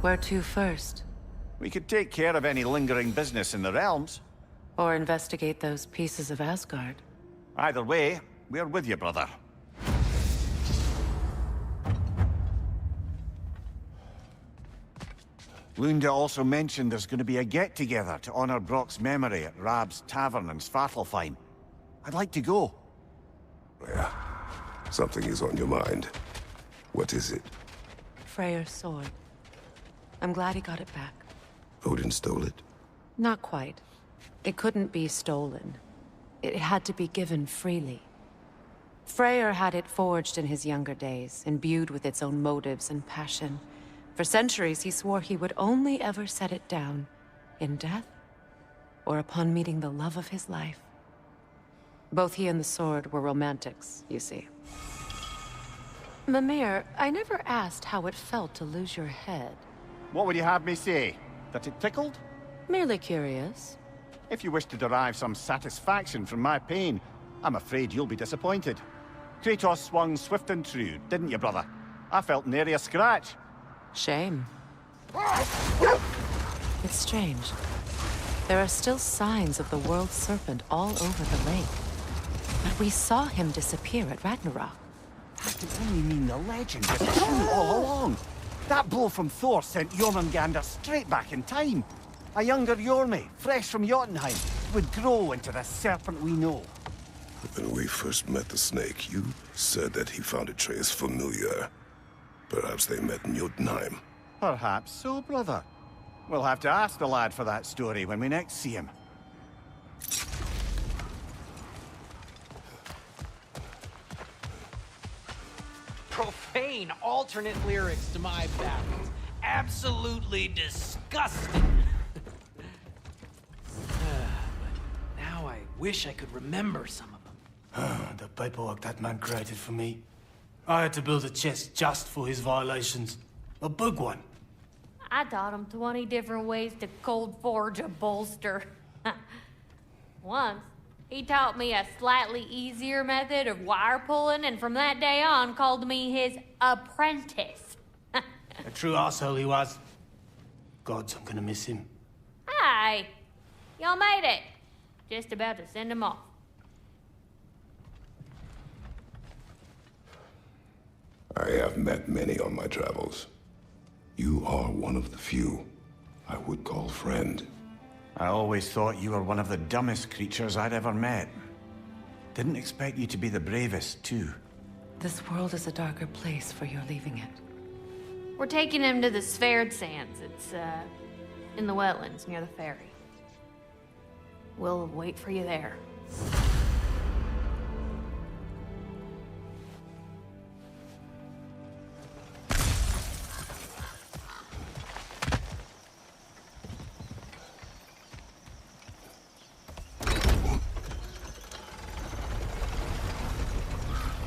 Where to first? We could take care of any lingering business in the realms. Or investigate those pieces of Asgard? Either way, we're with you, brother. Lunda also mentioned there's going to be a get-together to honor Brock's memory at Rab's Tavern in Svartalfheim. I'd like to go. Yeah, something is on your mind. What is it? Freyr's sword. I'm glad he got it back. Odin stole it? Not quite. It couldn't be stolen. It had to be given freely. Freyr had it forged in his younger days, imbued with its own motives and passion. For centuries, he swore he would only ever set it down in death or upon meeting the love of his life. Both he and the sword were romantics, you see. Mimir, I never asked how it felt to lose your head. What would you have me say? That it tickled? Merely curious. If you wish to derive some satisfaction from my pain, I'm afraid you'll be disappointed. Kratos swung swift and true, didn't you, brother? I felt nary a scratch. Shame. It's strange. There are still signs of the world serpent all over the lake. But we saw him disappear at Ragnarok. That could only mean the legend was true all along. That blow from Thor sent Jormungandr straight back in time. A younger Jormi, fresh from Jotunheim, would grow into the serpent we know. When we first met the snake, you said that he found Atreus familiar. Perhaps they met in Jotunheim. Perhaps so, brother. We'll have to ask the lad for that story when we next see him. Profane alternate lyrics to my ballads. Absolutely disgusting. But now I wish I could remember some of them. The paperwork that man created for me. I had to build a chest just for his violations. A big one. I taught him 20 different ways to cold forge a bolster. Once, he taught me a slightly easier method of wire pulling, and from that day on called me his apprentice. A true arsehole he was. Gods, I'm gonna miss him. Hi, y'all made it. Just about to send him off. I have met many on my travels. You are one of the few I would call friend. I always thought you were one of the dumbest creatures I'd ever met. Didn't expect you to be the bravest, too. This world is a darker place for your leaving it. We're taking him to the Sverd Sands. It's, in the wetlands near the ferry. We'll wait for you there.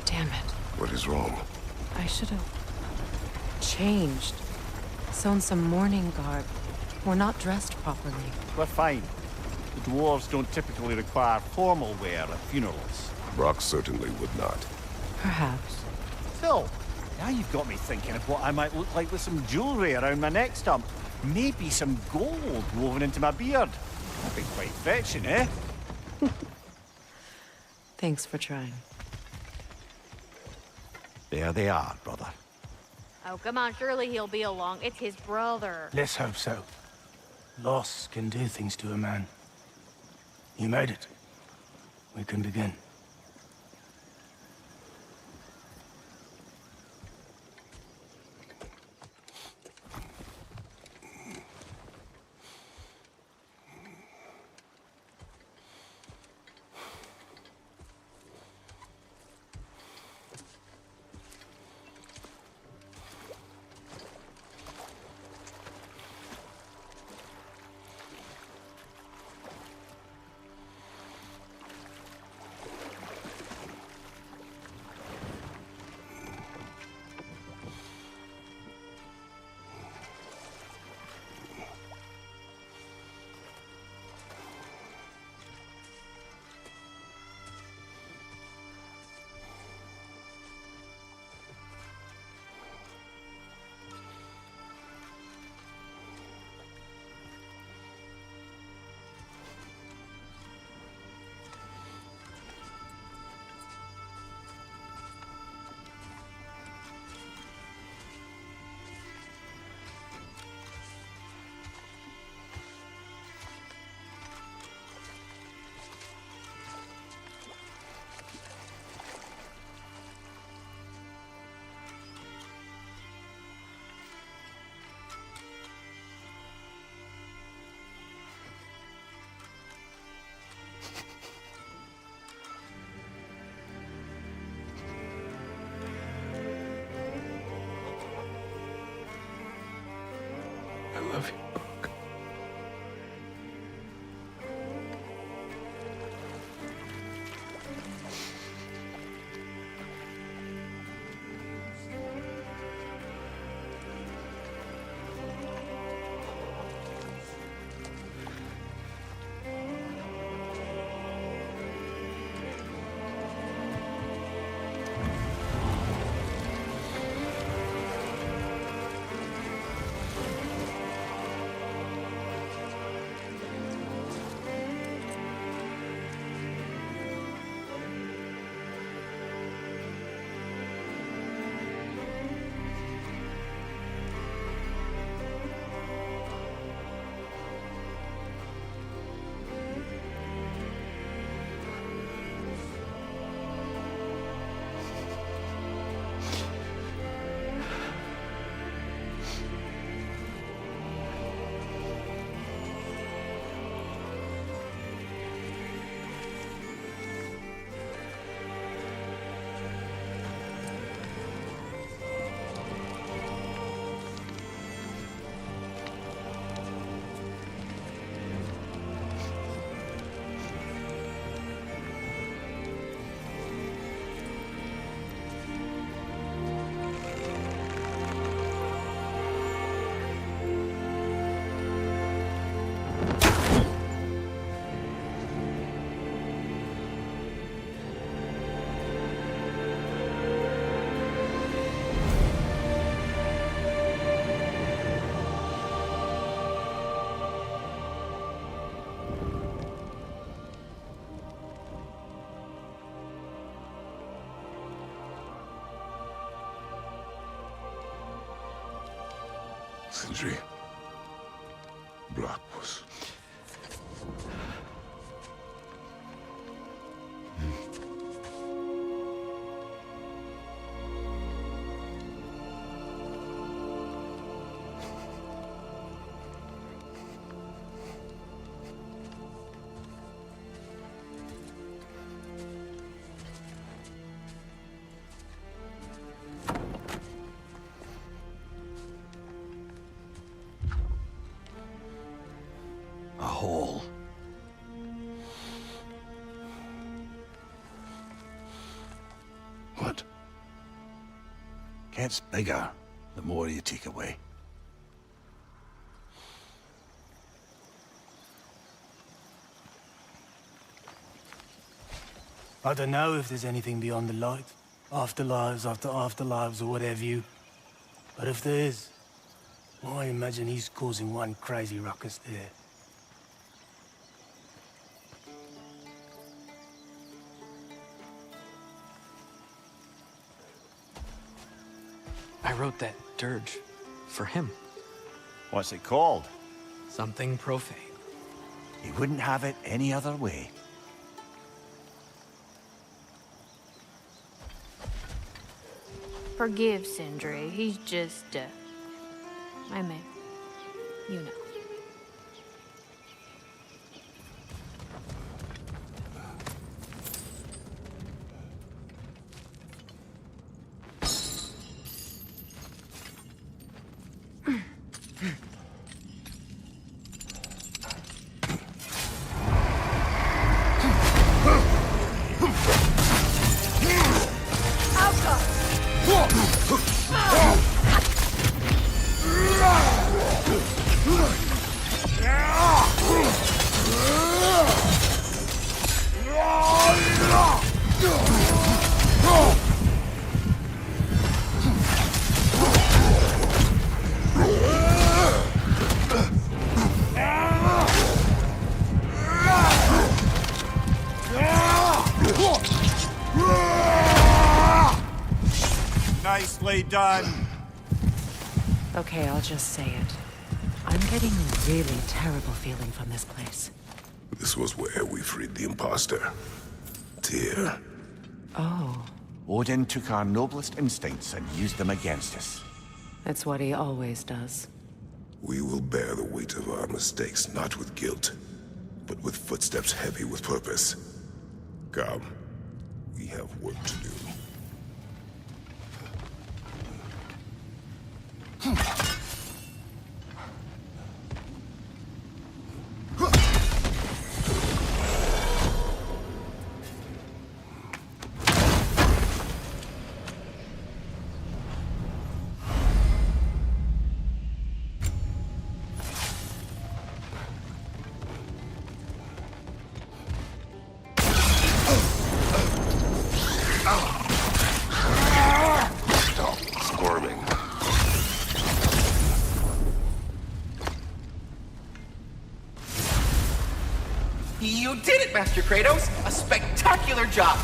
Damn it. What is wrong? I should have changed. Sewn some mourning garb. We're not dressed properly. We're fine. The dwarves don't typically require formal wear at funerals. Brock certainly would not. Perhaps. Still, now you've got me thinking of what I might look like with some jewelry around my neck stump. Maybe some gold woven into my beard. That'd be quite fetching, eh? Thanks for trying. There they are, brother. Oh, come on, surely he'll be along. It's his brother. Let's hope so. Loss can do things to a man. You made it. We can begin. Sindri. Blackpuss. A hole. What? Gets bigger the more you take away. I don't know if there's anything beyond the light. Afterlives after afterlives or whatever you. But if there is, well, I imagine he's causing one crazy ruckus there. I wrote that dirge for him. What's it called? Something profane. He wouldn't have it any other way. Forgive Sindri. He's just, I mean, you know. Nicely done. Okay, I'll just say it. I'm getting a really terrible feeling from this place. This was where we freed the imposter. Tyr. Oh, Odin took our noblest instincts and used them against us. that's what he always does. We will bear the weight of our mistakes, not with guilt, but with footsteps heavy with purpose. Come, we have work to do. Stop squirming. You did it, Master Kratos! A spectacular job!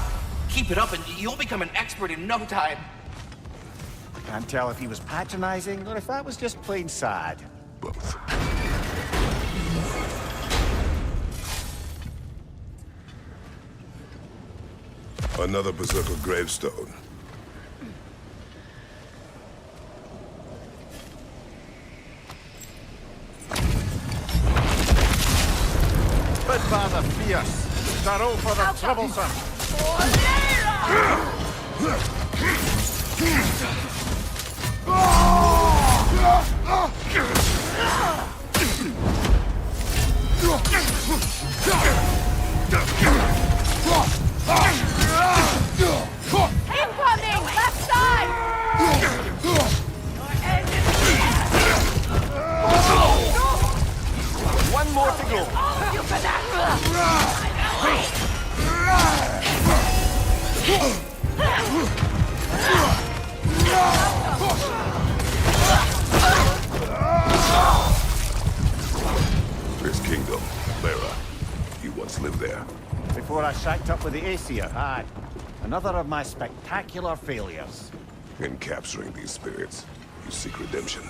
Keep it up and you'll become an expert in no time. Can't tell if he was patronizing or if that was just plain sad. Both. Another Berserker gravestone. But father fierce, thorough for the troublesome. Incoming! Left side! One more to go. This kingdom, Lara. You once lived there. Before I shacked up with the Aesir, aye. Another of my spectacular failures. In capturing these spirits, you seek redemption.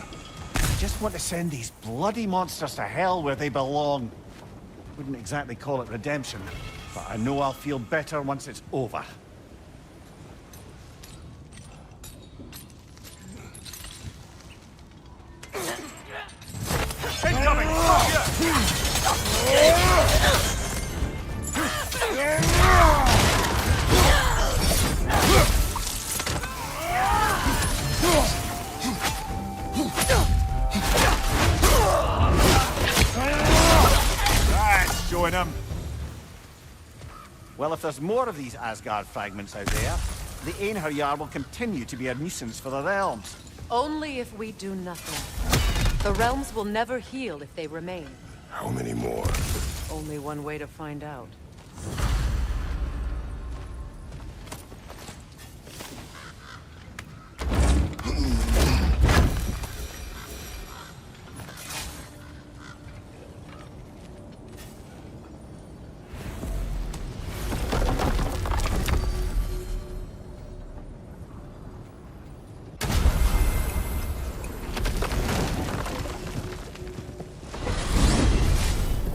just want to send these bloody monsters to hell where they belong. Wouldn't exactly call it redemption, but I know I'll feel better once it's over. Incoming! That's showing him. Well, if there's more of these Asgard fragments out there, the Einherjar will continue to be a nuisance for the realms. Only if we do nothing. The realms will never heal if they remain. How many more? Only one way to find out.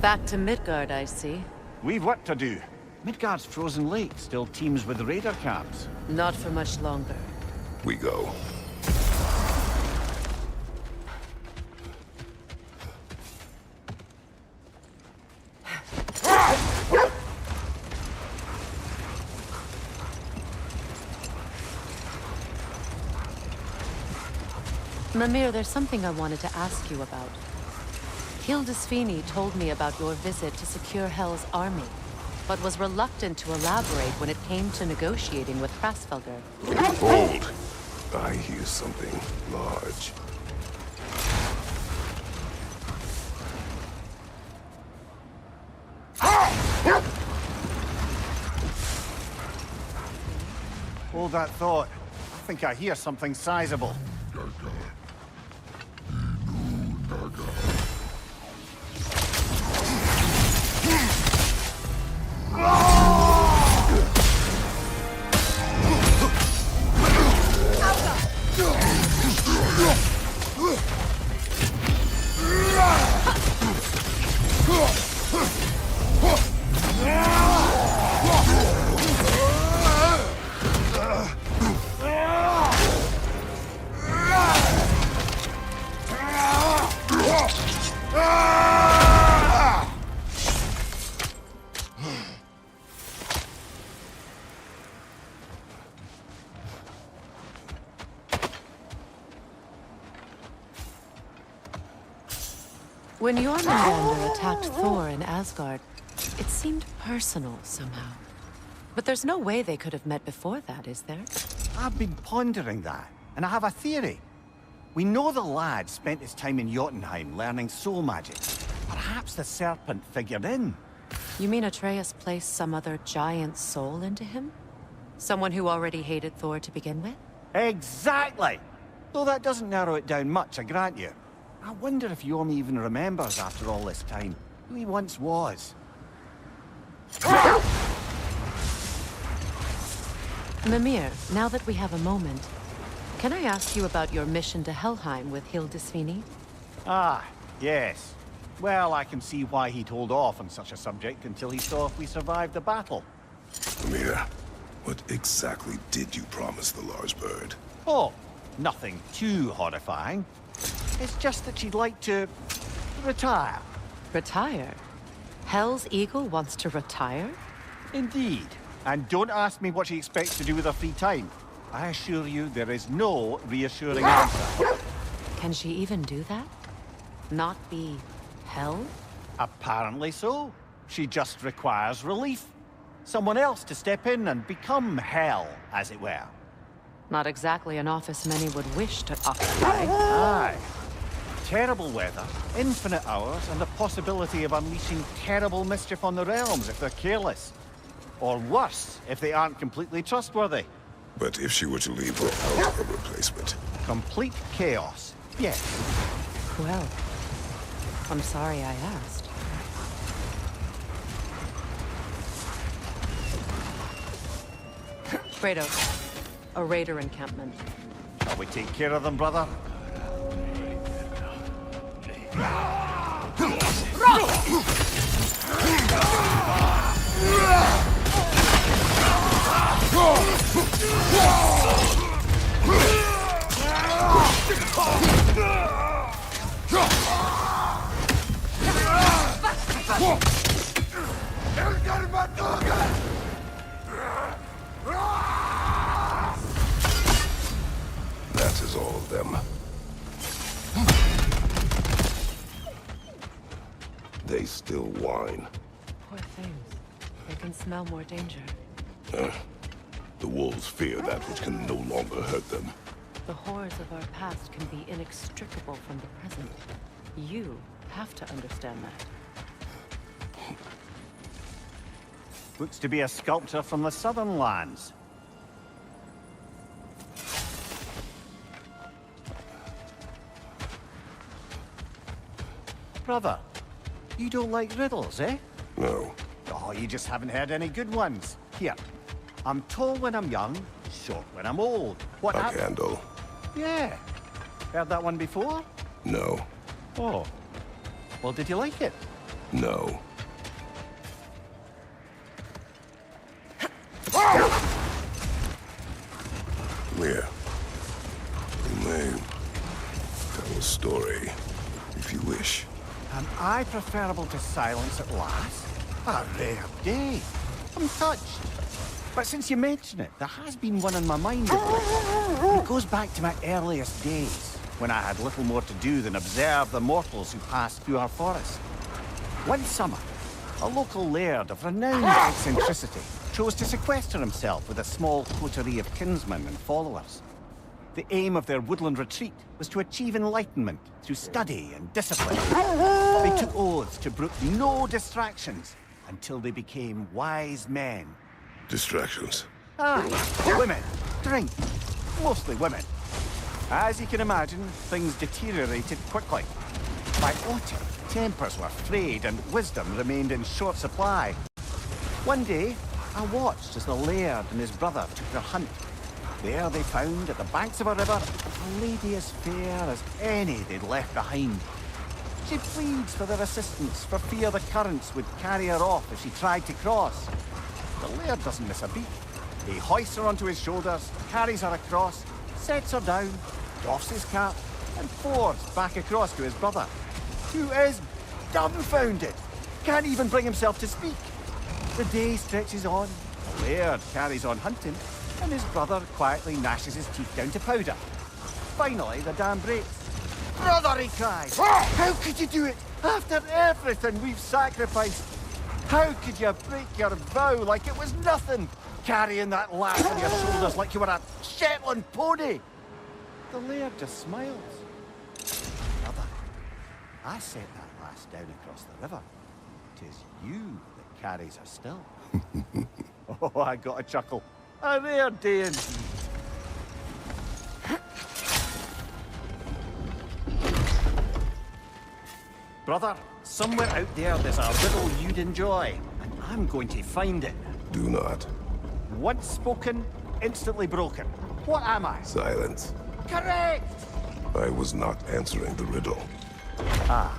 Back to Midgard, I see. We've work to do. Midgard's frozen lake still teems with raider camps. Not for much longer. We go. Mimir, there's something I wanted to ask you about. Hildisvini told me about your visit to secure Hel's army, but was reluctant to elaborate when it came to negotiating with Hrasfelger. Hold! I hear something large. Hold that thought. I think I hear something sizable. When Jormungandr attacked Thor in Asgard, it seemed personal somehow. But there's no way they could have met before that, is there? I've been pondering that, and I have a theory. We know the lad spent his time in Jotunheim learning soul magic. Perhaps the serpent figured in. You mean Atreus placed some other giant soul into him? Someone who already hated Thor to begin with? Exactly! Though that doesn't narrow it down much, I grant you. I wonder if Yorm even remembers after all this time who he once was. Mimir, now that we have a moment, can I ask you about your mission to Helheim with Hildisvini? Ah, yes. Well, I can see why he'd hold off on such a subject until he saw if we survived the battle. Amir, what exactly did you promise the large bird? Oh, nothing too horrifying. It's just that she'd like to retire. Retire? Hel's Eagle wants to retire? Indeed. And don't ask me what she expects to do with her free time. I assure you there is no reassuring answer. Can she even do that? Not be Hel? Apparently so. She just requires relief. Someone else to step in and become Hel, as it were. Not exactly an office many would wish to occupy. Aye. Terrible weather, infinite hours, and the possibility of unleashing terrible mischief on the realms if they're careless. Or worse, if they aren't completely trustworthy. But if she were to leave without a replacement? Complete chaos, yes. Well, I'm sorry I asked. Kratos, a raider encampment. Shall we take care of them, brother? That is all of them. They still whine. Poor things. They can smell more danger. The wolves fear that which can no longer hurt them. The horrors of our past can be inextricable from the present. You have to understand that. Looks to be a sculpture from the southern lands. Brother, you don't like riddles, eh? No. Oh, you just haven't heard any good ones. Here, I'm tall when I'm young, short when I'm old. What A hap- candle. Yeah. Heard that one before? No. Oh. Well, did you like it? No. Here. You may tell a story, if you wish. Am I preferable to silence at last? A rare day. I'm touched. But since you mention it, there has been one on my mind of late. It goes back to my earliest days, when I had little more to do than observe the mortals who passed through our forest. One summer, a local laird of renowned eccentricity chose to sequester himself with a small coterie of kinsmen and followers. The aim of their woodland retreat was to achieve enlightenment through study and discipline. They took oaths to brook no distractions until they became wise men. Distractions. Women, drink, mostly women. As you can imagine, things deteriorated quickly. By autumn, tempers were frayed and wisdom remained in short supply. One day, I watched as the laird and his brother took their hunt. There they found, at the banks of a river, a lady as fair as any they'd left behind. She pleads for their assistance, for fear the currents would carry her off if she tried to cross. The laird doesn't miss a beat. He hoists her onto his shoulders, carries her across, sets her down, doffs his cap, and fords back across to his brother, who is dumbfounded, can't even bring himself to speak. The day stretches on, the laird carries on hunting, and his brother quietly gnashes his teeth down to powder. Finally, the dam breaks. "Brother," he cries, "how could you do it after everything we've sacrificed? How could you break your vow like it was nothing, carrying that lass on your shoulders like you were a Shetland pony?" The laird just smiles. "Brother, I set that lass down across the river. 'Tis you that carries her still." Oh, I got a chuckle. A rare day indeed. Brother, somewhere out there's a riddle you'd enjoy, and I'm going to find it. Do not. Once spoken, instantly broken. What am I? Silence. Correct! I was not answering the riddle. Ah.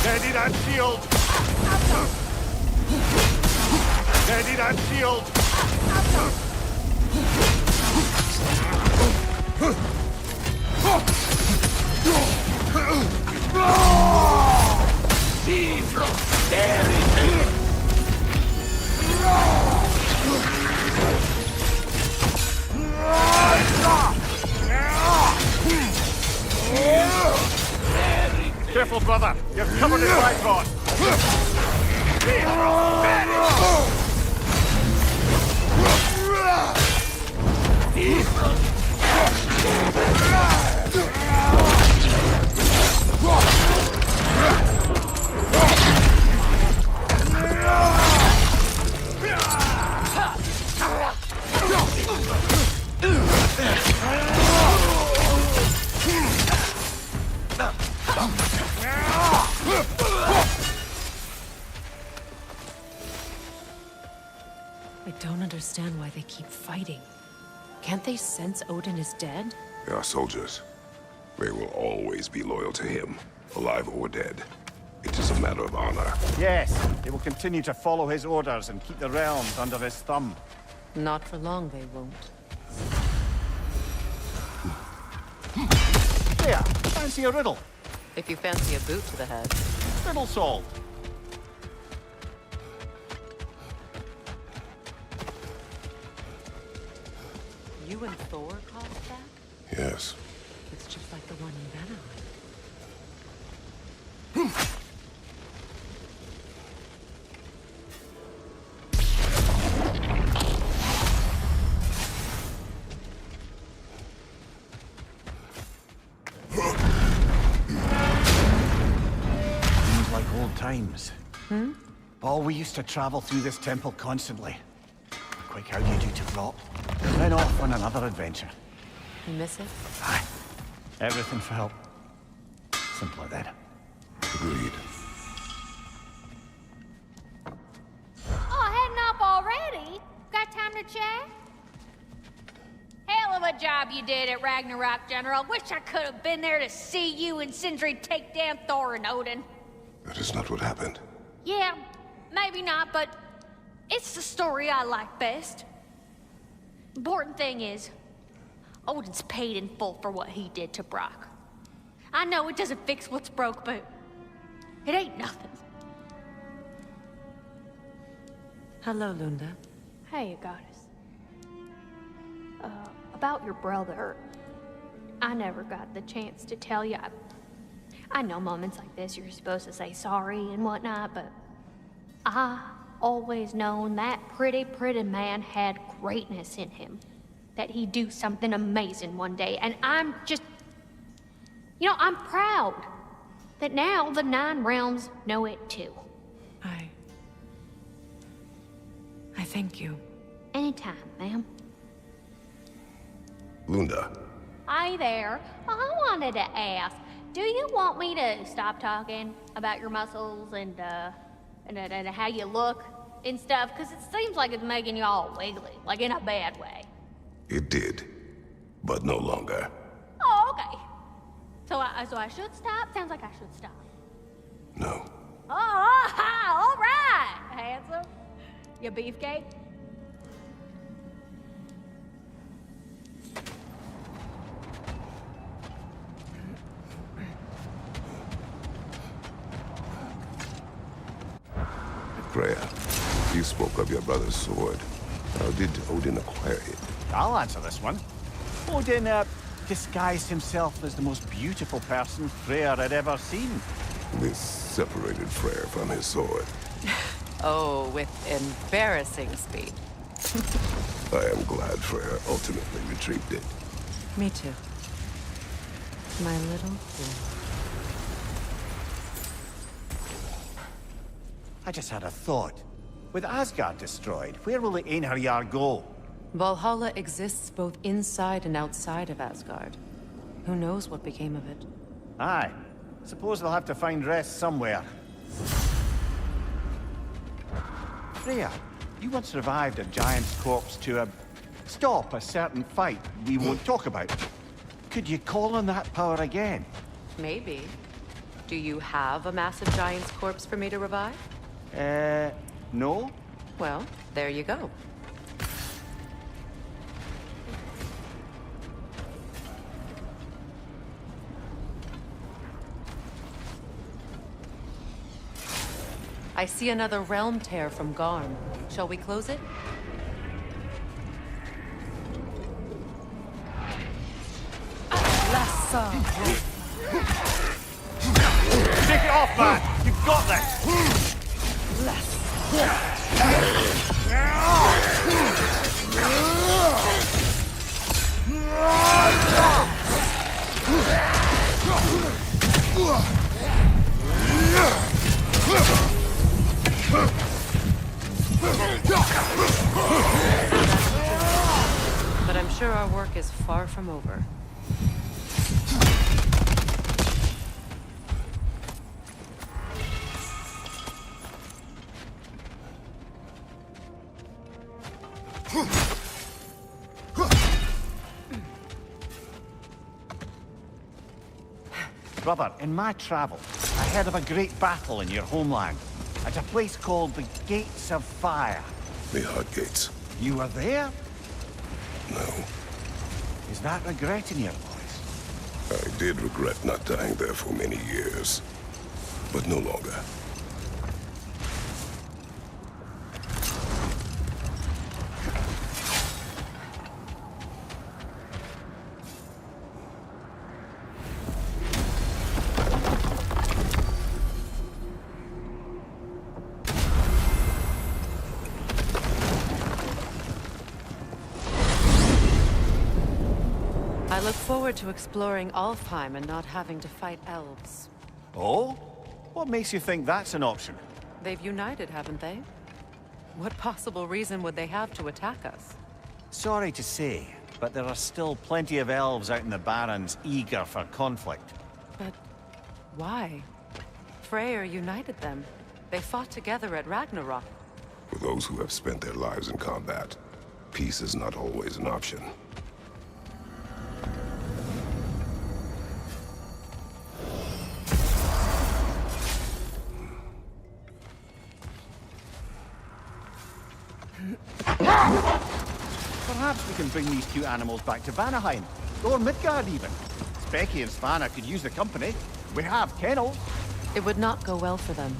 Steady that shield! Steady that shield! Careful, brother! You're covered in bifrost! understand why they keep fighting. Can't they sense Odin is dead? They are soldiers. They will always be loyal to him, alive or dead. It is a matter of honor. Yes, they will continue to follow his orders and keep the realms under his thumb. Not for long, they won't. There, fancy a riddle. If you fancy a boot to the head. Riddle solved. You and Thor caused that? Yes. It's just like the one in Vanaheim. Seems like old times. Oh, we used to travel through this temple constantly. Quick, how do you do to drop? Then off on another adventure. You miss it? Aye. Everything for help. Simpler then. Agreed. Oh, heading up already? Got time to chat? Hell of a job you did at Ragnoark, General. Wish I could have been there to see you and Sindri take down Thor and Odin. That is not what happened. Yeah, maybe not, but it's the story I like best. Important thing is, Odin's paid in full for what he did to Brock. I know it doesn't fix what's broke, but it ain't nothing. Hello, Lunda. Hey, goddess. About your brother, I never got the chance to tell you. I know moments like this you're supposed to say sorry and whatnot, but I always known that pretty man had greatness in him. That he'd do something amazing one day, and I'm just... You know, I'm proud that now the Nine Realms know it too. I thank you. Anytime, ma'am. Lunda. Hi there. I wanted to ask, do you want me to stop talking about your muscles and how you look and stuff? Because it seems like it's making you all wiggly, like in a bad way. It did, but no longer. Oh, okay. So I should stop? Sounds like I should stop. No. Oh, all right, handsome. You beefcake? Freya, you spoke of your brother's sword. How did Odin acquire it? I'll answer this one. Odin, disguised himself as the most beautiful person Freyr had ever seen. This separated Freyr from his sword. Oh, with embarrassing speed. I am glad Freyr ultimately retrieved it. Me too. My little fool. I just had a thought. With Asgard destroyed, where will the Einherjar go? Valhalla exists both inside and outside of Asgard. Who knows what became of it? Aye. Suppose they'll have to find rest somewhere. Freya, you once revived a giant's corpse to stop a certain fight we won't talk about. Could you call on that power again? Maybe. Do you have a massive giant's corpse for me to revive? No? Well, there you go. I see another realm tear from Garm. Shall we close it? Take it off, man! You've got this! But I'm sure our work is far from over. Brother, in my travels, I heard of a great battle in your homeland. At a place called the Gates of Fire. The Hot Gates. You were there? No. Is that regret in your voice? I did regret not dying there for many years. But no longer. I look forward to exploring Alfheim and not having to fight elves. Oh? What makes you think that's an option? They've united, haven't they? What possible reason would they have to attack us? Sorry to say, but there are still plenty of elves out in the Barrens eager for conflict. But why? Freyr united them. They fought together at Ragnoark. For those who have spent their lives in combat, peace is not always an option. Perhaps we can bring these cute animals back to Vanaheim, or Midgard even. Specky and Svanna could use the company. We have kennels. It would not go well for them.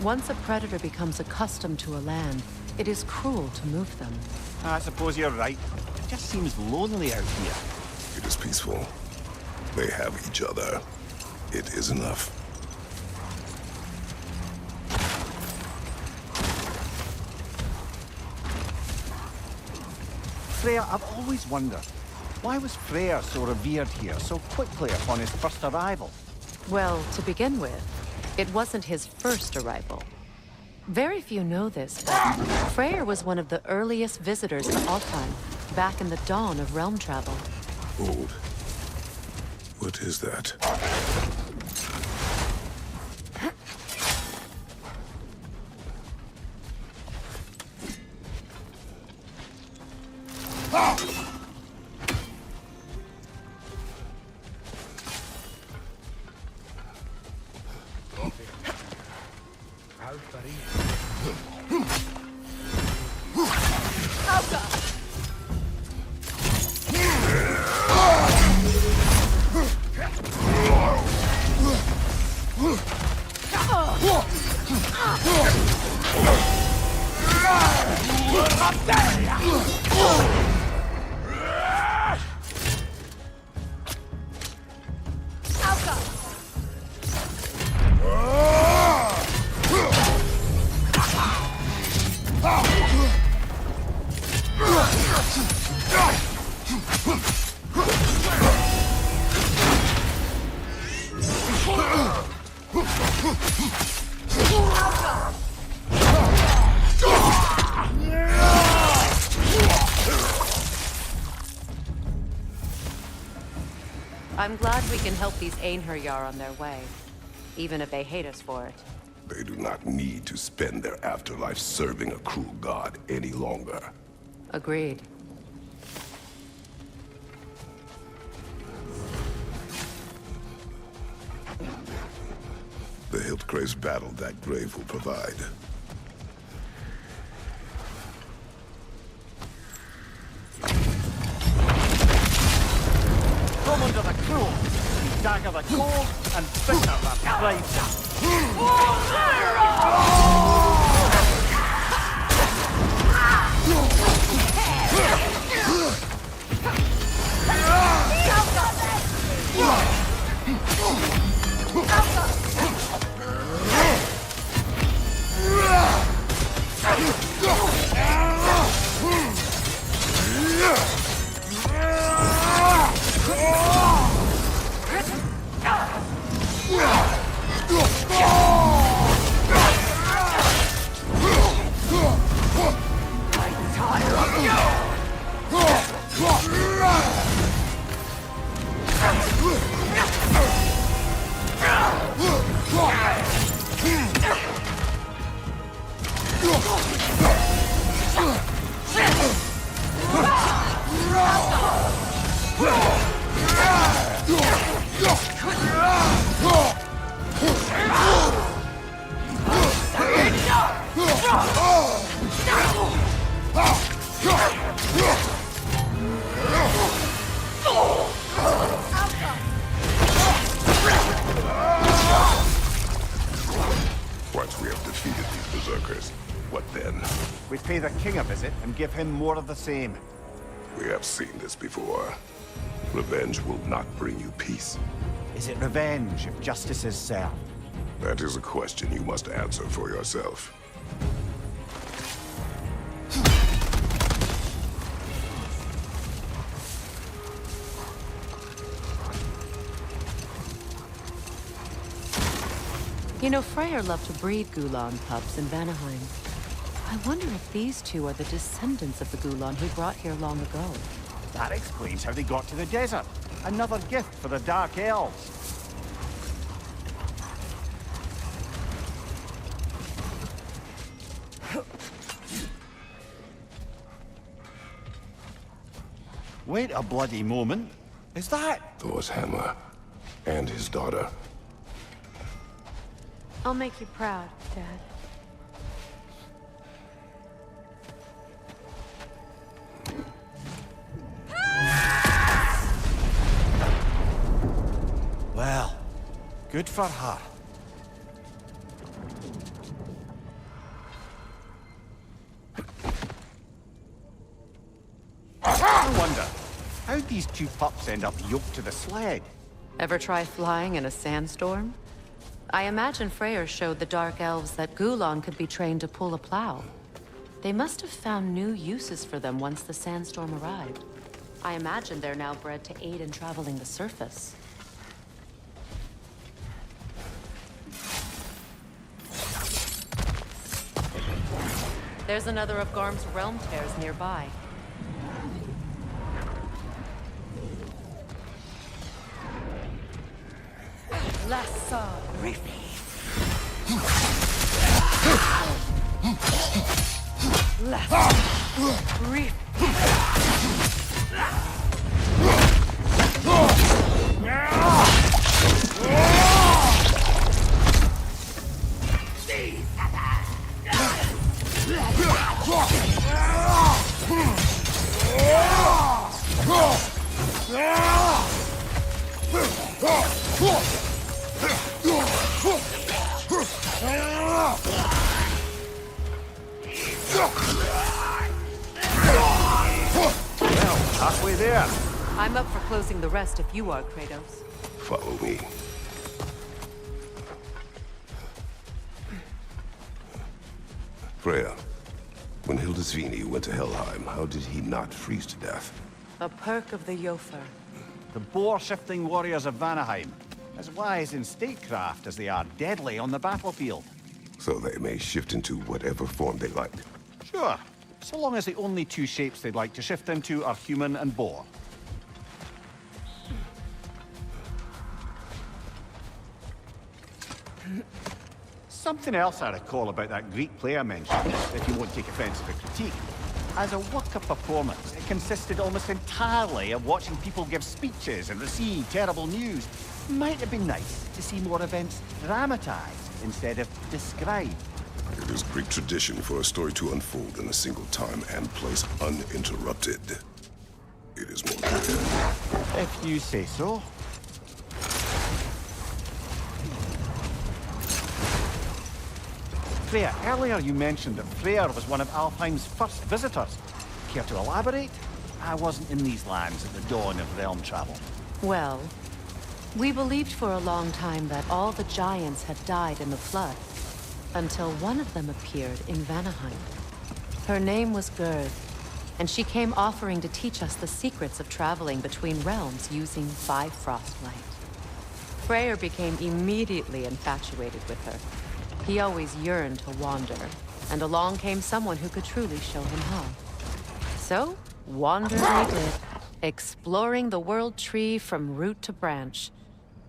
Once a predator becomes accustomed to a land, it is cruel to move them. I suppose you're right. It just seems lonely out here. It is peaceful. They have each other. It is enough. Freya, I've always wondered, why was Freyr so revered here so quickly upon his first arrival? Well, to begin with, it wasn't his first arrival. Very few know this, but Freyr was one of the earliest visitors to Alfheim, back in the dawn of realm travel. Old. What is that? I'm glad we can help these Einherjar on their way, even if they hate us for it. They do not need to spend their afterlife serving a cruel god any longer. Agreed. The Hildgrave's battle that grave will provide. Come under the cruel, dagger the cold, and bitter the brave. Walkers. What then? We pay the king a visit and give him more of the same. We have seen this before. Revenge will not bring you peace. Is it revenge if justice is served? That is a question you must answer for yourself. You know, Freyr loved to breed Gulan pups in Vanaheim. I wonder if these two are the descendants of the Gulan he brought here long ago. That explains how they got to the desert. Another gift for the Dark Elves. Wait a bloody moment. Is that? Thor's hammer. And his daughter. I'll make you proud, Dad. Well, good for her. I wonder, how'd these two pups end up yoked to the sled? Ever try flying in a sandstorm? I imagine Freyr showed the Dark Elves that Gulan could be trained to pull a plow. They must have found new uses for them once the sandstorm arrived. I imagine they're now bred to aid in traveling the surface. There's another of Garm's realm tears nearby. Lassa Rifi. Lassa Rifi. Well, halfway there. I'm up for closing the rest if you are, Kratos. Follow me. Freya, when Hildisvini went to Helheim, how did he not freeze to death? A perk of the Jofer. The boar-shifting warriors of Vanaheim. As wise in statecraft as they are deadly on the battlefield. So they may shift into whatever form they like. Sure, so long as the only two shapes they'd like to shift into are human and boar. Something else I recall about that Greek play I mentioned, if you won't take offense to the critique. As a work of performance, it consisted almost entirely of watching people give speeches and receive terrible news. Might have been nice to see more events dramatized instead of described. It is Greek tradition for a story to unfold in a single time and place uninterrupted. It is more clear. If you say so. Freya, earlier you mentioned that Freyr was one of Alfheim's first visitors. Care to elaborate? I wasn't in these lands at the dawn of realm travel. Well, we believed for a long time that all the giants had died in the flood, until one of them appeared in Vanaheim. Her name was Gerd, and she came offering to teach us the secrets of traveling between realms using Bifrost light. Freyr became immediately infatuated with her. He always yearned to wander, and along came someone who could truly show him how. So, wander they did, exploring the world tree from root to branch.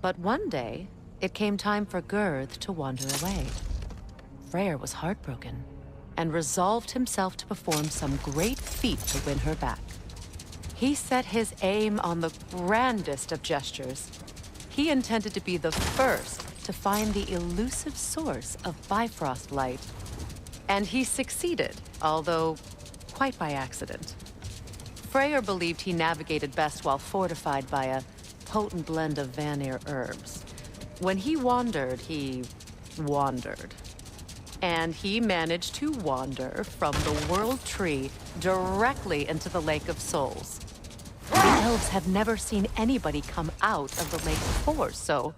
But one day, it came time for Gerd to wander away. Freyr was heartbroken, and resolved himself to perform some great feat to win her back. He set his aim on the grandest of gestures. He intended to be the first to find the elusive source of Bifrost light. And he succeeded, although quite by accident. Freyr believed he navigated best while fortified by a potent blend of Vanir herbs. When he wandered, he wandered. And he managed to wander from the World Tree directly into the Lake of Souls. The elves have never seen anybody come out of the lake before, so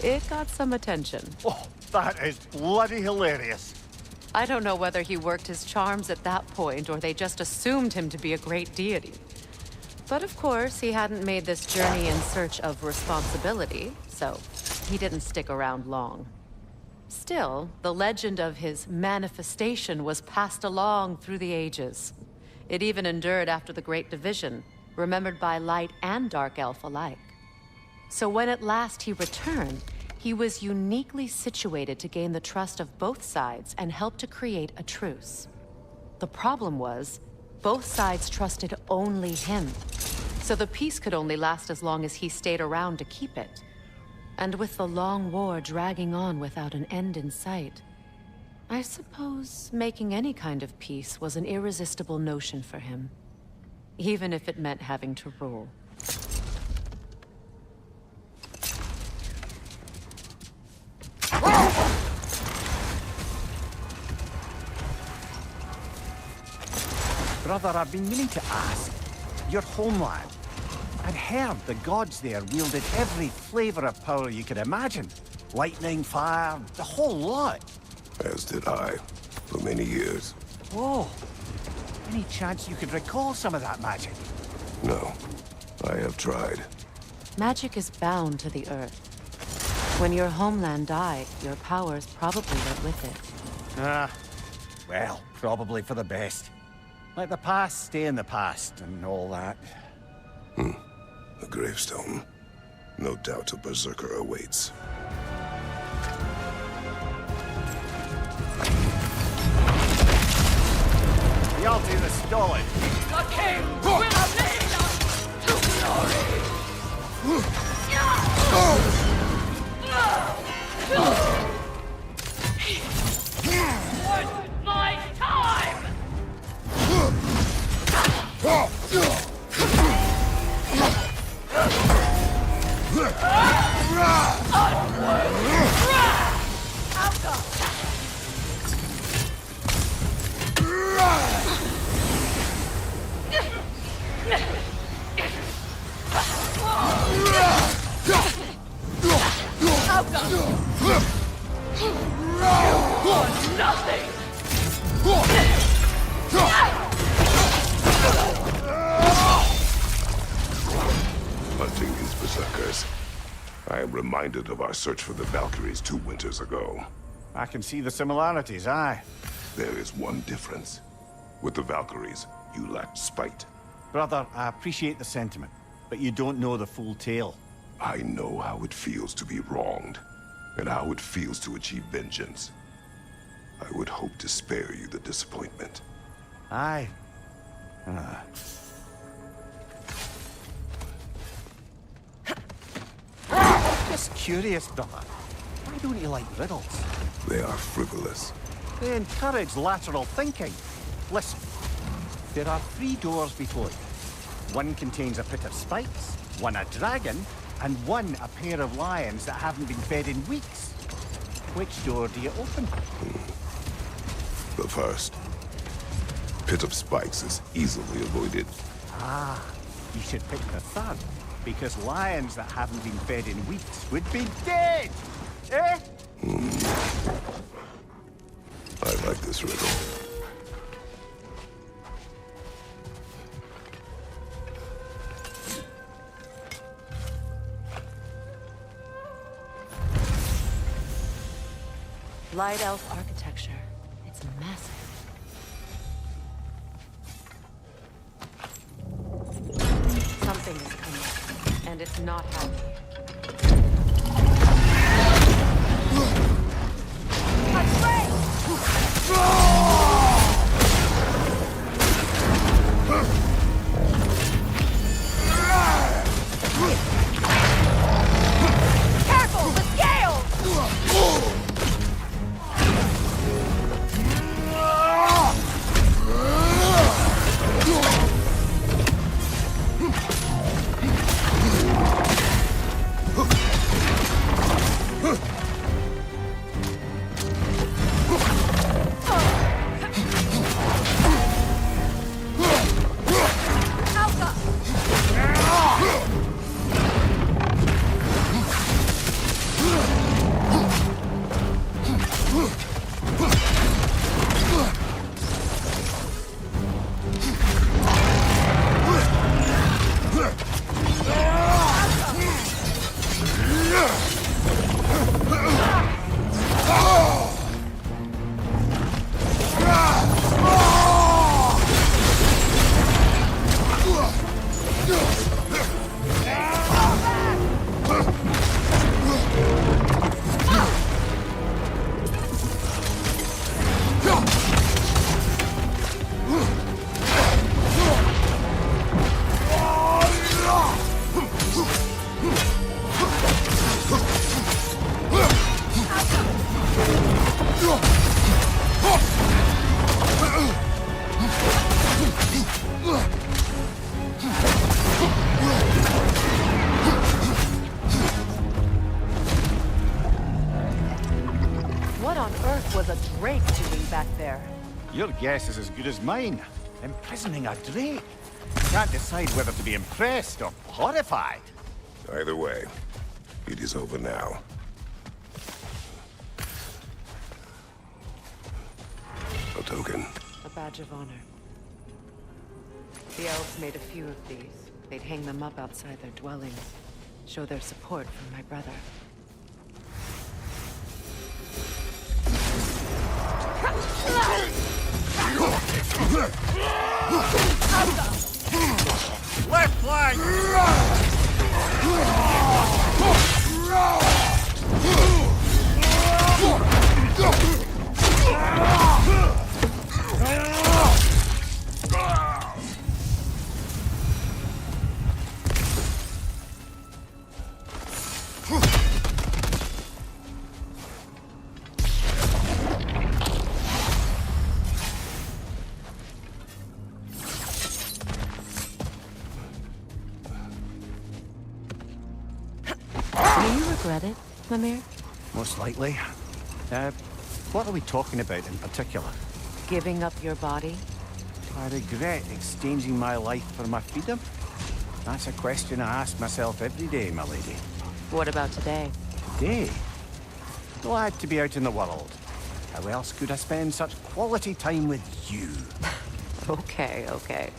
it got some attention. Oh, that is bloody hilarious. I don't know whether he worked his charms at that point or they just assumed him to be a great deity. But of course, he hadn't made this journey in search of responsibility, so he didn't stick around long. Still, the legend of his manifestation was passed along through the ages. It even endured after the Great Division, remembered by Light and Dark Elf alike. So when at last he returned, he was uniquely situated to gain the trust of both sides and help to create a truce. The problem was, both sides trusted only him, so the peace could only last as long as he stayed around to keep it. And with the long war dragging on without an end in sight, I suppose making any kind of peace was an irresistible notion for him, even if it meant having to rule. Brother, I've been meaning to ask. Your homeland. I'd heard the gods there wielded every flavor of power you could imagine. Lightning, fire, the whole lot. As did I, for many years. Whoa. Any chance you could recall some of that magic? No, I have tried. Magic is bound to the earth. When your homeland died, your powers probably went with it. Well, probably for the best. Let the past stay in the past and all that. A gravestone. No doubt a berserker awaits. The altar is stolen. The king will lead us to glory! What's my time? Nothing! Hunting these berserkers. I am reminded of our search for the Valkyries 2 winters ago. I can see the similarities, aye. There is one difference. With the Valkyries, you lacked spite. Brother, I appreciate the sentiment, but you don't know the full tale. I know how it feels to be wronged, and how it feels to achieve vengeance. I would hope to spare you the disappointment. Aye. Just curious, brother. Why don't you like riddles? They are frivolous. They encourage lateral thinking. Listen, there are 3 doors before you. One contains a pit of spikes, one a dragon, and one a pair of lions that haven't been fed in weeks. Which door do you open? The first. Pit of spikes is easily avoided. You should pick the third, because lions that haven't been fed in weeks would be dead! Eh? I like this riddle. Light elf architecture. It's massive. Something is coming, and it's not happy. Careful, the scales! was a drake sitting back there. Your guess is as good as mine. Imprisoning a drake. Can't decide whether to be impressed or horrified. Either way, it is over now. A token. A badge of honor. The elves made a few of these. They'd hang them up outside their dwellings. Show their support for my brother. Left flank! Do you regret it, Mimir? Most likely. What are we talking about in particular? Giving up your body? Do I regret exchanging my life for my freedom? That's a question I ask myself every day, my lady. What about today? Today? Glad to be out in the world. How else could I spend such quality time with you? Okay, okay.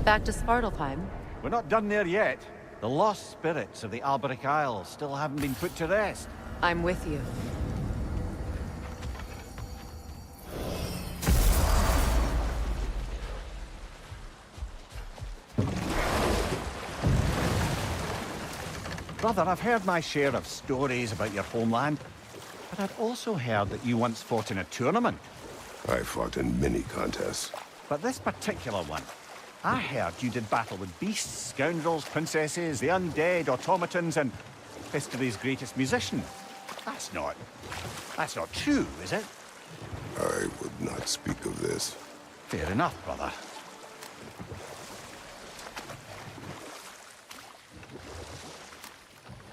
Back to Svartalfheim. We're not done there yet. The lost spirits of the Alberic Isles still haven't been put to rest. I'm with you. Brother, I've heard my share of stories about your homeland, but I'd also heard that you once fought in a tournament. I fought in many contests. But this particular one, I heard you did battle with beasts, scoundrels, princesses, the undead, automatons, and history's greatest musician. That's not true, is it? I would not speak of this. Fair enough, brother.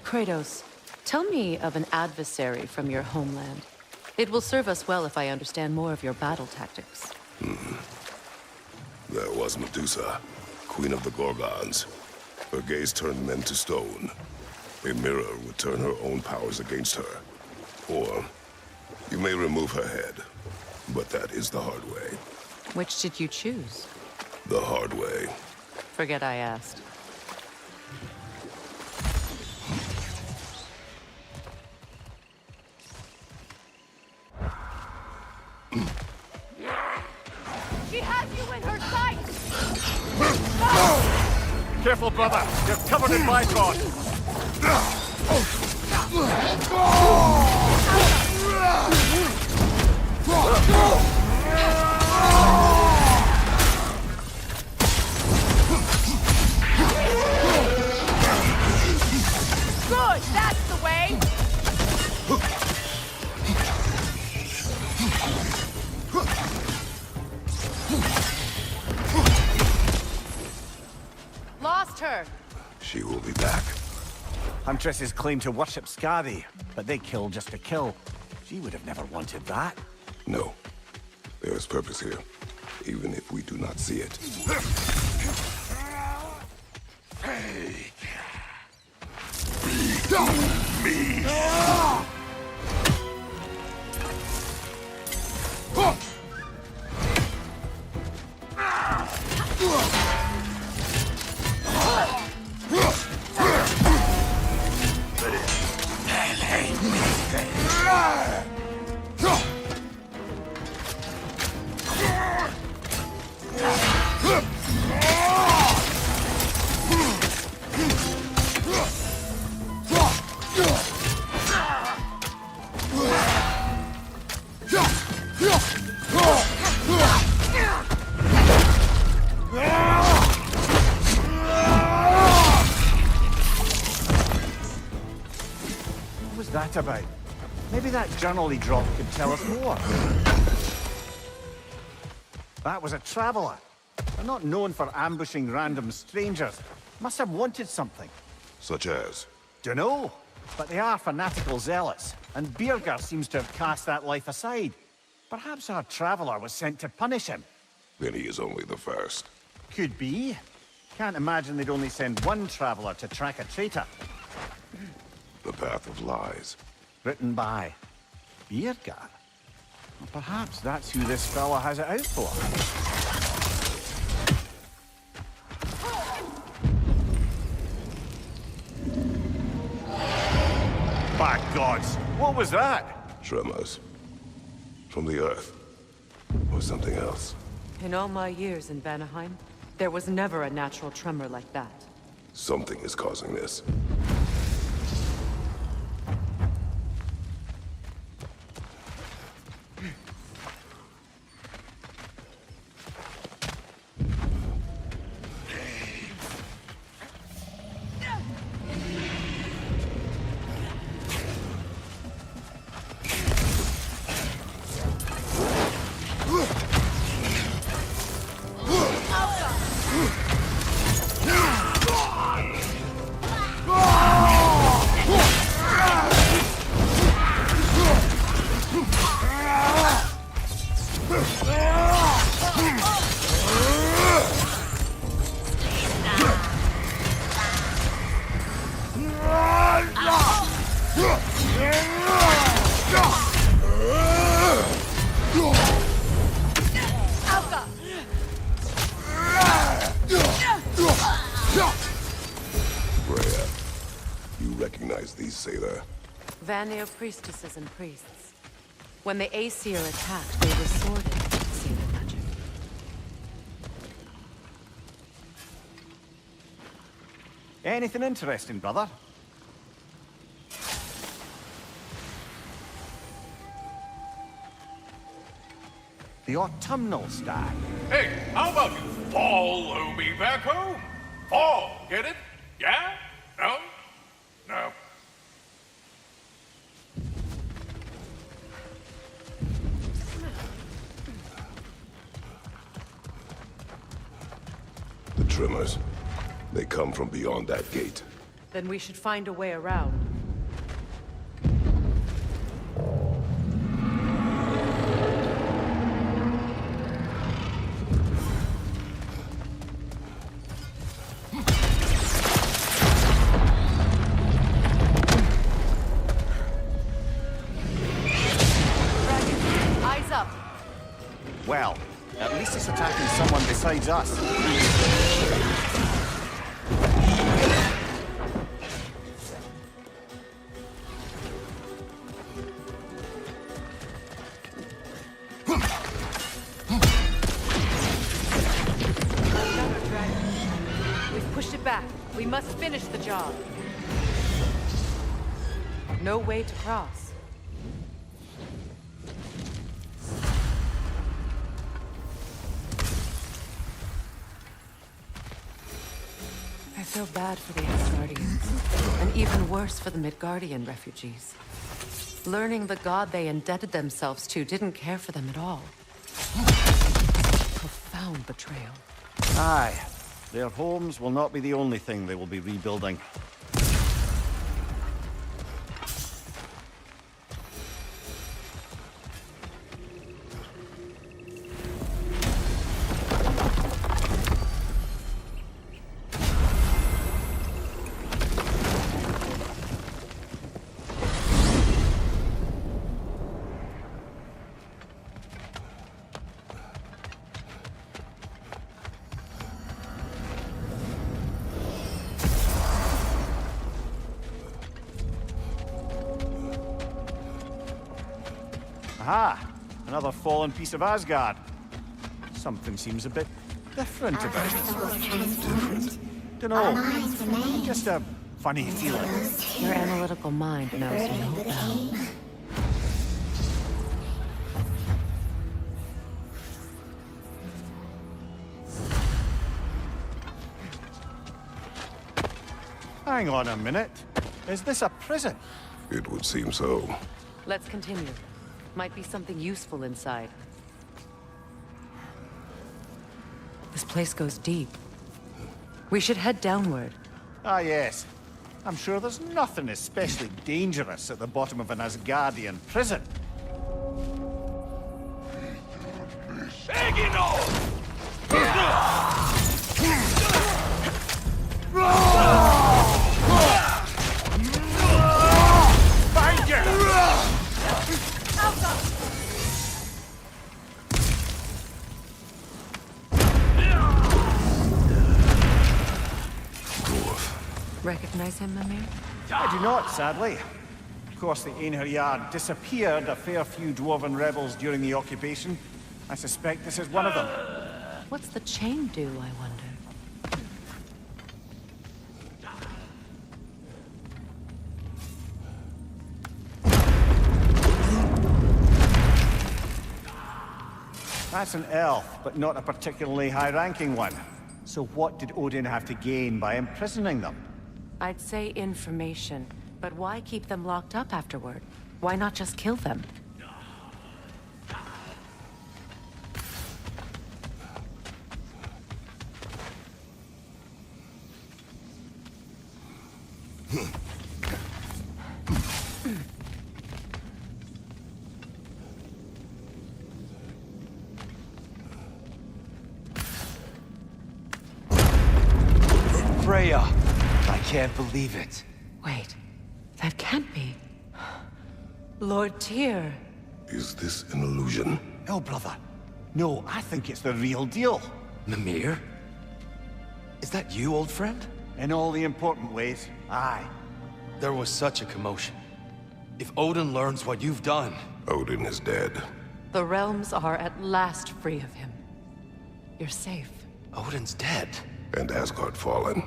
Kratos, tell me of an adversary from your homeland. It will serve us well if I understand more of your battle tactics. There was Medusa, queen of the Gorgons. Her gaze turned men to stone. A mirror would turn her own powers against her. Or you may remove her head, but that is the hard way. Which did you choose? The hard way. Forget I asked. She has you in her sights! Careful, brother. You're covered in Bifrost. Good, that's the way! Lost her! She will be back. Huntress's claim to worship Skadi, but they kill just to kill. She would have never wanted that. No. There is purpose here, even if we do not see it. Me! chat about? Maybe that journal he dropped could tell us more. That was a traveler. They're not known for ambushing random strangers. Must have wanted something. Such as? Dunno, but they are fanatical zealots, and Birger seems to have cast that life aside. Perhaps our traveler was sent to punish him. Then he is only the first. Could be. Can't imagine they'd only send one traveler to track a traitor. The Path of Lies. Written by Birger. Well, perhaps that's who this fella has it out for. By gods, what was that? Tremors. From the earth. Or something else. In all my years in Vanaheim, there was never a natural tremor like that. Something is causing this. Vanir priestesses and priests. When the Aesir attacked, they resorted to Sailor magic. Anything interesting, brother? The autumnal stag. Hey, how about you follow me back home? Fall, get it? Yeah? No? No. The tremors. They come from beyond that gate. Then we should find a way around. Eyes up. Well, at least it's attacking someone besides us. We must finish the job. No way to cross. I feel bad for the Asgardians, and even worse for the Midgardian refugees. Learning the god they indebted themselves to didn't care for them at all. Profound betrayal. Aye. Their homes will not be the only thing they will be rebuilding. Aha! Another fallen piece of Asgard. Something seems a bit different about it. Different? Dunno. Just a funny feeling. Your analytical mind knows no bounds. Hang on a minute. Is this a prison? It would seem so. Let's continue. Might be something useful inside. This place goes deep. We should head downward. Ah, yes. I'm sure there's nothing especially dangerous at the bottom of an Asgardian prison. Find you! Recognize him, Mimir? I do not, sadly. Of course, the Einherjar disappeared a fair few dwarven rebels during the occupation. I suspect this is one of them. What's the chain do, I wonder? That's an elf, but not a particularly high-ranking one. So what did Odin have to gain by imprisoning them? I'd say information, but why keep them locked up afterward? Why not just kill them? Freya! I can't believe it. Wait, that can't be. Lord Tyr. Is this an illusion? No, brother. No, I think it's the real deal. Mimir? Is that you, old friend? In all the important ways, aye. There was such a commotion. If Odin learns what you've done... Odin is dead. The realms are at last free of him. You're safe. Odin's dead. And Asgard fallen.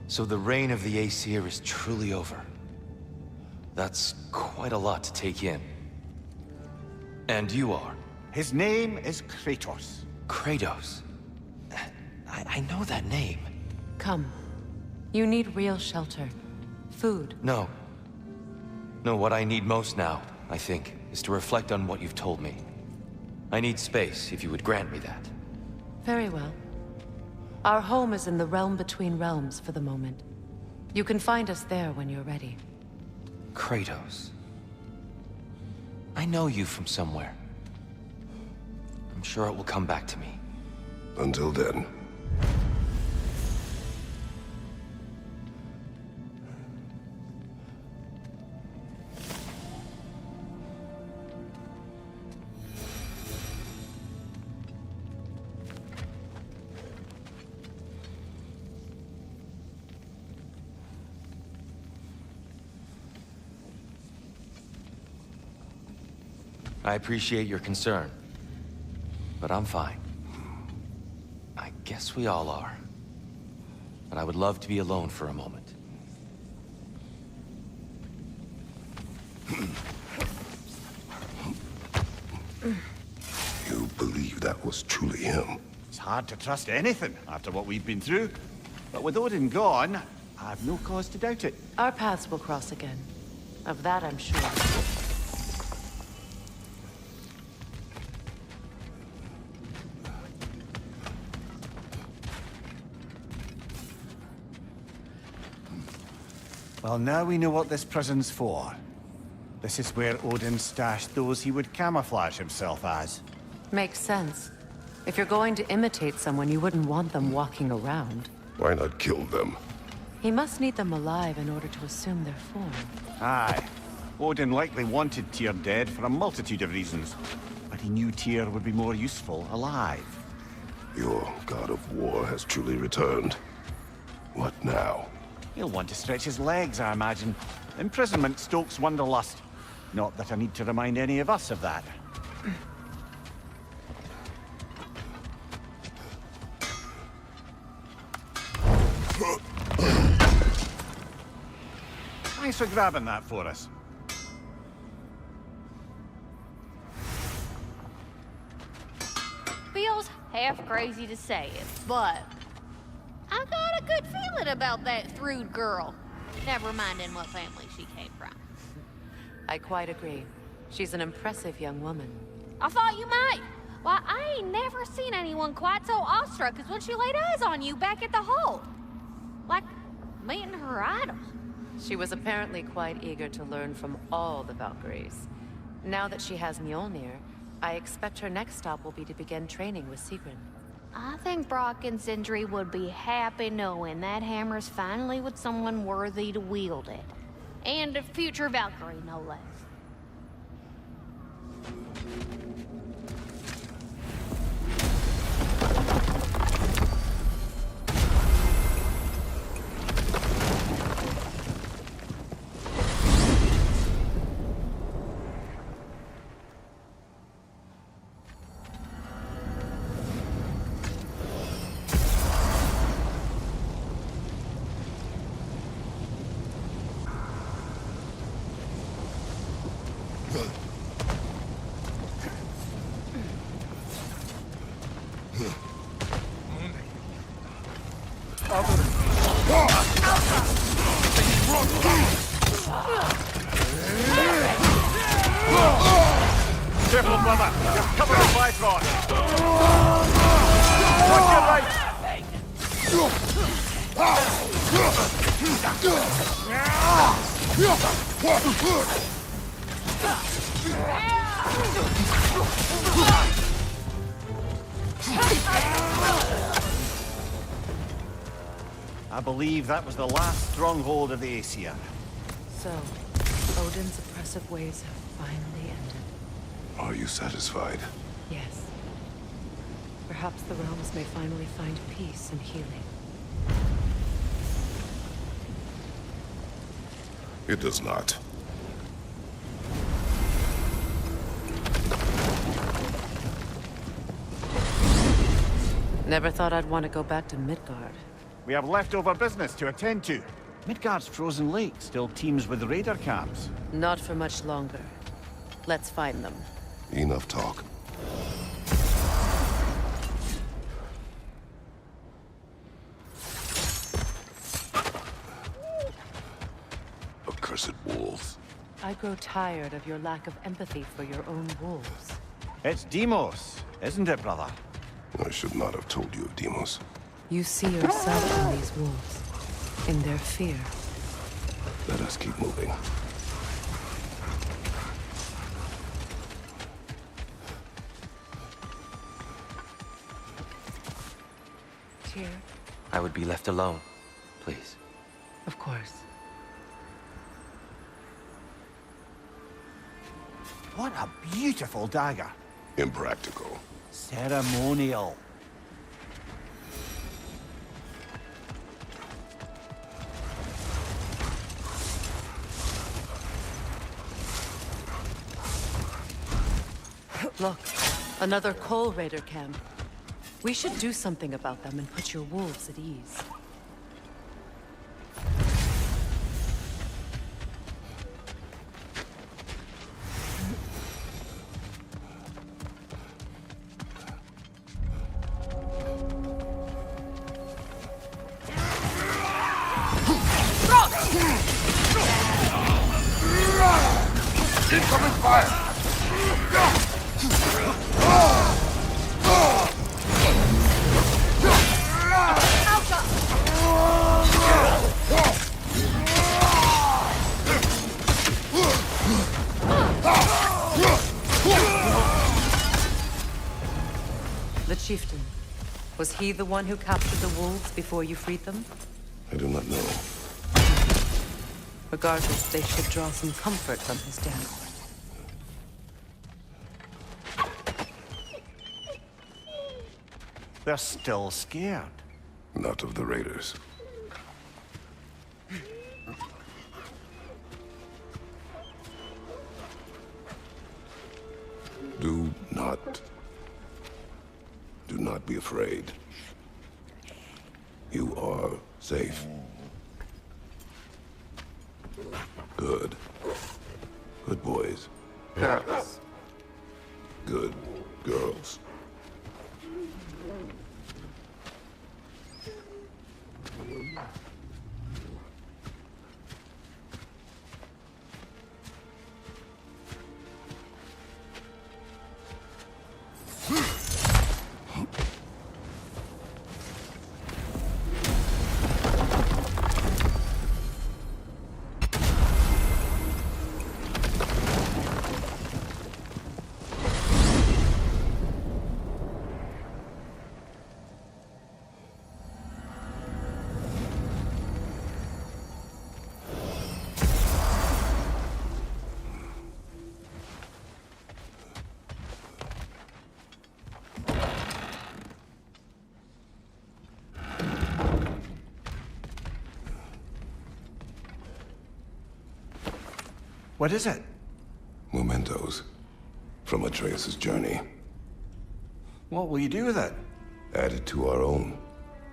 So the reign of the Aesir is truly over. That's quite a lot to take in. And you are? His name is Kratos. Kratos? I know that name. Come. You need real shelter. Food. No. No, what I need most now, I think, is to reflect on what you've told me. I need space, if you would grant me that. Very well. Our home is in the realm between realms for the moment. You can find us there when you're ready. Kratos. I know you from somewhere. I'm sure it will come back to me. Until then. I appreciate your concern, but I'm fine. I guess we all are. But I would love to be alone for a moment. You believe that was truly him? It's hard to trust anything after what we've been through. But with Odin gone, I've no cause to doubt it. Our paths will cross again. Of that I'm sure. Well, now we know what this prison's for. This is where Odin stashed those he would camouflage himself as. Makes sense. If you're going to imitate someone, you wouldn't want them walking around. Why not kill them? He must need them alive in order to assume their form. Aye. Odin likely wanted Tyr dead for a multitude of reasons. But he knew Tyr would be more useful alive. Your god of war has truly returned. What now? He'll want to stretch his legs, I imagine. Imprisonment stokes wanderlust. Not that I need to remind any of us of that. Thanks for grabbing that for us. Feels half crazy to say it, but I got a good feeling about that Thrud girl. Never minding what family she came from. I quite agree. She's an impressive young woman. I thought you might. Why, I ain't never seen anyone quite so awestruck as when she laid eyes on you back at the hold. Like meeting her idol. She was apparently quite eager to learn from all the Valkyries. Now that she has Mjolnir, I expect her next stop will be to begin training with Sigrun. I think Brock and Sindri would be happy knowing that hammer's finally with someone worthy to wield it. And a future Valkyrie, no less. Careful, brother. You're covered in Bifrost. Watch your right. I believe that was the last stronghold of the Aesir. So, Odin's oppressive ways have finally ended. Are you satisfied? Yes. Perhaps the realms may finally find peace and healing. It does not. Never thought I'd want to go back to Midgard. We have leftover business to attend to. Midgard's frozen lake still teems with raider camps. Not for much longer. Let's find them. Enough talk. Accursed wolves. I grow tired of your lack of empathy for your own wolves. It's Demos, isn't it, brother? I should not have told you of Demos. You see yourself in these wolves, in their fear. Let us keep moving. Tyr? I would be left alone, please. Of course. What a beautiful dagger. Impractical. Ceremonial. Look, another Coal Raider camp. We should do something about them and put your wolves at ease. Incoming fire! The chieftain. Was he the one who captured the wolves before you freed them? I do not know. Regardless, they should draw some comfort from his death. They're still scared. Not of the raiders. Do not be afraid. You are safe. Good. Good boys. Girls. Good girls. What is it? Mementos from Atreus' journey. What will you do with it? Add it to our own.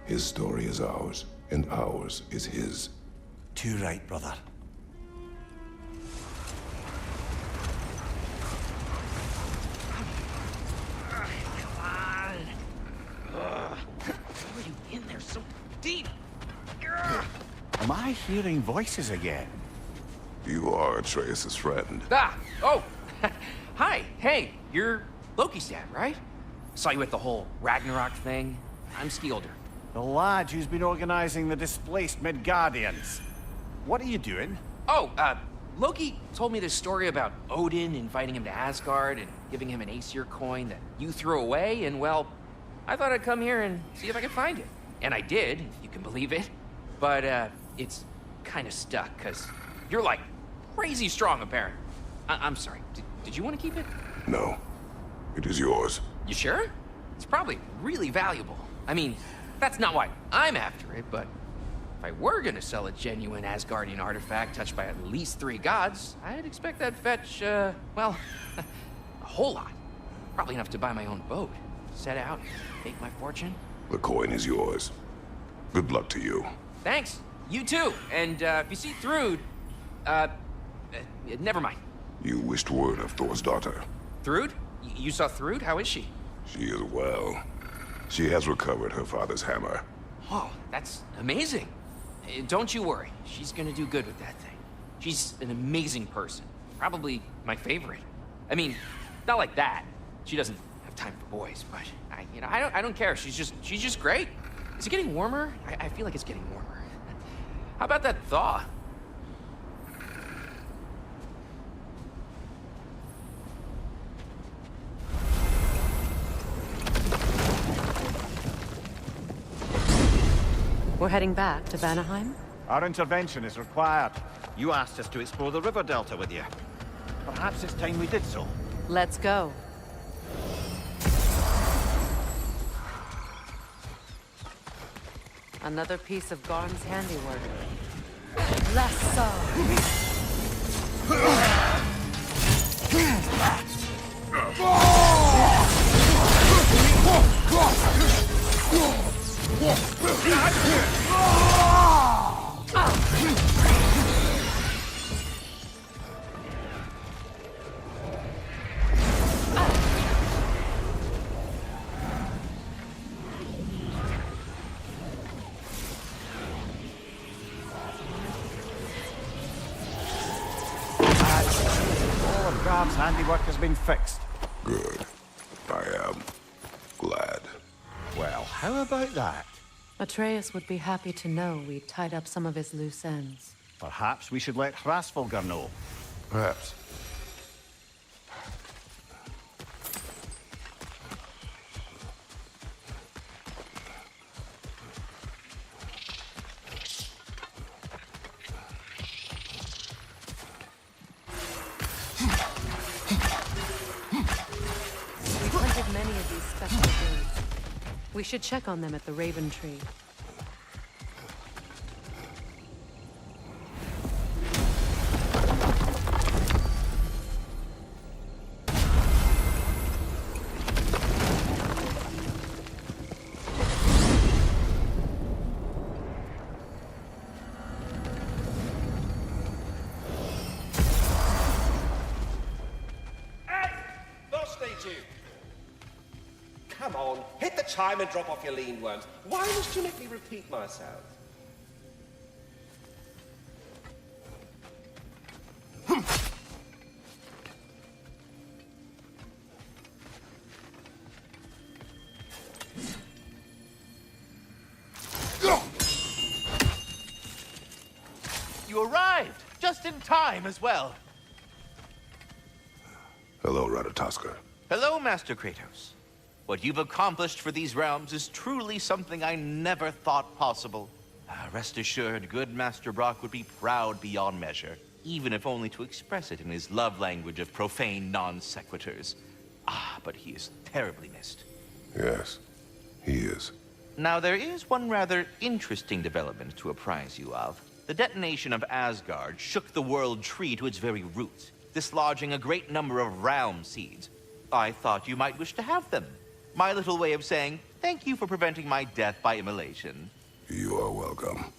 His story is ours, and ours is his. Too right, brother. How are you in there so deep? Am I hearing voices again? You are Atreus' friend. Ah! Oh! Hi! Hey, you're Loki's dad, right? Saw you at the whole Ragnoark thing. I'm Skilder. The lad who's been organizing the displaced Midgardians. What are you doing? Oh, Loki told me this story about Odin inviting him to Asgard and giving him an Aesir coin that you threw away, and well, I thought I'd come here and see if I could find it. And I did, if you can believe it. But, it's kind of stuck, because you're, like, crazy strong, apparently. I'm sorry. Did you want to keep it? No. It is yours. You sure? It's probably really valuable. I mean, that's not why I'm after it, but if I were gonna sell a genuine Asgardian artifact touched by at least 3 gods, I'd expect that'd fetch, well, a whole lot. Probably enough to buy my own boat, set out, make my fortune. The coin is yours. Good luck to you. Thanks. You too. And, if you see Thrud, never mind. You wished word of Thor's daughter. Thrud? You saw Thrud? How is she? She is well. She has recovered her father's hammer. Oh, that's amazing. Don't you worry. She's gonna do good with that thing. She's an amazing person. Probably my favorite. I mean, not like that. She doesn't have time for boys, but I don't care. She's just great. Is it getting warmer? I feel like it's getting warmer. How about that thaw? We're heading back to Vanaheim? Our intervention is required. You asked us to explore the river delta with you. Perhaps it's time we did so. Let's go. Another piece of Garm's handiwork. All of Garm's handiwork has been fixed. Good. I am glad. Well, how about that? Atreus would be happy to know we tied up some of his loose ends. Perhaps we should let Hrasvolgar know. Perhaps. We've hunted many of these special birds. We should check on them at the Raven Tree. Come on, hit the chime and drop off your lean worms. Why must you make me repeat myself? You arrived, just in time as well. Hello, Ratatoskr. Hello, Master Kratos. What you've accomplished for these realms is truly something I never thought possible. Rest assured, good Master Brock would be proud beyond measure, even if only to express it in his love language of profane non-sequiturs. But he is terribly missed. Yes, he is. Now, there is one rather interesting development to apprise you of. The detonation of Asgard shook the world tree to its very roots, dislodging a great number of realm seeds. I thought you might wish to have them. My little way of saying thank you for preventing my death by immolation. You are welcome.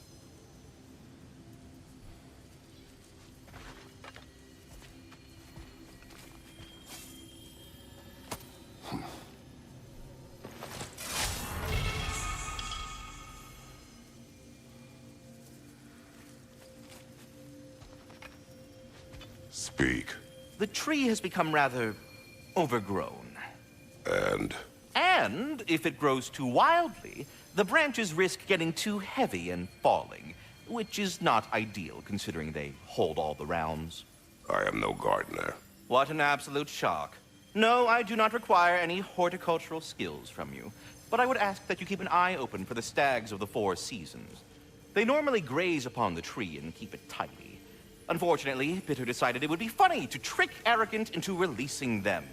Speak. The tree has become rather overgrown. And if it grows too wildly, the branches risk getting too heavy and falling, which is not ideal considering they hold all the realms. I am no gardener. What an absolute shock. No, I do not require any horticultural skills from you, but I would ask that you keep an eye open for the stags of the four seasons. They normally graze upon the tree and keep it tidy. Unfortunately, Bitter decided it would be funny to trick Arrogant into releasing them.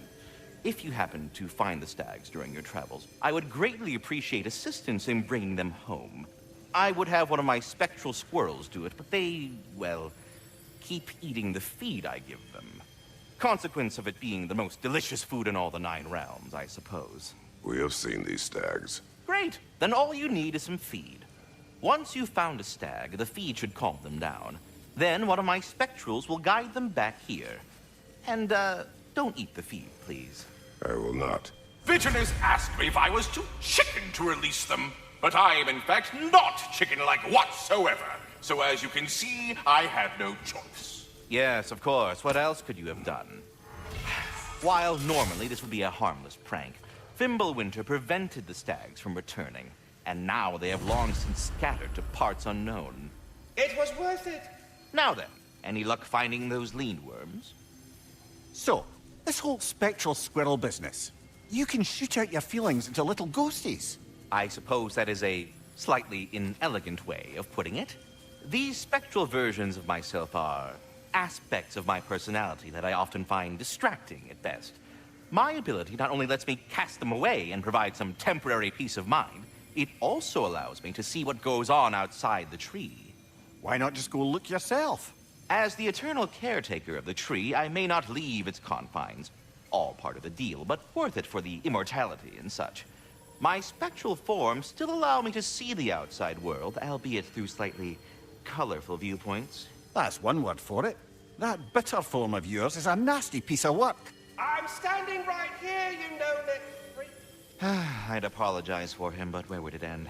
If you happen to find the stags during your travels, I would greatly appreciate assistance in bringing them home. I would have one of my spectral squirrels do it, but they, well, keep eating the feed I give them. Consequence of it being the most delicious food in all the 9 realms, I suppose. We have seen these stags. Great. Then all you need is some feed. Once you've found a stag, the feed should calm them down. Then one of my spectrals will guide them back here. And, don't eat the feed, please. I will not. Bitterness asked me if I was too chicken to release them, but I am in fact not chicken-like whatsoever. So as you can see, I had no choice. Yes, of course. What else could you have done? While normally this would be a harmless prank, Fimbulwinter prevented the stags from returning, and now they have long since scattered to parts unknown. It was worth it. Now then, any luck finding those lean worms? So, this whole spectral squirrel business, you can shoot out your feelings into little ghosties. I suppose that is a slightly inelegant way of putting it. These spectral versions of myself are aspects of my personality that I often find distracting at best. My ability not only lets me cast them away and provide some temporary peace of mind, it also allows me to see what goes on outside the tree. Why not just go look yourself? As the eternal caretaker of the tree, I may not leave its confines. All part of the deal, but worth it for the immortality and such. My spectral forms still allow me to see the outside world, albeit through slightly colorful viewpoints. That's one word for it. That bitter form of yours is a nasty piece of work. I'm standing right here, you no-neck freak. I'd apologize for him, but where would it end?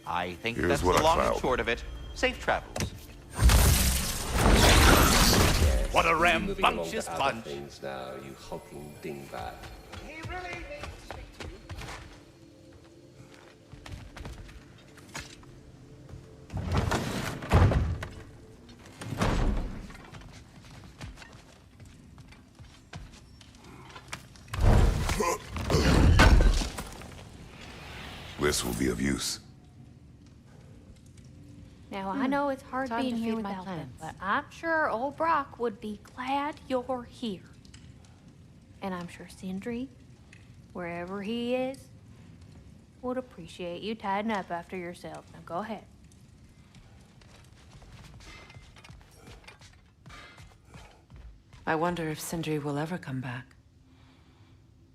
I think Here's that's the what I long and found. short of it. Safe travels. Yes, What a you moving along rambunctious to other bunch. things now, you honking dingbat. He really needs to speak to you. This will be of use. Now, I know it's hard Time being to here feed my without them, plants. but I'm sure old Brock would be glad you're here. And I'm sure Sindri, wherever he is, would appreciate you tidying up after yourself. Now, go ahead. I wonder if Sindri will ever come back.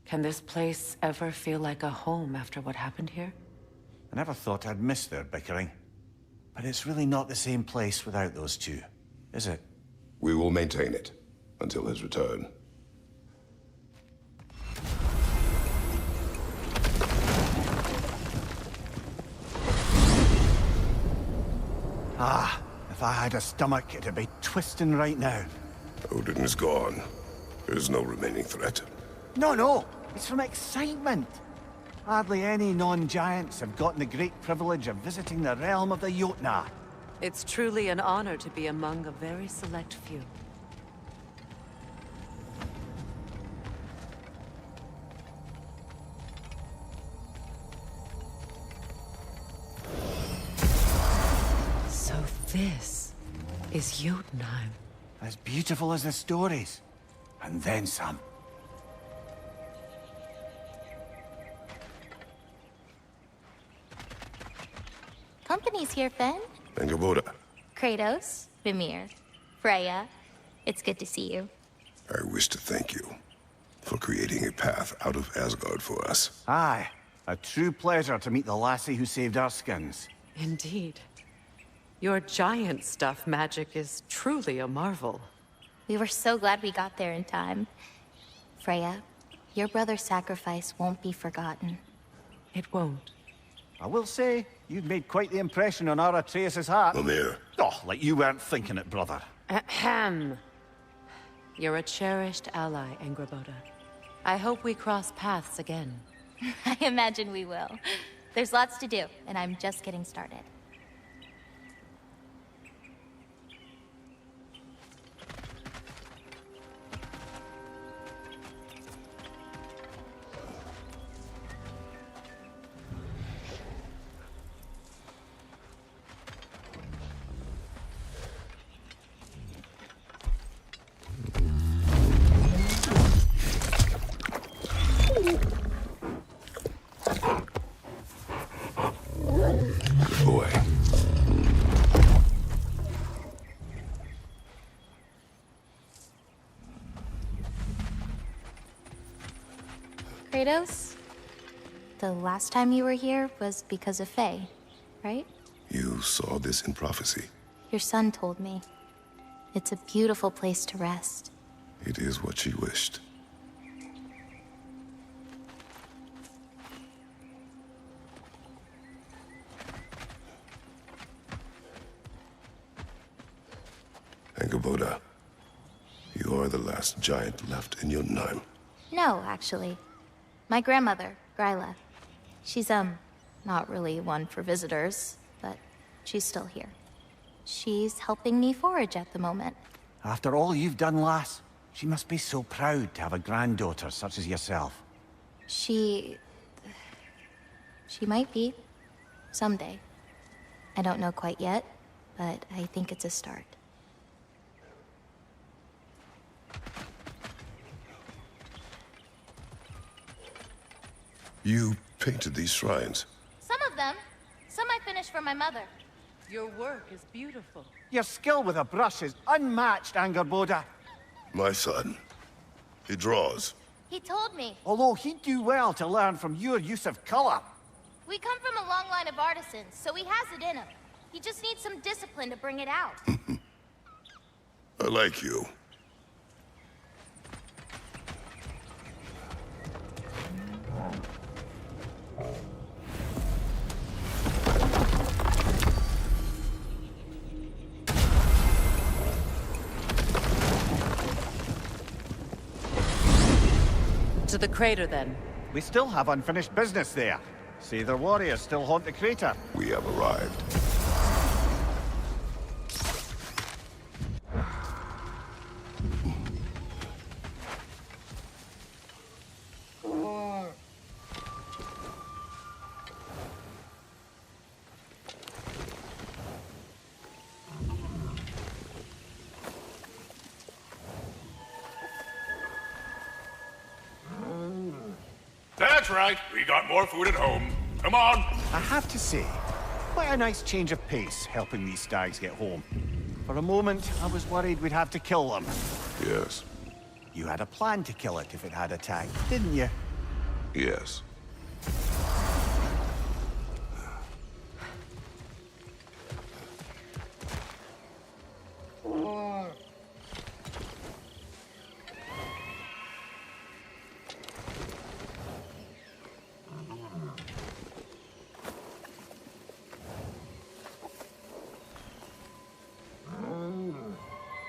Can this place ever feel like a home after what happened here? I never thought I'd miss their bickering. But it's really not the same place without those two, is it? We will maintain it until his return. Ah, if I had a stomach, it'd be twisting right now. Odin is gone. There's no remaining threat. No, it's from excitement. Hardly any non-giants have gotten the great privilege of visiting the realm of the Jotnar. It's truly an honor to be among a very select few. So this is Jotunheim. As beautiful as the stories. And then some. Company's here, Fen. Angerboda, Kratos, Mimir, Freya, it's good to see you. I wish to thank you for creating a path out of Asgard for us. Aye, a true pleasure to meet the lassie who saved our skins. Indeed. Your giant stuff magic is truly a marvel. We were so glad we got there in time. Freya, your brother's sacrifice won't be forgotten. It won't. I will say, you've made quite the impression on our Atreus' heart. Mimir, Oh, like you weren't thinking it, brother. Ahem. You're a cherished ally, Angerboda. I hope we cross paths again. I imagine we will. There's lots to do, and I'm just getting started. boy. Kratos, the last time you were here was because of Faye, right? You saw this in prophecy. Your son told me. It's a beautiful place to rest. It is what she wished. Angerboda, you are the last giant left in Jotunheim. No, actually. My grandmother, Gryla. She's, not really one for visitors, but she's still here. She's helping me forage at the moment. After all you've done, lass, she must be so proud to have a granddaughter such as yourself. She might be. Someday. I don't know quite yet, but I think it's a start. You painted these shrines. Some of them. Some I finished for my mother. Your work is beautiful. Your skill with a brush is unmatched, Angerboda. My son, he draws. He told me. Although he'd do well to learn from your use of color. We come from a long line of artisans, so he has it in him. He just needs some discipline to bring it out. I like you. To the crater, then. We still have unfinished business there. See, their warriors still haunt the crater. We have arrived. That's right. We got more food at home. Come on. I have to say, quite a nice change of pace helping these stags get home. For a moment, I was worried we'd have to kill them. Yes. You had a plan to kill it if it had attacked, didn't you? Yes.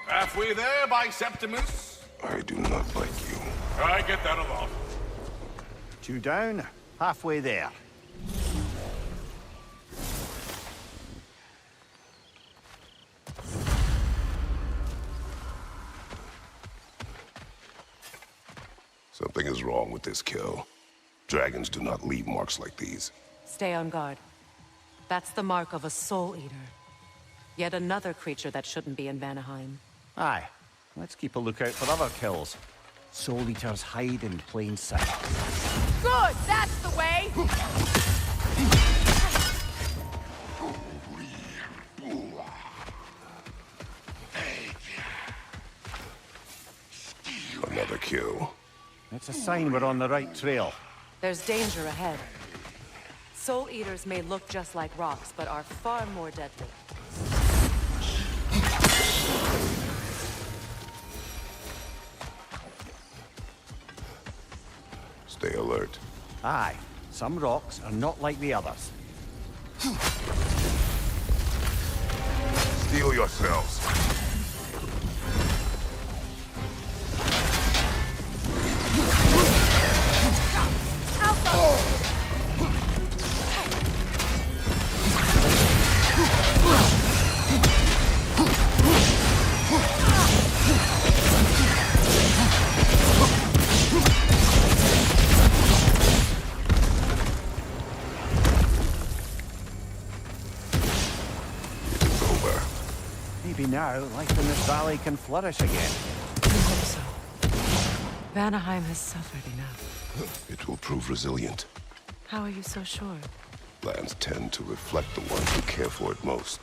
Halfway there by Septimus. I do not like you. I get that a lot. 2 down, halfway there. Something is wrong with this kill. Dragons do not leave marks like these. Stay on guard. That's the mark of a soul eater. Yet another creature that shouldn't be in Vanaheim. Aye, let's keep a lookout for other kills. Soul Eaters hide in plain sight. Good, that's the way! kill. It's a sign we're on the right trail. There's danger ahead. Soul Eaters may look just like rocks, but are far more deadly. Stay alert. Aye, some rocks are not like the others. Steel yourselves. Maybe now, life in this valley can flourish again. I hope so. Vanaheim has suffered enough. It will prove resilient. How are you so sure? Lands tend to reflect the ones who care for it most.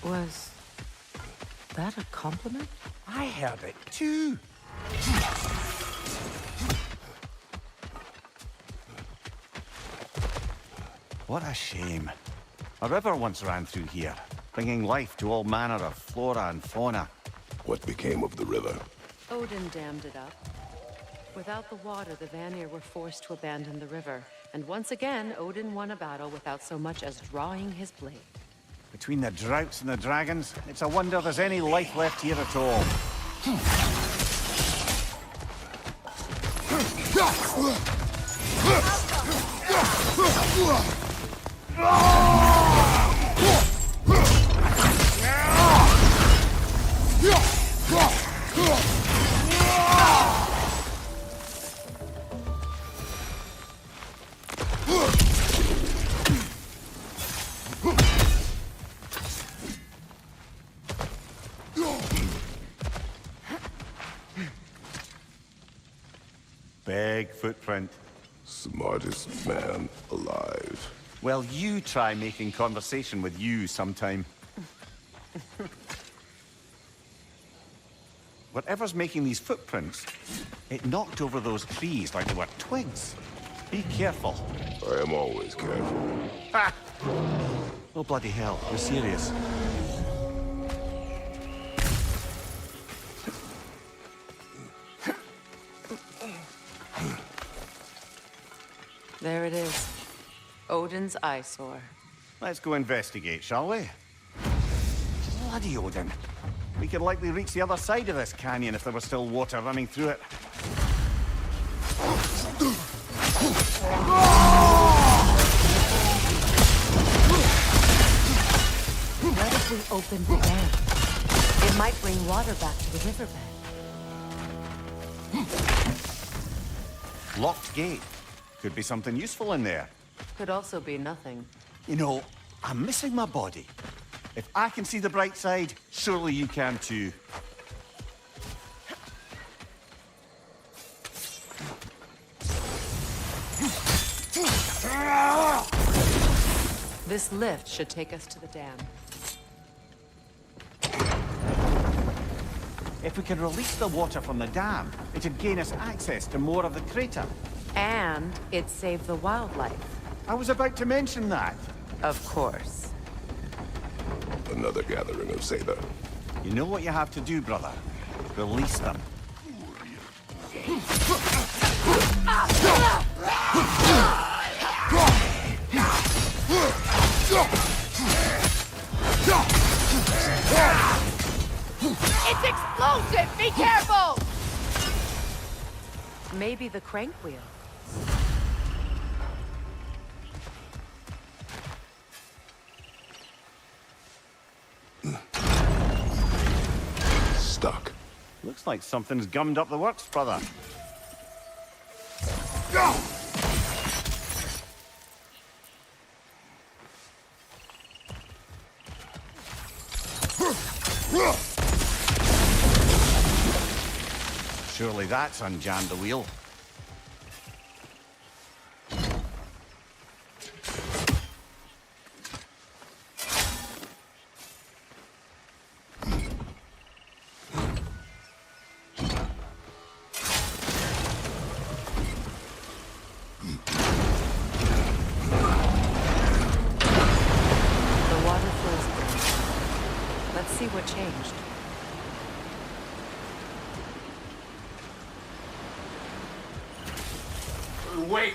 Was that a compliment? I heard it too. What a shame. A river once ran through here, bringing life to all manner of flora and fauna. What became of the river? Odin dammed it up. Without the water, the Vanir were forced to abandon the river. And once again, Odin won a battle without so much as drawing his blade. Between the droughts and the dragons, it's a wonder there's any life left here at all. Big footprint. Smartest man alive. Well, you try making conversation with you sometime. Whatever's making these footprints, it knocked over those trees like they were twigs. Be careful. I am always careful. Ha! Oh, bloody hell. You're serious. There it is. Odin's eyesore. Let's go investigate, shall we? Bloody Odin. We could likely reach the other side of this canyon if there was still water running through it. What if we open the dam? It might bring water back to the riverbed. Locked gate. Could be something useful in there. Could also be nothing. You know, I'm missing my body. If I can see the bright side, surely you can too. This lift should take us to the dam. If we can release the water from the dam, it'd gain us access to more of the crater. And it saved the wildlife. I was about to mention that. Of course. Another gathering of Zeta. You know what you have to do, brother. Release them. It's explosive! Be careful! Maybe the crank wheel. Stuck. Looks like something's gummed up the works, brother. Surely that's unjammed the wheel. Let's see what changed. Wait!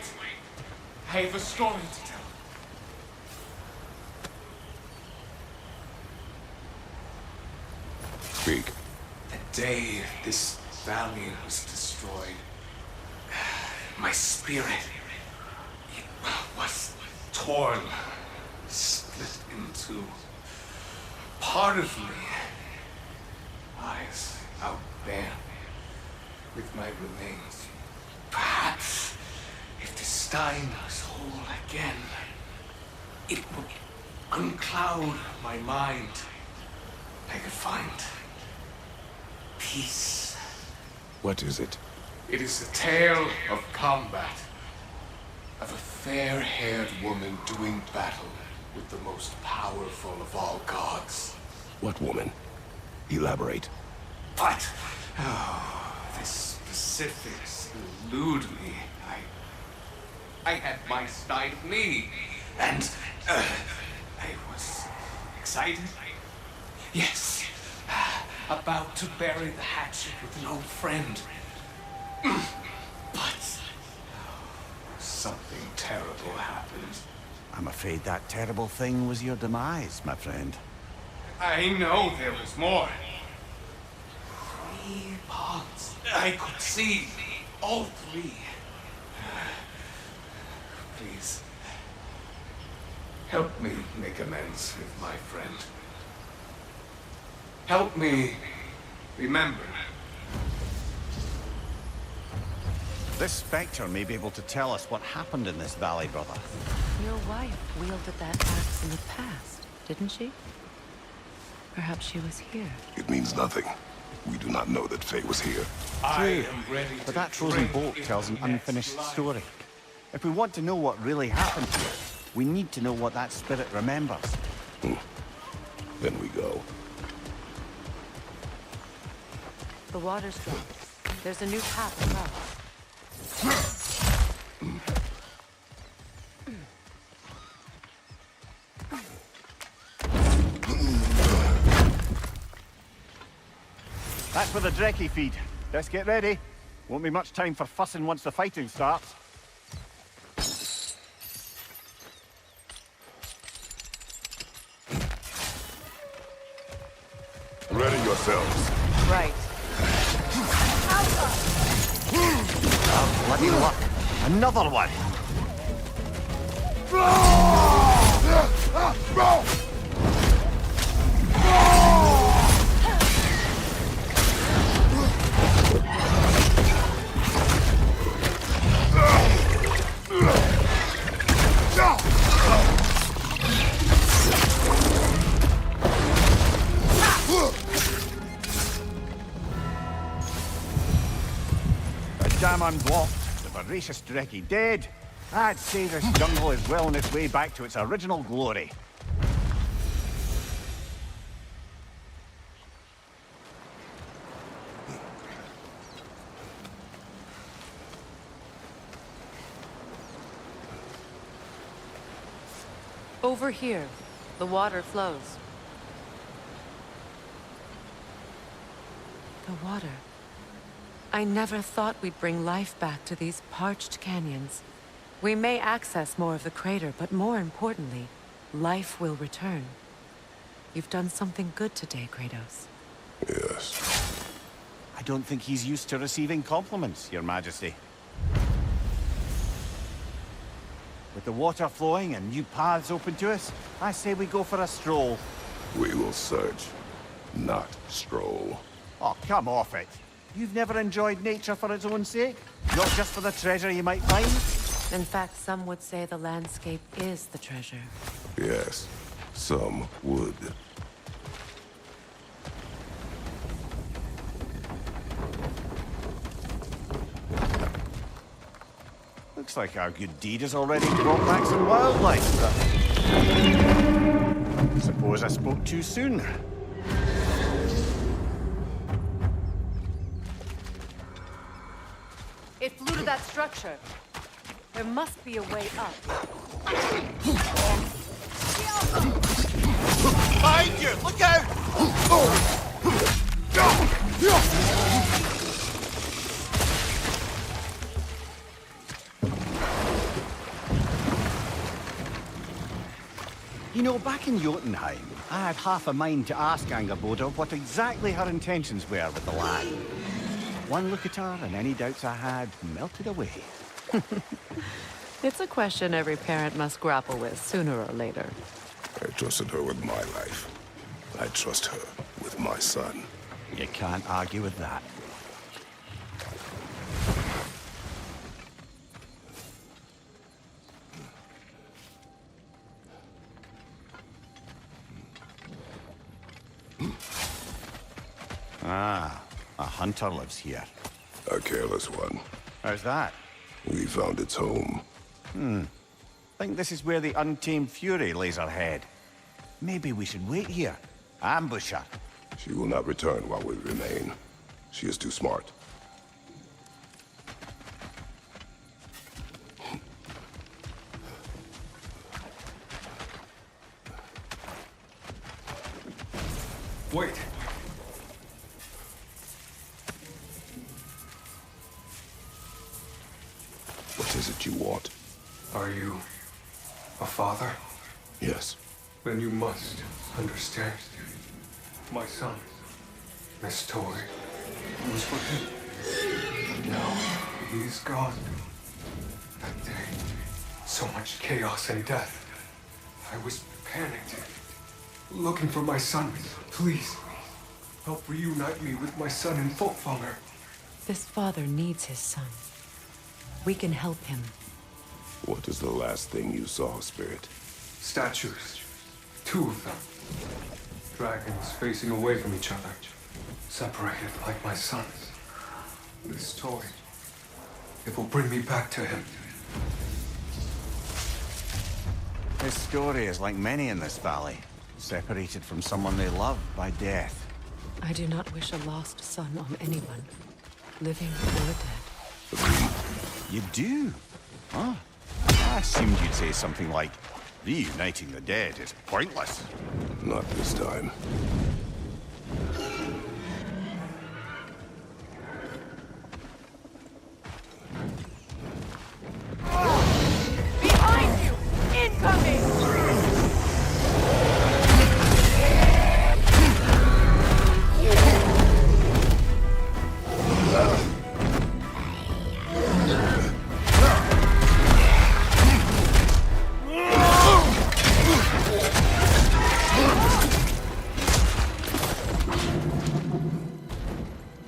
I have a story to tell. Speak. The day this valley was destroyed, my spirit, it was torn, split into. Part of me lies out there with my remains. Perhaps if the Stein was whole again, it would uncloud my mind. I could find peace. What is it? It is a tale of combat, of a fair-haired woman doing battle with the most powerful of all gods. What woman? Elaborate. But, the specifics elude me. I had my Stein with me, and I was excited. Yes, about to bury the hatchet with an old friend. But something terrible happened. I'm afraid that terrible thing was your demise, my friend. I know there was more. 3 ponds. I could see all 3. Please, help me make amends with my friend. Help me remember. This Spectre may be able to tell us what happened in this valley, brother. Your wife wielded that axe in the past, didn't she? Perhaps she was here. It means nothing. We do not know that Faye was here. I am ready to But that frozen bolt drink tells an in the unfinished next story. life. If we want to know what really happened here, we need to know what that spirit remembers. Then we go. The water's dropped. There's a new path above. That's where the Drekkie feed. Let's get ready. Won't be much time for fussing once the fighting starts. Ready yourselves. Right. Oh, bloody luck. Another one. Dam unblocked, the voracious Drekkie dead. I'd say this jungle is well on its way back to its original glory. Over here, the water flows. The water. I never thought we'd bring life back to these parched canyons. We may access more of the crater, but more importantly, life will return. You've done something good today, Kratos. Yes. I don't think he's used to receiving compliments, Your Majesty. With the water flowing and new paths open to us, I say we go for a stroll. We will search, not stroll. Oh, come off it. You've never enjoyed nature for its own sake? Not just for the treasure you might find? In fact, some would say the landscape is the treasure. Yes, some would. Looks like our good deed has already brought back some wildlife, but... Suppose I spoke too soon. It flew to that structure. There must be a way up. Behind you! Look out! know, back in Jotunheim, I had half a mind to ask Angerboda what exactly her intentions were with the lad. One look at her, and any doubts I had melted away. It's a question every parent must grapple with sooner or later. I trusted her with my life. I trust her with my son. You can't argue with that. Ah, a hunter lives here. A careless one. How's that? We found its home. Think this is where the untamed fury lays her head. Maybe we should wait here. Ambush her. She will not return while we remain. She is too smart. Wait. What is it you want? Are you a father? Yes. Then you must understand. My son, this toy, was for him. But now, he's gone. That day, so much chaos and death. I was panicked, looking for my son. Please, help reunite me with my son in Folkvanger. This father needs his son. We can help him. What is the last thing you saw, Spirit? Statues. 2 of them. Dragons facing away from each other. Separated like my sons. This toy. It will bring me back to him. His story is like many in this valley. Separated from someone they love by death. I do not wish a lost son on anyone, living or dead. You do? Huh? I assumed you'd say something like, reuniting the dead is pointless. Not this time. Behind you! Incoming!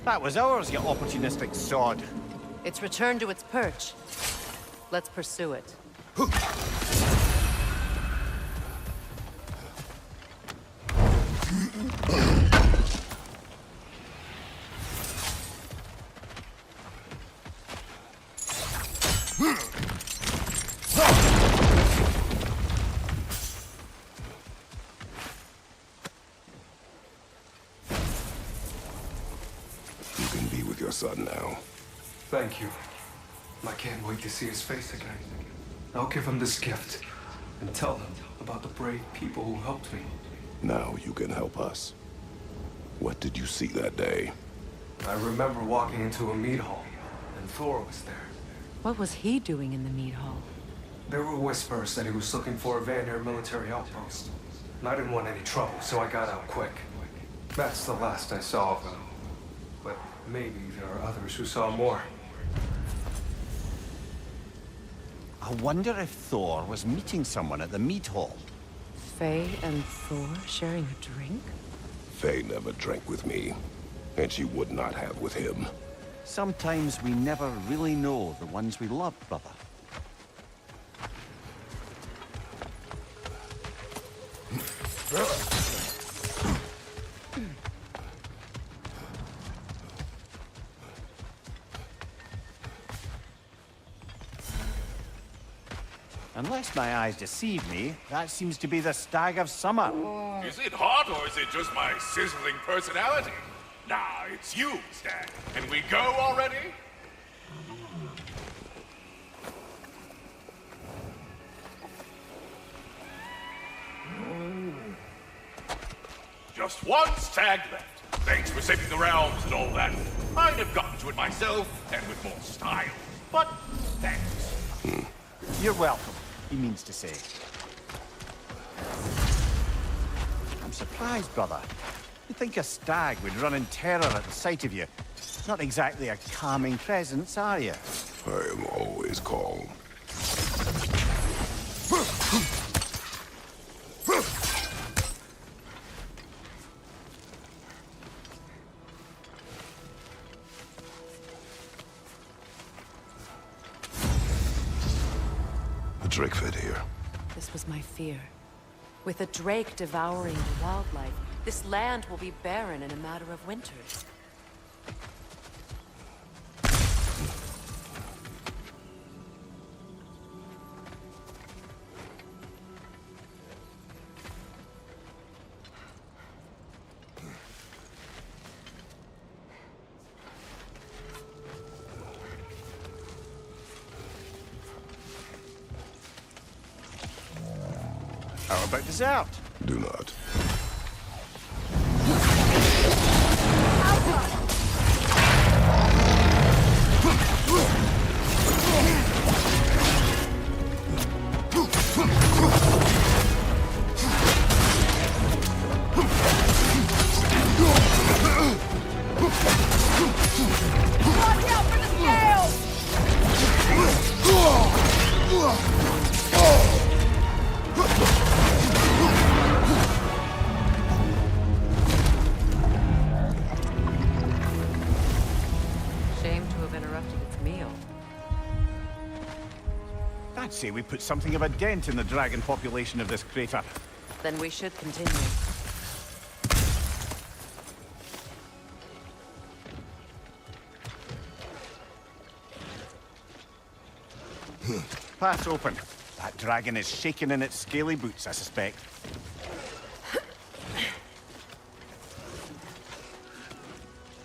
That was ours, you opportunistic sod. It's returned to its perch. Let's pursue it. You can be with your son now. Thank you. I can't wait to see his face again. I'll give him this gift and tell him about the brave people who helped me. Now you can help us. What did you see that day? I remember walking into a mead hall, and Thor was there. What was he doing in the mead hall? There were whispers that he was looking for a Vanir military outpost. And I didn't want any trouble, so I got out quick. That's the last I saw of him. But maybe there are others who saw more. I wonder if Thor was meeting someone at the mead hall. Faye and Thor sharing a drink? Faye never drank with me, and she would not have with him. Sometimes we never really know the ones we love, brother. Unless my eyes deceive me, that seems to be the Stag of Summer. Is it hot, or is it just my sizzling personality? Nah, it's you, Stag. Can we go already? Just one stag left. Thanks for saving the realms and all that. I'd have gotten to it myself, and with more style. But thanks. You're welcome, he means to say. surprised, brother. You'd think a stag would run in terror at the sight of you. Not exactly a calming presence, are you? I am always calm. A drake fed here. This was my fear. With a drake devouring the wildlife, this land will be barren in a matter of winters. How about dessert? Do not. Watch out for the scales! Shame to have interrupted its meal. I'd say we put something of a dent in the dragon population of this crater. Then we should continue. Path open. That dragon is shaking in its scaly boots, I suspect.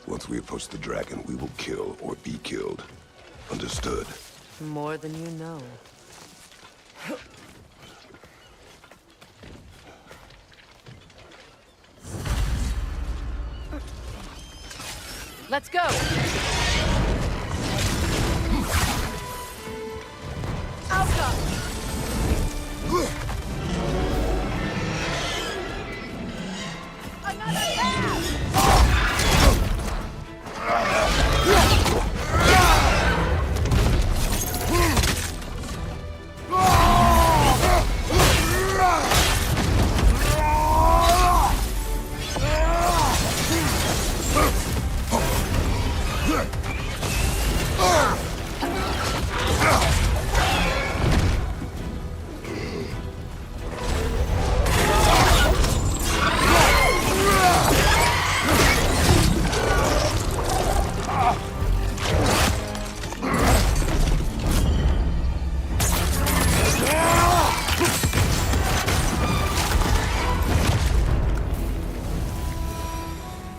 Once we approach the dragon, we will kill or be killed. Understood? More than you know. Let's go!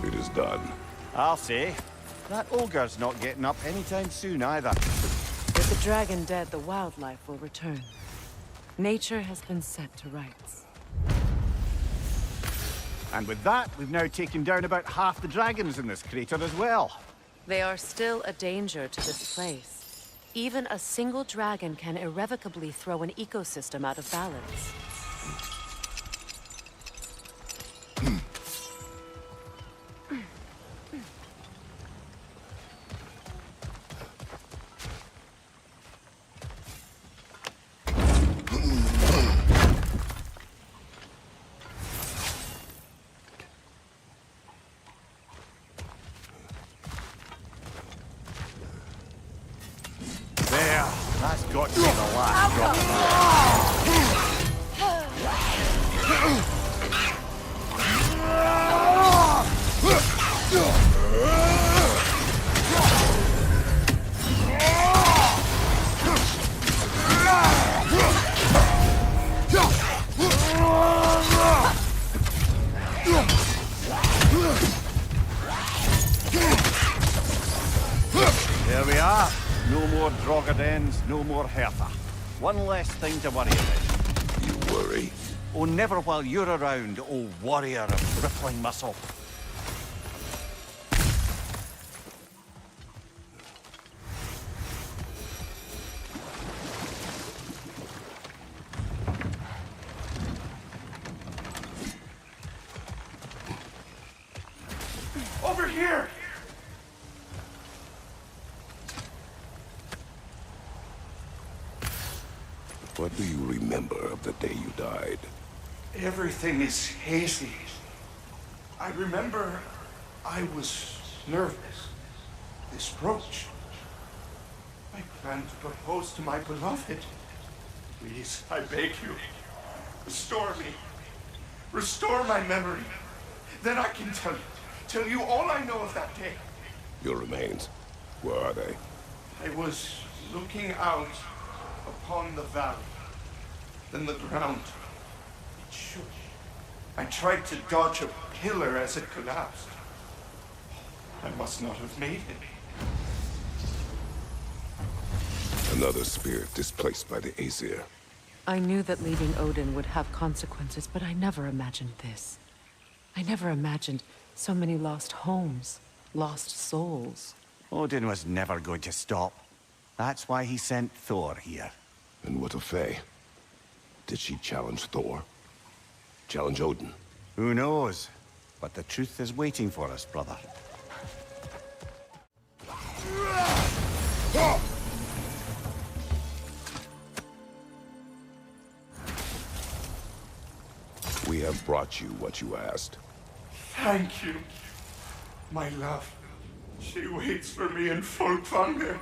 It is done. I'll say. That ogre's not getting up anytime soon either. With the dragon dead, the wildlife will return. Nature has been set to rights. And with that, we've now taken down about half the dragons in this crater as well. They are still a danger to this place. Even a single dragon can irrevocably throw an ecosystem out of balance. There, that's got to be the last drop. There we are. No more Drogadens, no more Hertha. One less thing to worry about. You worry? Oh, never while you're around, oh warrior of rippling muscle. Over here! What do you remember of the day you died? Everything is hazy. I remember I was nervous. This brooch. I planned to propose to my beloved. Please, I beg you, restore me. Restore my memory. Then I can tell you all I know of that day. Your remains, where are they? I was looking out upon the valley. Then the ground, it shook. I tried to dodge a pillar as it collapsed. I must not have made it. Another spirit displaced by the Aesir. I knew that leaving Odin would have consequences, but I never imagined this. I never imagined so many lost homes, lost souls. Odin was never going to stop. That's why he sent Thor here. And what of Faye? Did she challenge Thor? Challenge Odin? Who knows? But the truth is waiting for us, brother. We have brought you what you asked. Thank you, my love. She waits for me in Folkvanger.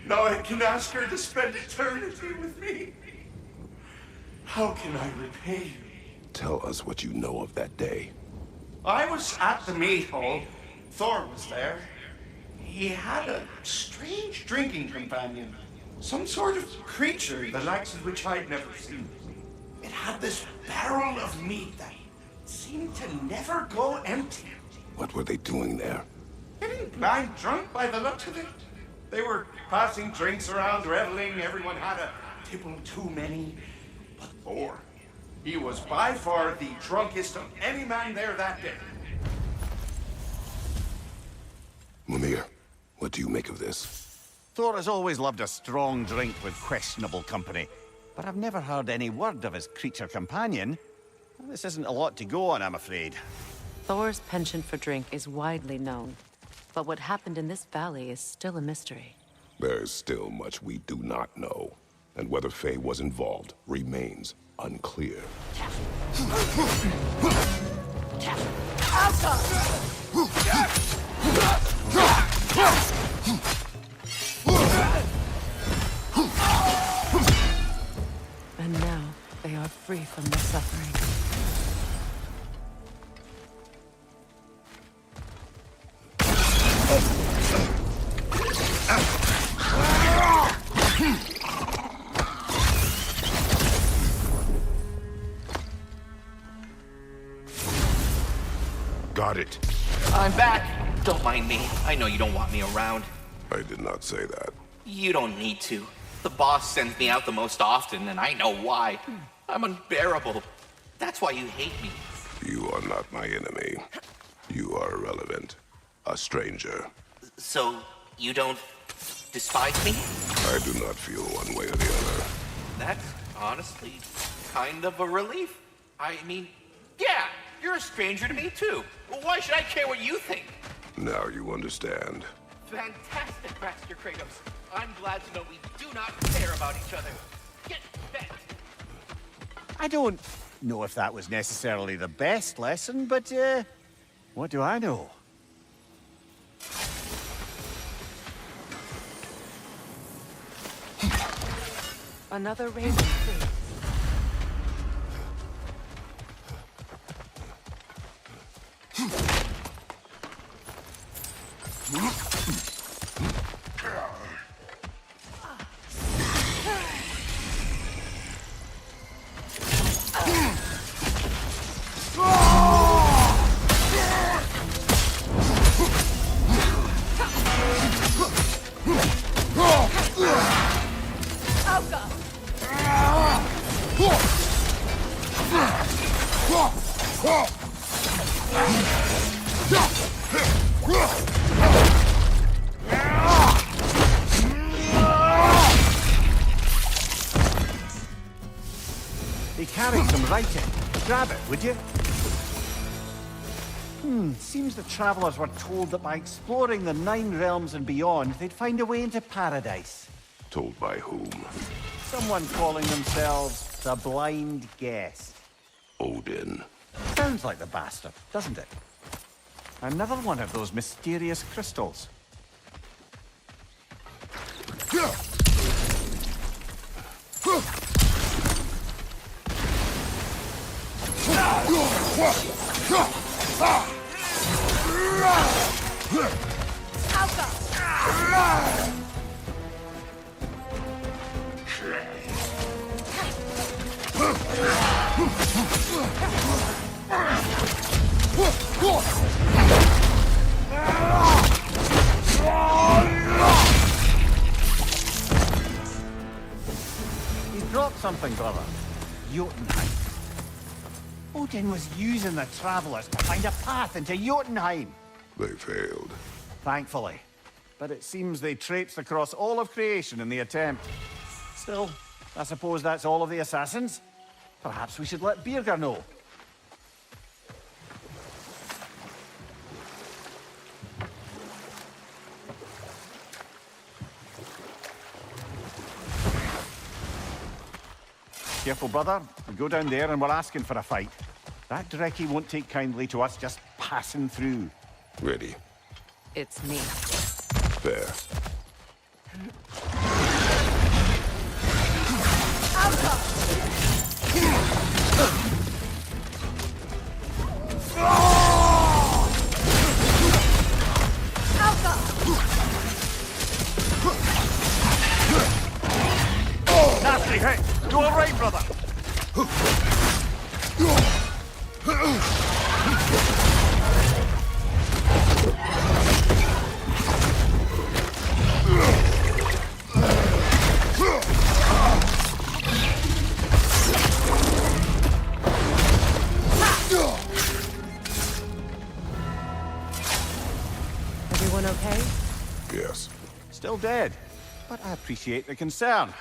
Now I can ask her to spend eternity with me. How can I repay you? Tell us what you know of that day. I was at the meat hall. Thor was there. He had a strange drinking companion. Some sort of creature, the likes of which I'd never seen. It had this barrel of meat that seemed to never go empty. What were they doing there? Getting blind drunk by the looks of it. They were passing drinks around, reveling. Everyone had a tipple too many. But Thor, he was by far the drunkest of any man there that day. Mimir, what do you make of this? Thor has always loved a strong drink with questionable company. But I've never heard any word of his creature companion. This isn't a lot to go on, I'm afraid. Thor's penchant for drink is widely known. But what happened in this valley is still a mystery. There is still much we do not know. And whether Faye was involved remains unclear. And now, they are free from their suffering. Got it. I'm back. Don't mind me. I know you don't want me around. I did not say that. You don't need to. The boss sends me out the most often, and I know why. I'm unbearable. That's why you hate me. You are not my enemy. You are irrelevant. A stranger. So, you don't despise me? I do not feel one way or the other. That's honestly kind of a relief. I mean, yeah, you're a stranger to me too. Well, why should I care what you think? Now you understand. Fantastic, Master Kratos. I'm glad to know we do not care about each other. Get bent. I don't know if that was necessarily the best lesson, but, what do I know? Another raven free. He carried some writing. Grab it, would you? Seems the travelers were told that by exploring the 9 realms and beyond, they'd find a way into paradise. Told by whom? Someone calling themselves the Blind Guest. Odin. Sounds like the bastard, doesn't it? Another one of those mysterious crystals. He's dropped something, brother. Jotunheim. Odin was using the travelers to find a path into Jotunheim. They failed. Thankfully. But it seems they traipsed across all of creation in the attempt. Still, I suppose that's all of the assassins. Perhaps we should let Birger know. Careful, brother. We go down there and we're asking for a fight. That Drekkie won't take kindly to us just passing through. Ready. It's me. Fair. Nasty hit! You all right, brother? Everyone okay? Yes. Still dead, but I appreciate the concern.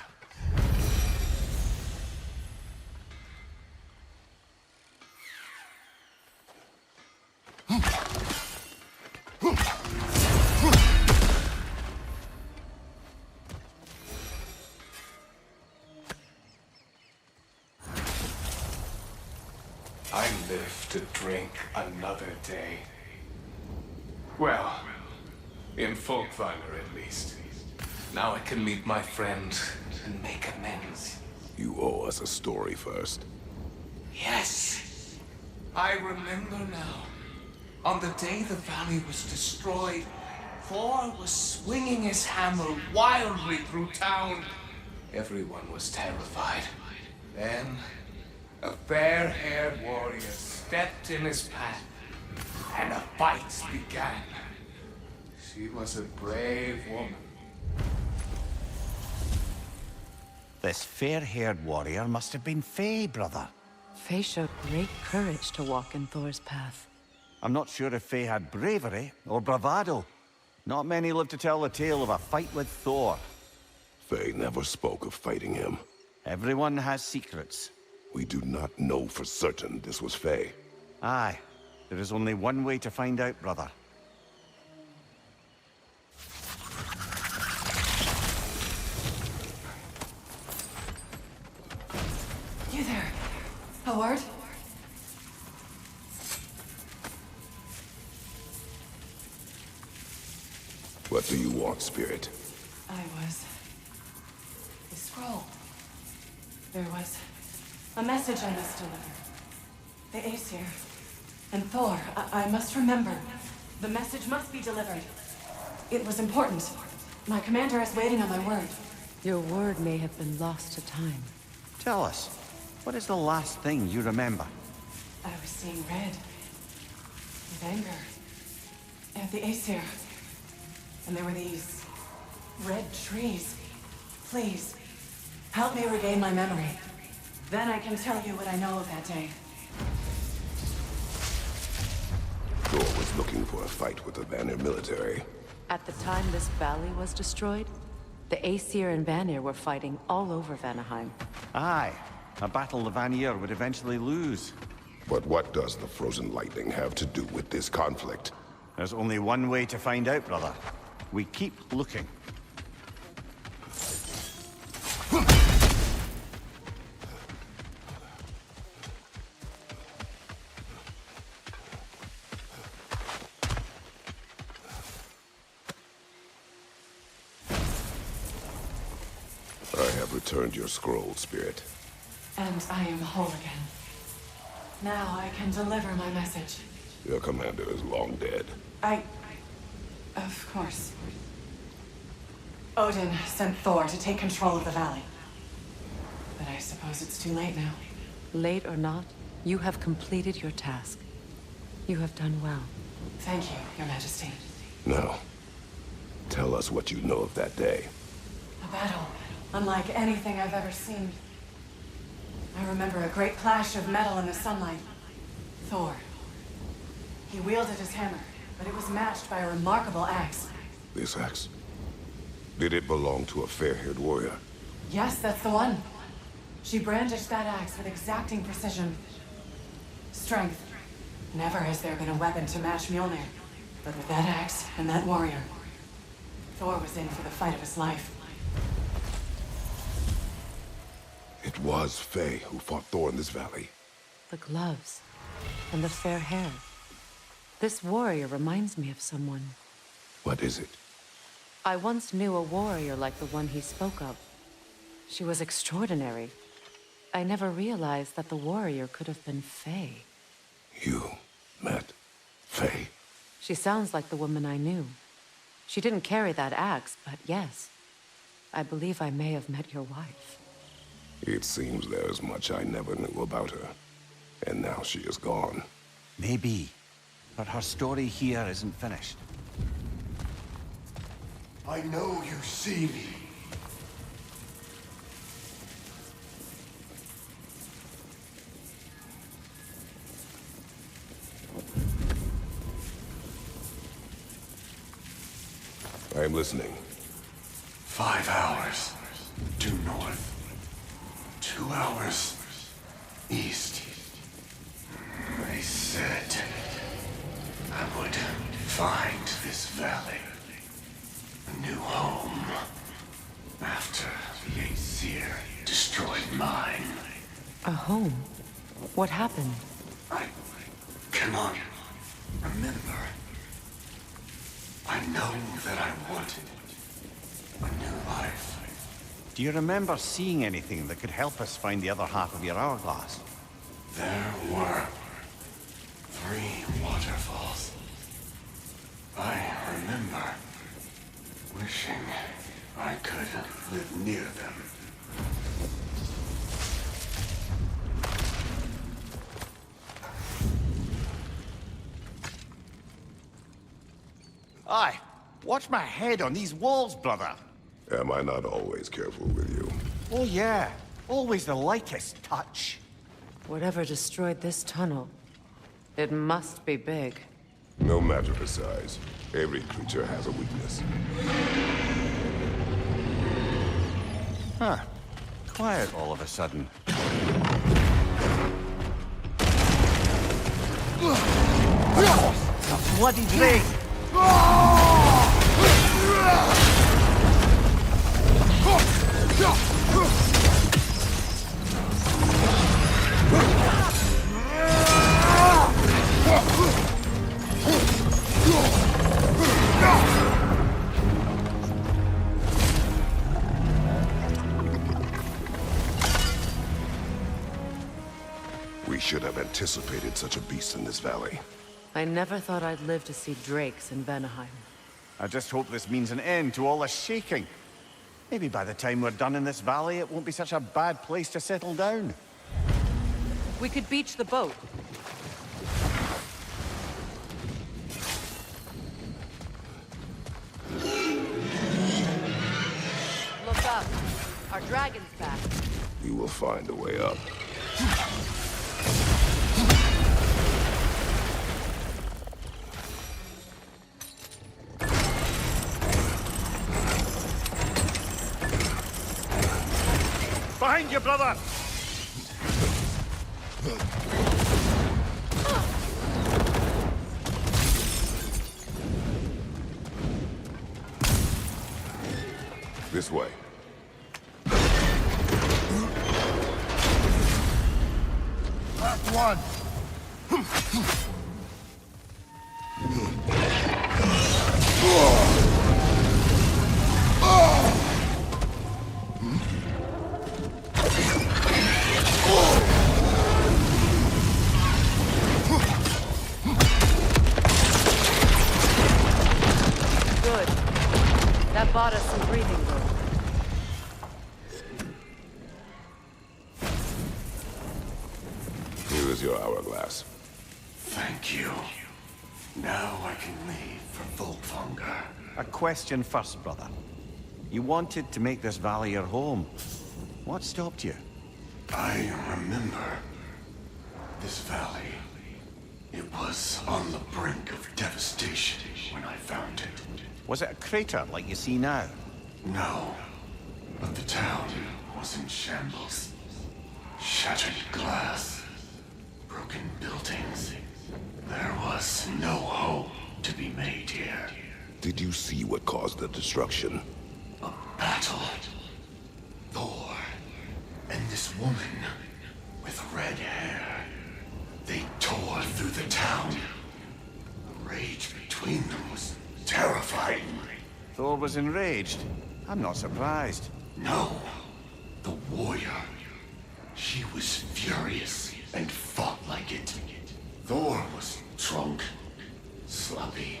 I live to drink another day. Well, in Folkvanger at least. Now I can meet my friend and make amends. You owe us a story first. Yes! I remember now. On the day the valley was destroyed, Thor was swinging his hammer wildly through town. Everyone was terrified. Then, a fair-haired warrior stepped in his path, and a fight began. She was a brave woman. This fair-haired warrior must have been Faye, brother. Faye showed great courage to walk in Thor's path. I'm not sure if Faye had bravery or bravado. Not many live to tell the tale of a fight with Thor. Faye never spoke of fighting him. Everyone has secrets. We do not know for certain this was Faye. Aye. There is only one way to find out, brother. You there, Howard? What do you want, Spirit? The scroll. There was a message I must deliver. The Aesir and Thor, I must remember. The message must be delivered. It was important. My commander is waiting on my word. Your word may have been lost to time. Tell us, what is the last thing you remember? I was seeing red. With anger. At the Aesir. And there were these red trees. Please, help me regain my memory. Then I can tell you what I know of that day. Thor was looking for a fight with the Vanir military. At the time this valley was destroyed, the Aesir and Vanir were fighting all over Vanaheim. Aye. A battle the Vanir would eventually lose. But what does the frozen lightning have to do with this conflict? There's only one way to find out, brother. We keep looking. I have returned your scroll, Spirit. And I am whole again. Now I can deliver my message. Your commander is long dead. Of course. Odin sent Thor to take control of the valley. But I suppose it's too late now. Late or not, you have completed your task. You have done well. Thank you, Your Majesty. Now, tell us what you know of that day. A battle unlike anything I've ever seen. I remember a great clash of metal in the sunlight. Thor. He wielded his hammer, but it was matched by a remarkable axe. This axe? Did it belong to a fair-haired warrior? Yes, that's the one. She brandished that axe with exacting precision. Strength. Never has there been a weapon to match Mjolnir. But with that axe and that warrior, Thor was in for the fight of his life. It was Faye who fought Thor in this valley. The gloves. And the fair hair. This warrior reminds me of someone. What is it? I once knew a warrior like the one he spoke of. She was extraordinary. I never realized that the warrior could have been Faye. You met Faye? She sounds like the woman I knew. She didn't carry that axe, but yes. I believe I may have met your wife. It seems there is much I never knew about her. And now she is gone. Maybe. But her story here isn't finished. I know you see me. I am listening. 5 hours due north. 2 hours east. I said I would find this valley a new home after the Aesir destroyed mine. A home? What happened? I cannot remember. I know that I wanted a new life. Do you remember seeing anything that could help us find the other half of your hourglass? There were 3 waterfalls. I remember wishing I could live near them. Aye. Watch my head on these walls, brother. Am I not always careful with you? Oh yeah. Always the lightest touch. Whatever destroyed this tunnel, it must be big. No matter the size, every creature has a weakness. Huh. Quiet all of a sudden. A bloody drake! We should have anticipated such a beast in this valley. I never thought I'd live to see drakes in Vanaheim. I just hope this means an end to all this shaking. Maybe by the time we're done in this valley, it won't be such a bad place to settle down. We could beach the boat. Look up. Our dragon's back. You will find a way up. Behind you, brother! This way. Last one! Good. That bought us some breathing room. Here is your hourglass. Thank you. Now I can leave for Volkvanger. A question first, brother. You wanted to make this valley your home. What stopped you? I remember this valley. It was on the brink of devastation when I found it. Was it a crater like you see now? No, but the town was in shambles. Shattered glass, broken buildings. There was no hope to be made here. Did you see what caused the destruction? A battle. Thor and this woman with red hair. They tore through the town. The rage between them was terrifying. Thor was enraged. I'm not surprised. No, the warrior. She was furious and fought like it. Thor was drunk, sloppy,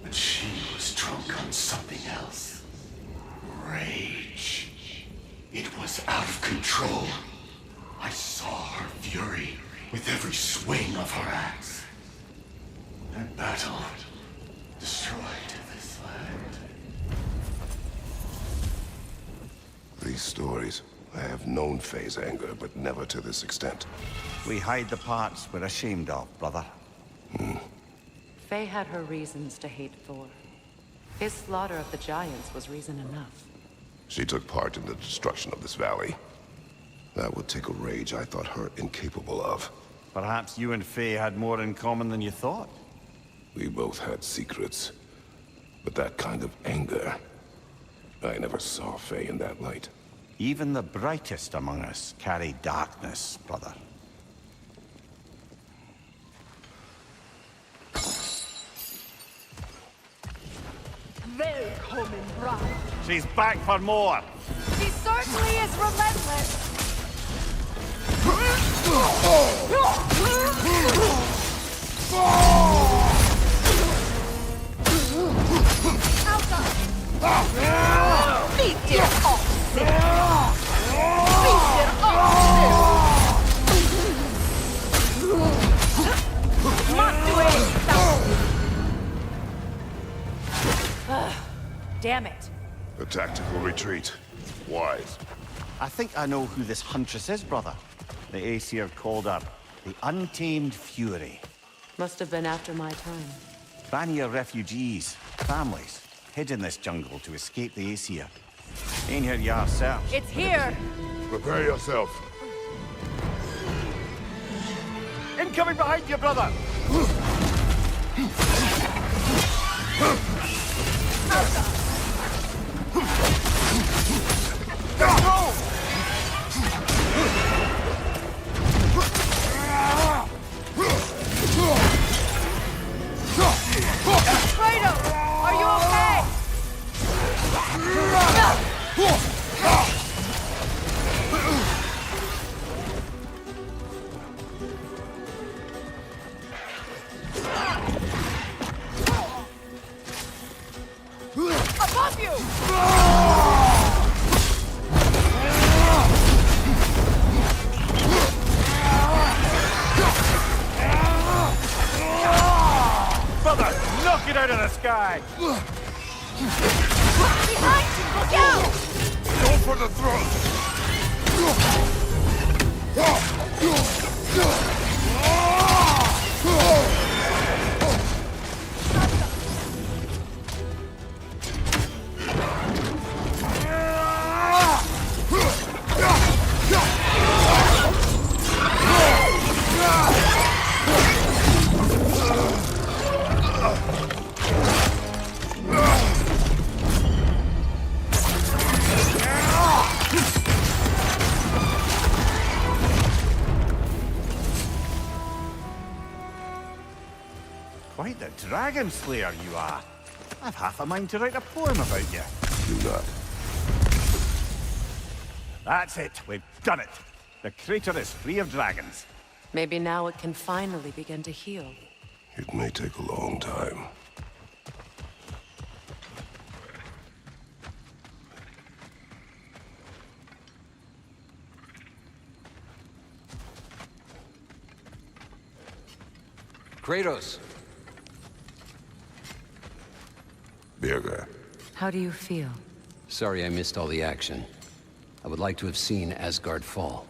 but she was drunk on something else. Rage. It was out of control. I saw her fury with every swing of her axe. That battle destroyed this land. These stories. I have known Faye's anger, but never to this extent. We hide the parts we're ashamed of, brother. Faye had her reasons to hate Thor. His slaughter of the giants was reason enough. She took part in the destruction of this valley. That would take a rage I thought her incapable of. Perhaps you and Faye had more in common than you thought. We both had secrets. But that kind of anger... I never saw Faye in that light. Even the brightest among us carry darkness, brother. Welcome, bride. She's back for more! She certainly is relentless. Damn it. A tactical retreat. Wise. I think I know who this huntress is, brother. The Aesir called her the Untamed Fury. Must have been after my time. Vanir refugees, families, hid in this jungle to escape the Aesir. Ain't here you are, sir. It's here. Prepare yourself. Incoming behind you, brother! Go! Kratos, are you okay? Above you! Brother, knock it out of the sky! Behind you! Look out! Go for the throat! Quite the dragon slayer you are. I've half a mind to write a poem about you. Do not. That's it. We've done it. The crater is free of dragons. Maybe now it can finally begin to heal. It may take a long time. Kratos. Birger. How do you feel? Sorry I missed all the action. I would like to have seen Asgard fall.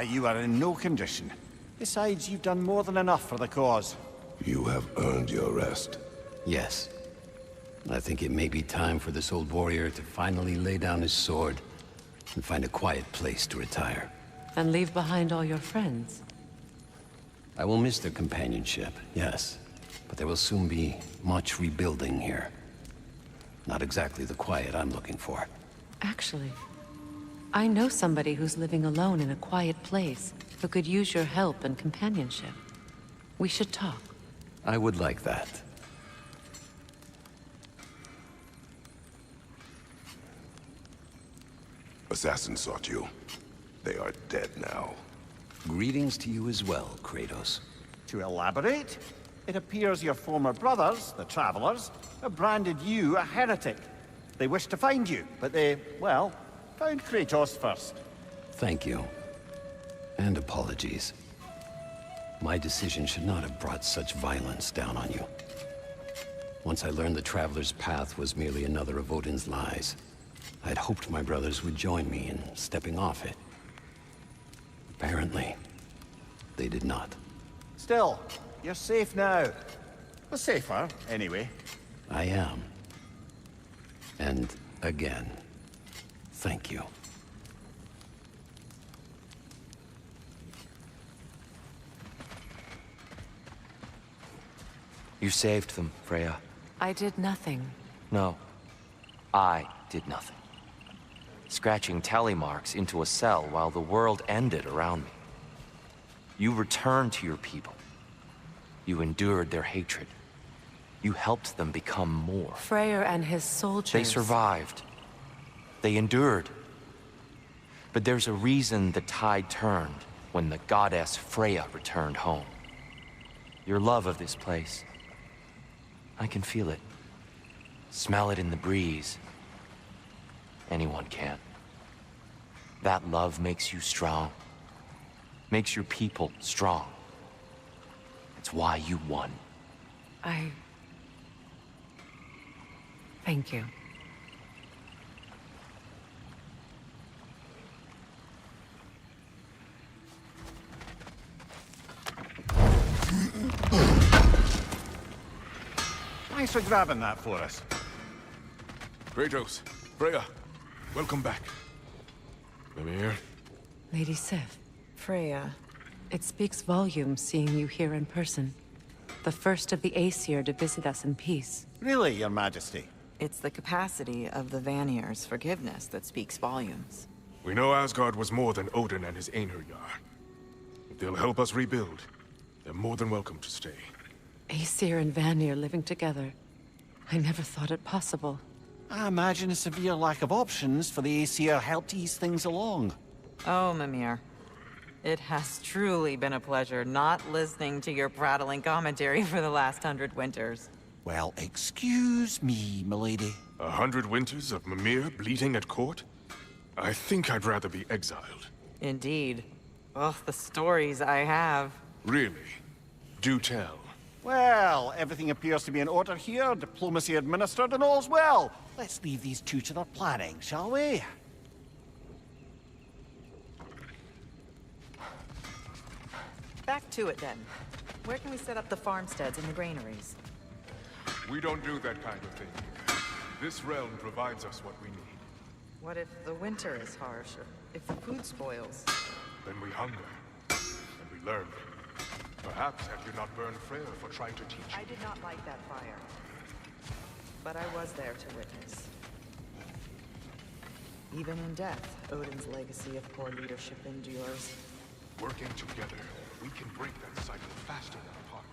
You are in no condition. Besides, you've done more than enough for the cause. You have earned your rest. Yes. I think it may be time for this old warrior to finally lay down his sword and find a quiet place to retire. And leave behind all your friends. I will miss their companionship, yes. But there will soon be much rebuilding here. Not exactly the quiet I'm looking for. Actually, I know somebody who's living alone in a quiet place who could use your help and companionship. We should talk. I would like that. Assassins sought you. They are dead now. Greetings to you as well, Kratos. To elaborate, it appears your former brothers, the Travelers, have branded you a heretic. They wish to find you, but they, well, found Kratos first. Thank you. And apologies. My decision should not have brought such violence down on you. Once I learned the Traveler's path was merely another of Odin's lies, I'd hoped my brothers would join me in stepping off it. Apparently, they did not. Still, you're safe now. Well, safer, anyway. I am. And again, thank you. You saved them, Freya. I did nothing. No, I did nothing. Scratching tally marks into a cell while the world ended around me. You returned to your people. You endured their hatred. You helped them become more. Freyr and his soldiers... They survived. They endured. But there's a reason the tide turned when the goddess Freya returned home. Your love of this place. I can feel it. Smell it in the breeze. Anyone can. That love makes you strong. Makes your people strong. It's why you won. Thank you. Thanks for grabbing that for us. Kratos, Freya, welcome back. Mimir? Lady Sif. Freya. It speaks volumes seeing you here in person. The first of the Aesir to visit us in peace. Really, Your Majesty? It's the capacity of the Vanir's forgiveness that speaks volumes. We know Asgard was more than Odin and his Einherjar. If they'll help us rebuild, they're more than welcome to stay. Aesir and Vanir living together. I never thought it possible. I imagine a severe lack of options for the Aesir helped ease things along. Oh, Mimir. It has truly been a pleasure not listening to your prattling commentary for the last 100 winters. Well, excuse me, milady. 100 winters of Mimir bleeding at court? I think I'd rather be exiled. Indeed. Oh, the stories I have. Really? Do tell. Well, everything appears to be in order here, diplomacy administered, and all's well. Let's leave these two to their planning, shall we? Back to it then. Where can we set up the farmsteads and the granaries? We don't do that kind of thing. This realm provides us what we need. What if the winter is harsh, or if the food spoils? Then we hunger, and we learn. Perhaps had you not burned Freyr for trying to teach you. I did not like that fire. But I was there to witness. Even in death, Odin's legacy of poor leadership endures. Working together, we can break that cycle faster than apart.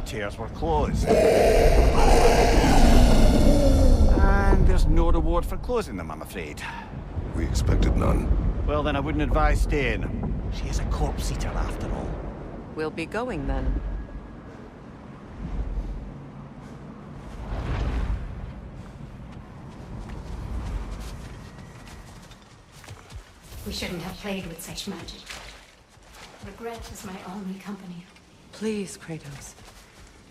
cemeteries were closed. And there's no reward for closing them, I'm afraid. We expected none. Well, then I wouldn't advise staying. She is a corpse eater, after all. We'll be going then. We shouldn't have played with such magic. Regret is my only company. Please, Kratos.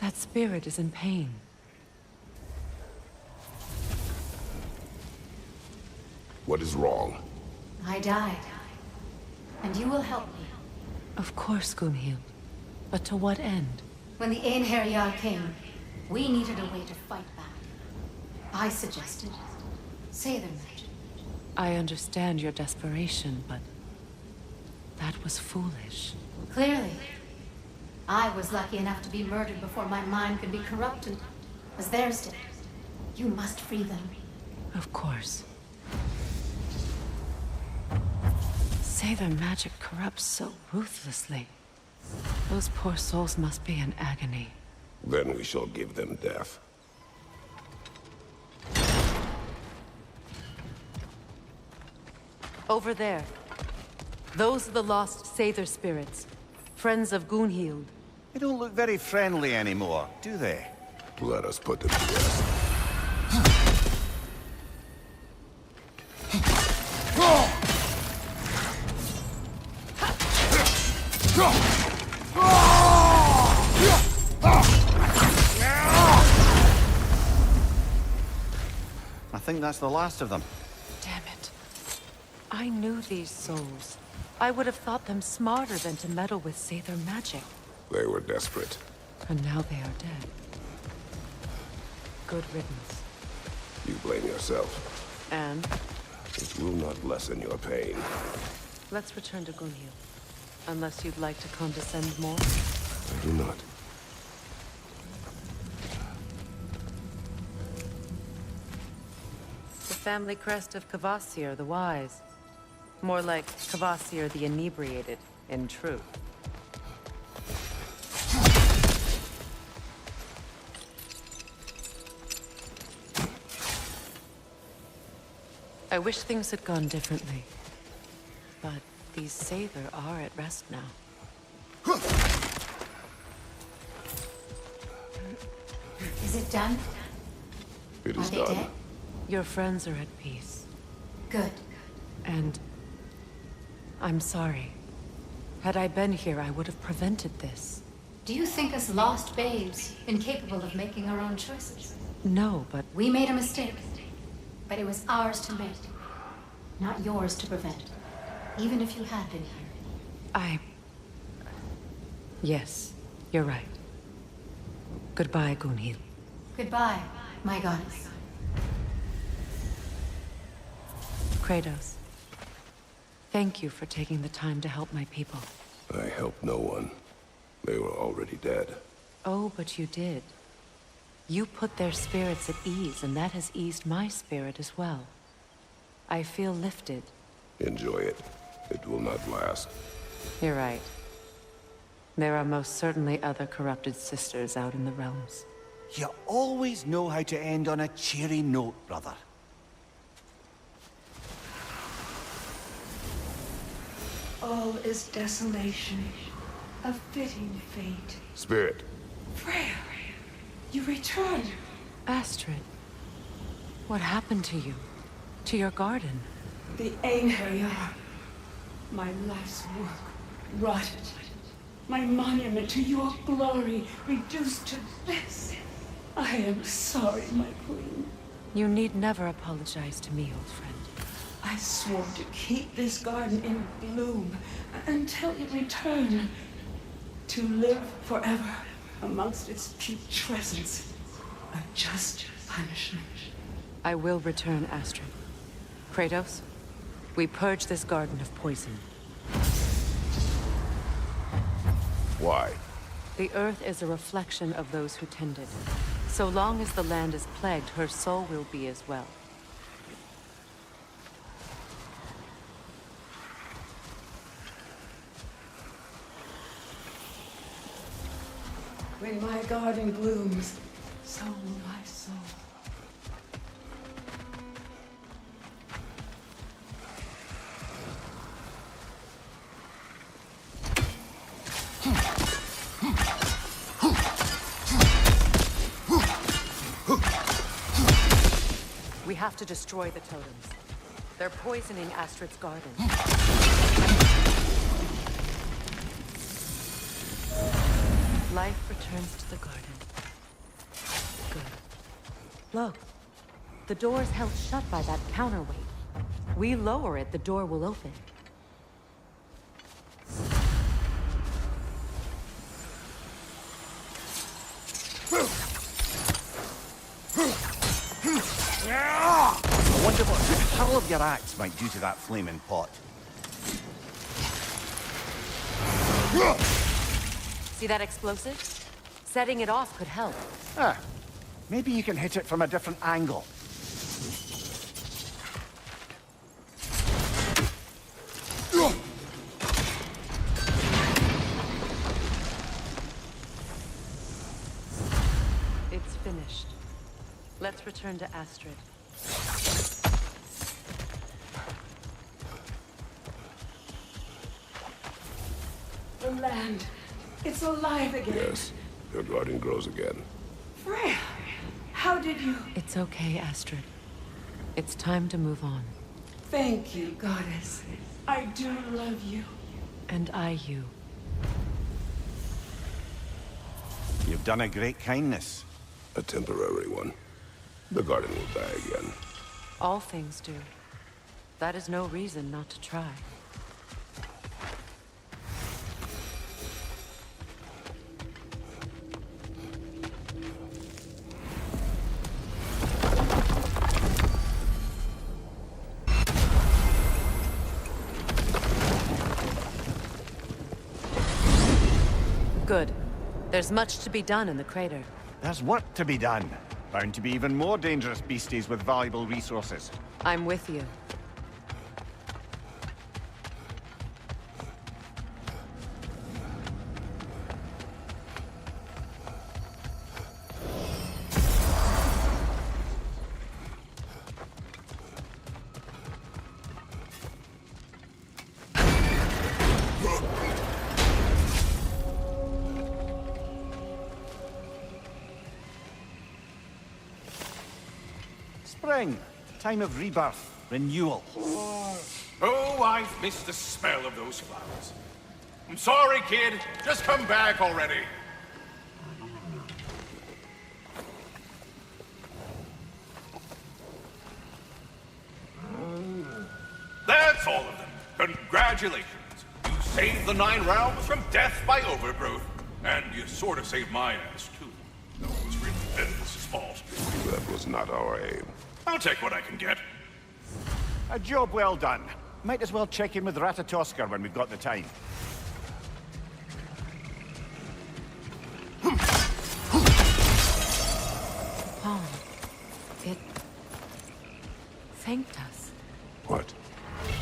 That spirit is in pain. What is wrong? I died. And you will help me. Of course, Gunhild. But to what end? When the Einherjar came, we needed a way to fight back. I suggested Sather magic. I understand your desperation, but that was foolish. Clearly. I was lucky enough to be murdered before my mind could be corrupted, as theirs did. You must free them. Of course. Sather magic corrupts so ruthlessly. Those poor souls must be in agony. Then we shall give them death. Over there. Those are the lost Sather spirits. Friends of Gunhild. They don't look very friendly anymore, do they? Let us put them to rest. I think that's the last of them. Damn it. I knew these souls. I would have thought them smarter than to meddle with Sather magic. They were desperate. And now they are dead. Good riddance. You blame yourself. And? It will not lessen your pain. Let's return to Gunhild. Unless you'd like to condescend more? I do not. The family crest of Kvasir the Wise. More like Kvasir the Inebriated, in truth. I wish things had gone differently. But these Sather are at rest now. Is it done? It is Are they done. dead? Your friends are at peace. Good. And I'm sorry. Had I been here, I would have prevented this. Do you think us lost babes, incapable of making our own choices? No, but We made a mistake. But it was ours to make. Not yours to prevent. Even if you had been here. Yes, you're right. Goodbye, Gunhild. Goodbye, my goddess. Kratos. Thank you for taking the time to help my people. I helped no one. They were already dead. Oh, but you did. You put their spirits at ease, and that has eased my spirit as well. I feel lifted. Enjoy it. It will not last. You're right. There are most certainly other corrupted sisters out in the realms. You always know how to end on a cheery note, brother. All is desolation, a fitting fate. Spirit. Freya, you return. Astrid, what happened to you? To your garden? The Einherjar. My life's work rotted. My monument to your glory reduced to this. I am sorry, my queen. You need never apologize to me, old friend. I swore to keep this garden in bloom until you return. To live forever amongst its putrescence. A just punishment. I will return, Astrid. Kratos, we purge this garden of poison. Why? The earth is a reflection of those who tend it. So long as the land is plagued, her soul will be as well. When my garden blooms, so will my soul. We have to destroy the totems. They're poisoning Astrid's garden. Life returns to the garden. Good. Look. The door's held shut by that counterweight. We lower it, the door will open. I wonder what a good hurl of your axe might do to that flaming pot. See that explosive? Setting it off could help. Ah, maybe you can hit it from a different angle. It's finished. Let's return to Astrid. The land. It's alive again. Yes, your garden grows again. Freya, how did you... It's okay, Astrid. It's time to move on. Thank you, goddess. I do love you. And I you. You've done a great kindness. A temporary one. The garden will die again. All things do. That is no reason not to try. Good. There's much to be done in the crater. There's work to be done. Bound to be even more dangerous beasties with valuable resources. I'm with you. Spring. Time of rebirth. Renewal. Oh, I've missed the smell of those flowers. I'm sorry, kid. Just come back already. That's all of them. Congratulations. You saved the 9 realms from death by overgrowth. And you sort of saved my ass, too. No, it was really Ventus's fault. That was not our aim. I'll take what I can get. A job well done. Might as well check in with Ratatoskr when we've got the time. Pawn. It... thanked us. What?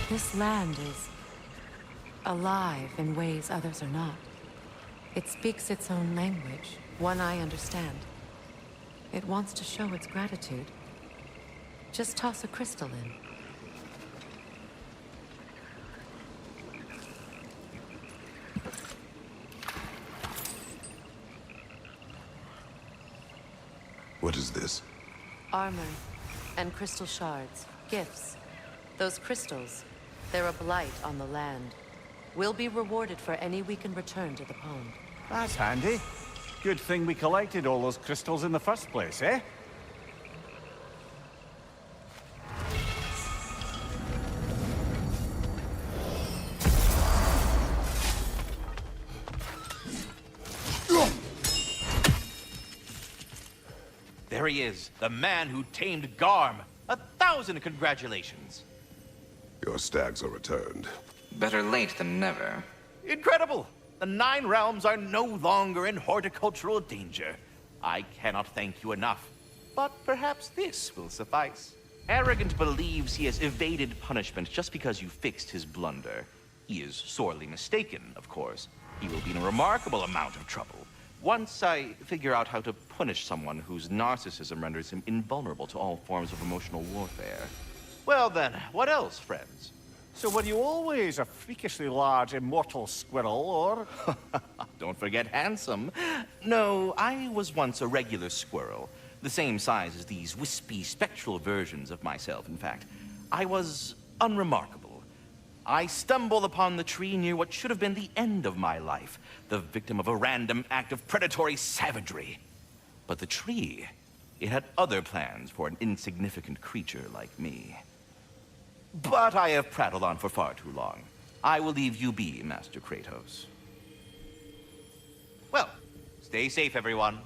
This land is... alive in ways others are not. It speaks its own language, one I understand. It wants to show its gratitude. Just toss a crystal in. What is this? Armor and crystal shards, gifts. Those crystals, they're a blight on the land. We'll be rewarded for any we can return to the pond. That's handy. Good thing we collected all those crystals in the first place, eh? There he is, the man who tamed Garm. 1,000 congratulations. Your stags are returned. Better late than never. Incredible! The 9 realms are no longer in horticultural danger. I cannot thank you enough. But perhaps this will suffice. Arrogant believes he has evaded punishment just because you fixed his blunder. He is sorely mistaken, of course. He will be in a remarkable amount of trouble. Once I figure out how to punish someone whose narcissism renders him invulnerable to all forms of emotional warfare. Well then, what else, friends? So were you always a freakishly large immortal squirrel, or? Don't forget handsome. No, I was once a regular squirrel. The same size as these wispy, spectral versions of myself, in fact. I was unremarkable. I stumbled upon the tree near what should have been the end of my life, the victim of a random act of predatory savagery. But the tree, it had other plans for an insignificant creature like me. But I have prattled on for far too long. I will leave you be, Master Kratos. Well, stay safe, everyone.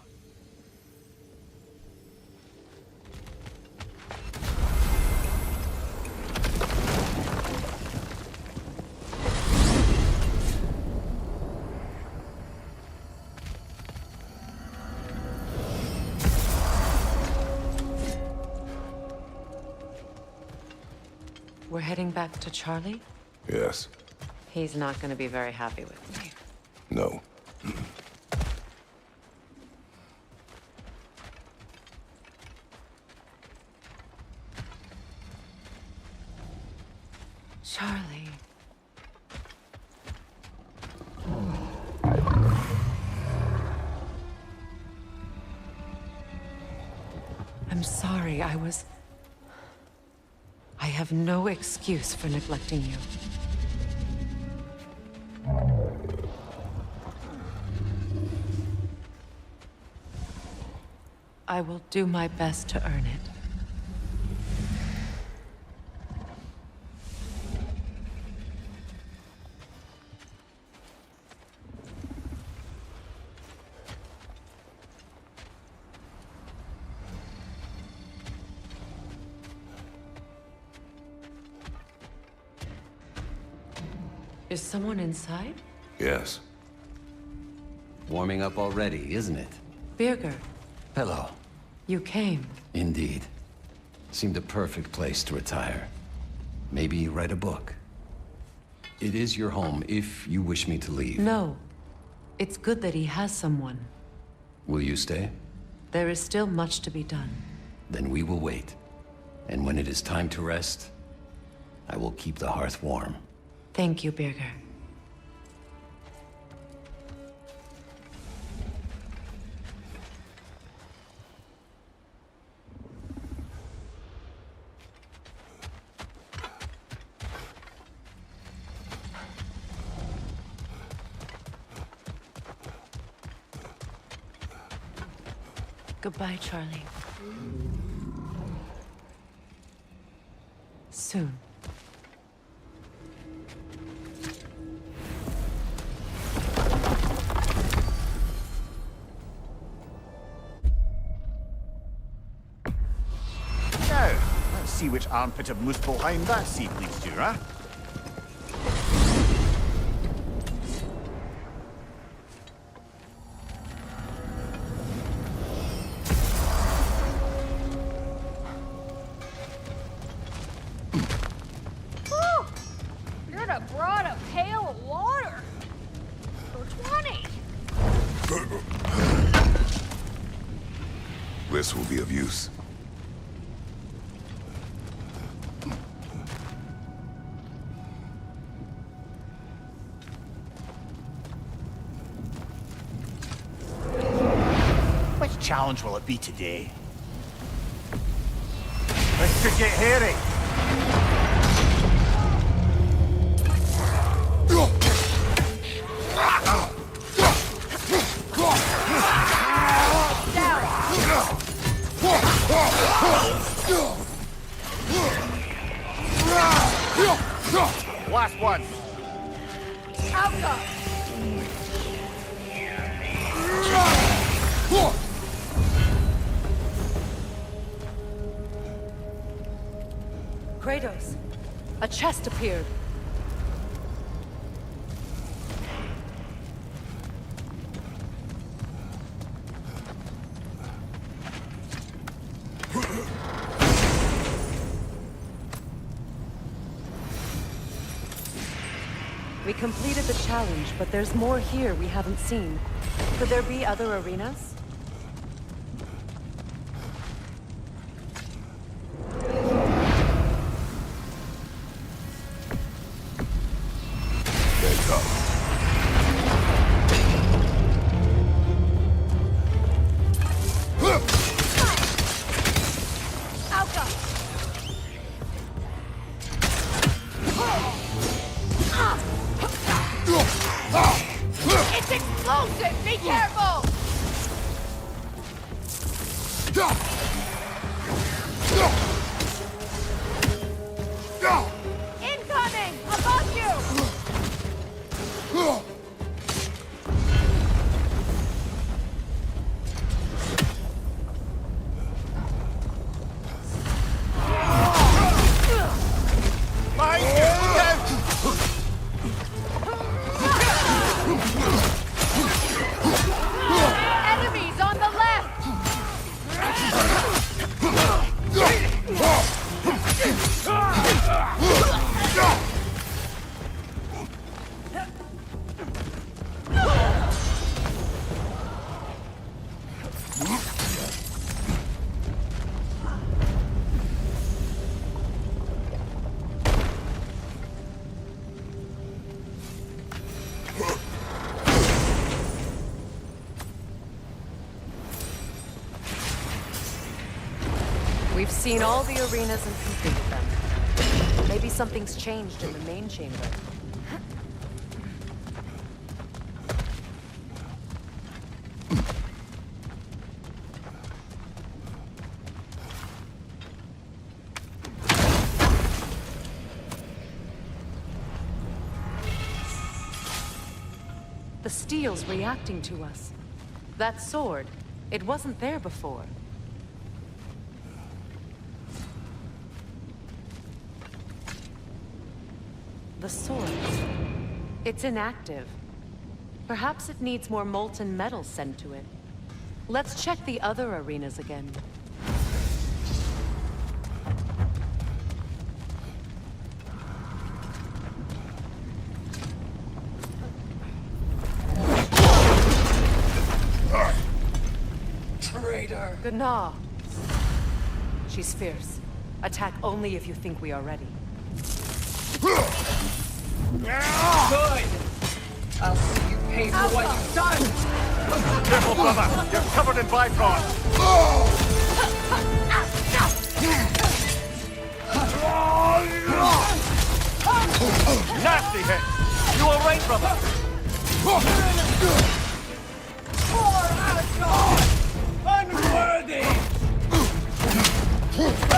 We're heading back to Charlie? Yes. He's not going to be very happy with me. No. Charlie. I'm sorry, I have no excuse for neglecting you. I will do my best to earn it. Is someone inside? Yes. Warming up already, isn't it? Birger, Hello. you came. Indeed. Seemed a perfect place to retire. Maybe write a book. It is your home if you wish me to leave. No. It's good that he has someone. Will you stay? There is still much to be done. Then we will wait. And when it is time to rest, I will keep the hearth warm. Thank you, Birger. Goodbye, Charlie. Soon. Now, let's see which armpit of Muspelheim that seed leads to, huh? Whew! You'd have brought a pail of water. For 20. This will be of use. Which challenge will it be today? This could get hairy. Last one. Outcome. Kratos, a chest appeared. We completed the challenge, but there's more here we haven't seen. Could there be other arenas? It's explosive! Be careful! Incoming! Above you! Enemies on the left! We've seen all the arenas and completed them. Maybe something's changed in the main chamber. The steel's reacting to us. That sword, it wasn't there before. The sword. It's inactive. Perhaps it needs more molten metal sent to it. Let's check the other arenas again. Traitor! Gnaw. She's fierce. Attack only if you think we are ready. Good! I'll see you pay for what you've done! Careful, brother! You're covered in Bifrost! Nasty hit! You all right, brother? Poor Asgard! Unworthy!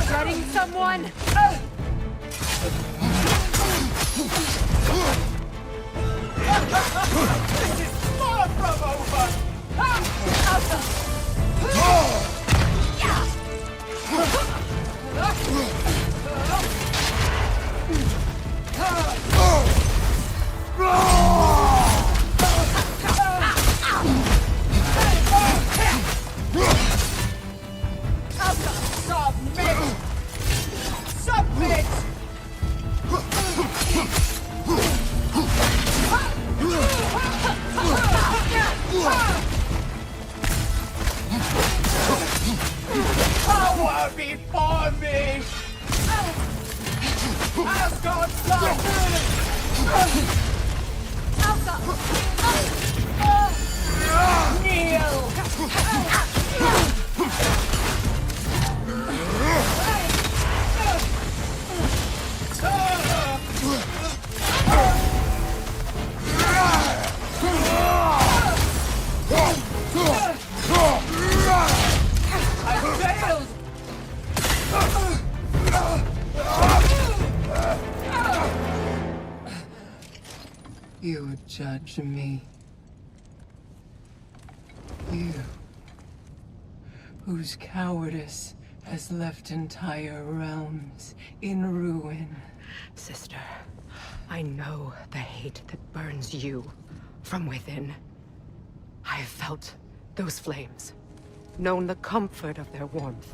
Getting someone? This is far from over! Submit! Power before me! Asgard's blood! Kneel! I failed! You would judge me. You, whose cowardice has left entire realms in ruin. Sister, I know the hate that burns you from within. I have felt those flames, known the comfort of their warmth.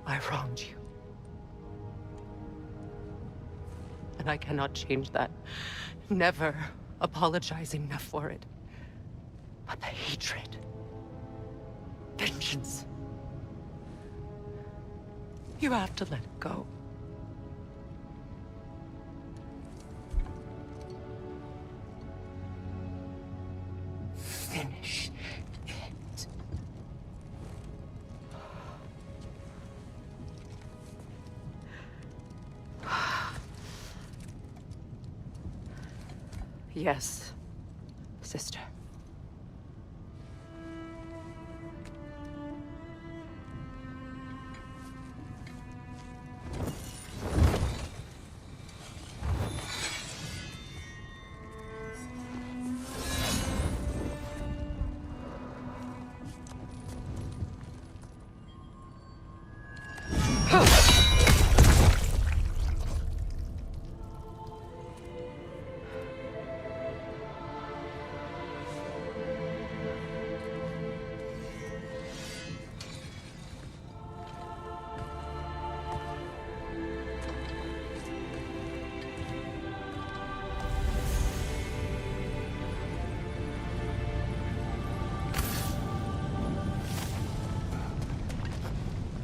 I wronged you. And I cannot change that. Never apologize enough for it. But the hatred, vengeance, you have to let it go. Finish it. Yes, sister.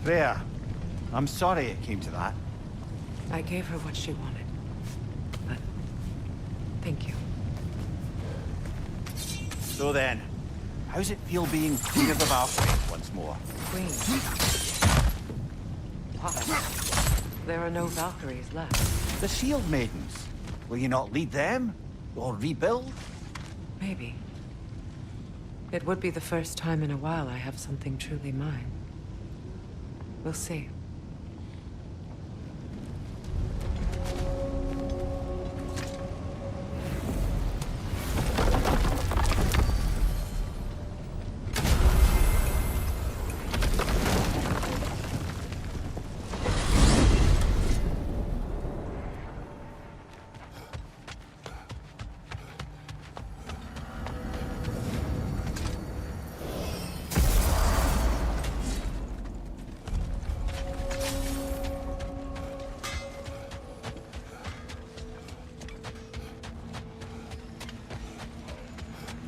Freya, I'm sorry it came to that. I gave her what she wanted. But thank you. So then, how's it feel being Queen of the Valkyries once more? Queen. Why? There are no Valkyries left. The Shield Maidens. Will you not lead them? Or rebuild? Maybe. It would be the first time in a while I have something truly mine. We'll see.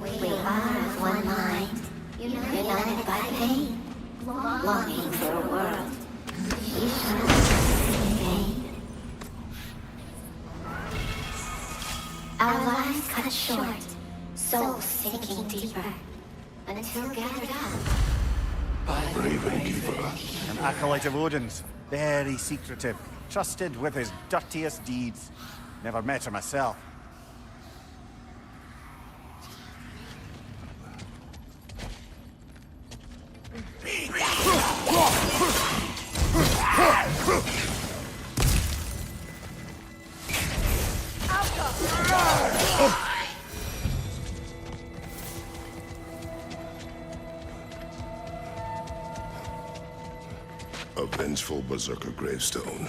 We are of one mind, united by pain, longing for a world eternal in vain. Our lives cut short, souls sinking deeper, until gathered up. Braven Keeper. An acolyte of Odin's, very secretive, trusted with his dirtiest deeds. Never met her myself. A vengeful berserker gravestone.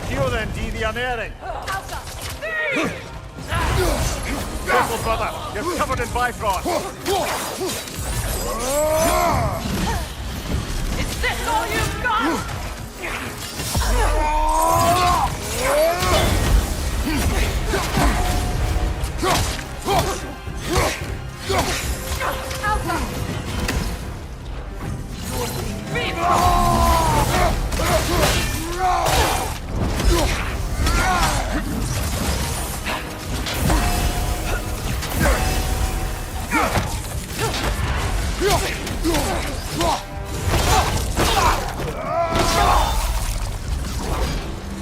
Stjorden die the unerring. Careful, brother. You're covered in Bifrost. Is this all you've got?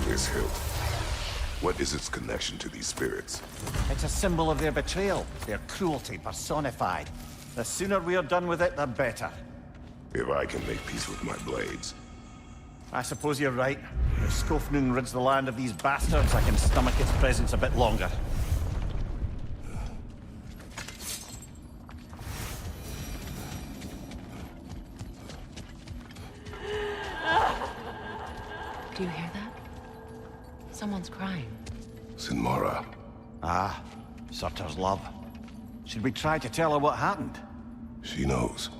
This hilt. What is its connection to these spirits? It's a symbol of their betrayal, their cruelty personified. The sooner we're done with it, the better. If I can make peace with my blades. I suppose you're right. If Skofnung rids the land of these bastards, I can stomach its presence a bit longer. Do you hear that? Someone's crying. Sinmara. Ah, Surtur's love. Should we try to tell her what happened? She knows.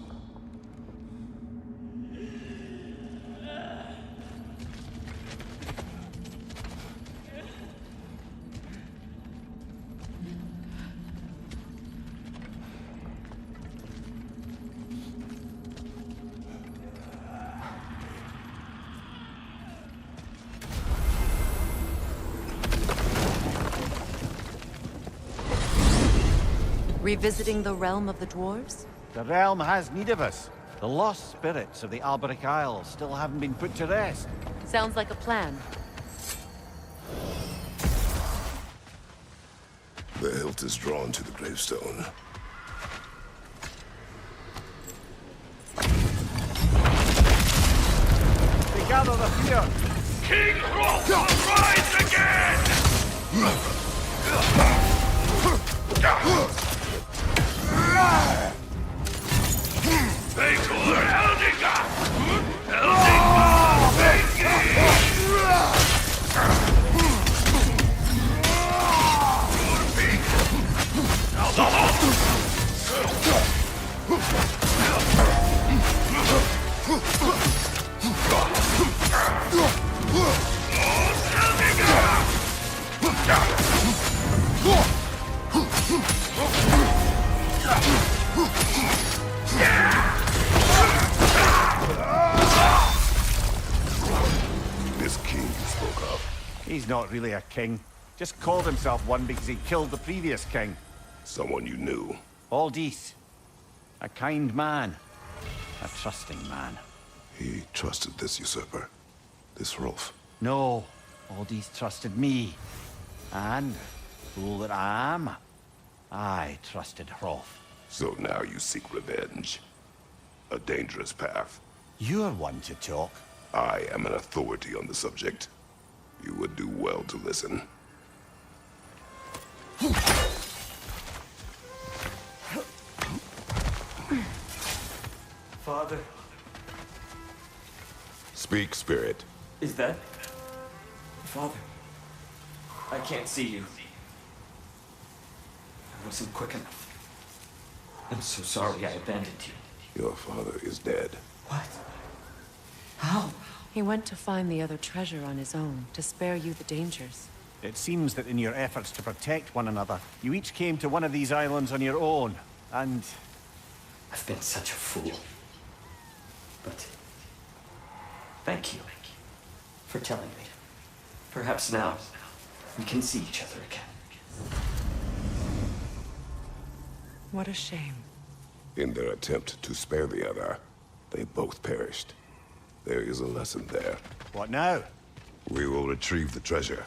Revisiting the realm of the dwarves? The realm has need of us. The lost spirits of the Alberic Isles still haven't been put to rest. Sounds like a plan. The hilt is drawn to the gravestone. They gather the fear. King Hrolf will rise again! Veitor Heldiga! Heldiga This king you spoke of. He's not really a king. Just called himself one because he killed the previous king. Someone you knew. Aldis. A kind man. A trusting man. He trusted this usurper. This Hrolf. No. Aldis trusted me. And, fool that I am, I trusted Hrolf. So now you seek revenge. A dangerous path. You're one to talk. I am an authority on the subject. You would do well to listen. Father. Speak, spirit. Is that... Father? I can't see you. I wasn't quick enough. I'm so sorry I abandoned you. Your father is dead. What? How? He went to find the other treasure on his own, to spare you the dangers. It seems that in your efforts to protect one another, you each came to one of these islands on your own, and... I've been such a fool. But... thank you for telling me. Perhaps now, we can see each other again. What a shame. In their attempt to spare the other, they both perished. There is a lesson there. What now? We will retrieve the treasure,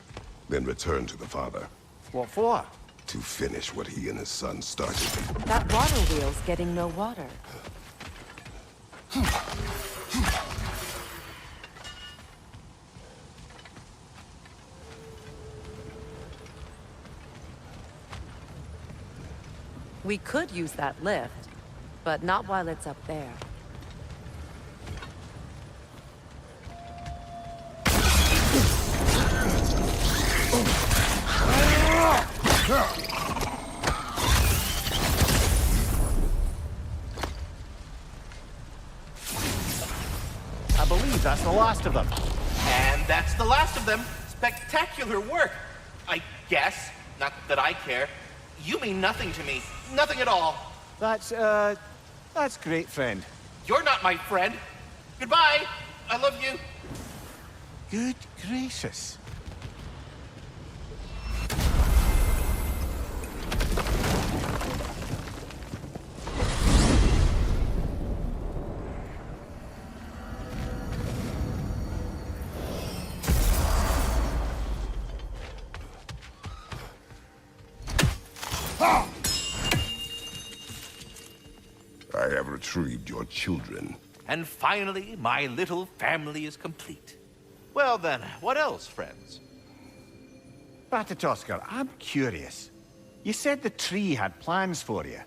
then return to the father. What for? To finish what he and his son started. That water wheel's getting no water. We could use that lift, but not while it's up there. I believe that's the last of them. And that's the last of them. Spectacular work, I guess. Not that I care. You mean nothing to me. Nothing at all. That's great, friend. You're not my friend. Goodbye. I love you. Good gracious. I have retrieved your children. And finally, my little family is complete. Well then, what else, friends? Batatoskar, I'm curious. You said the tree had plans for you.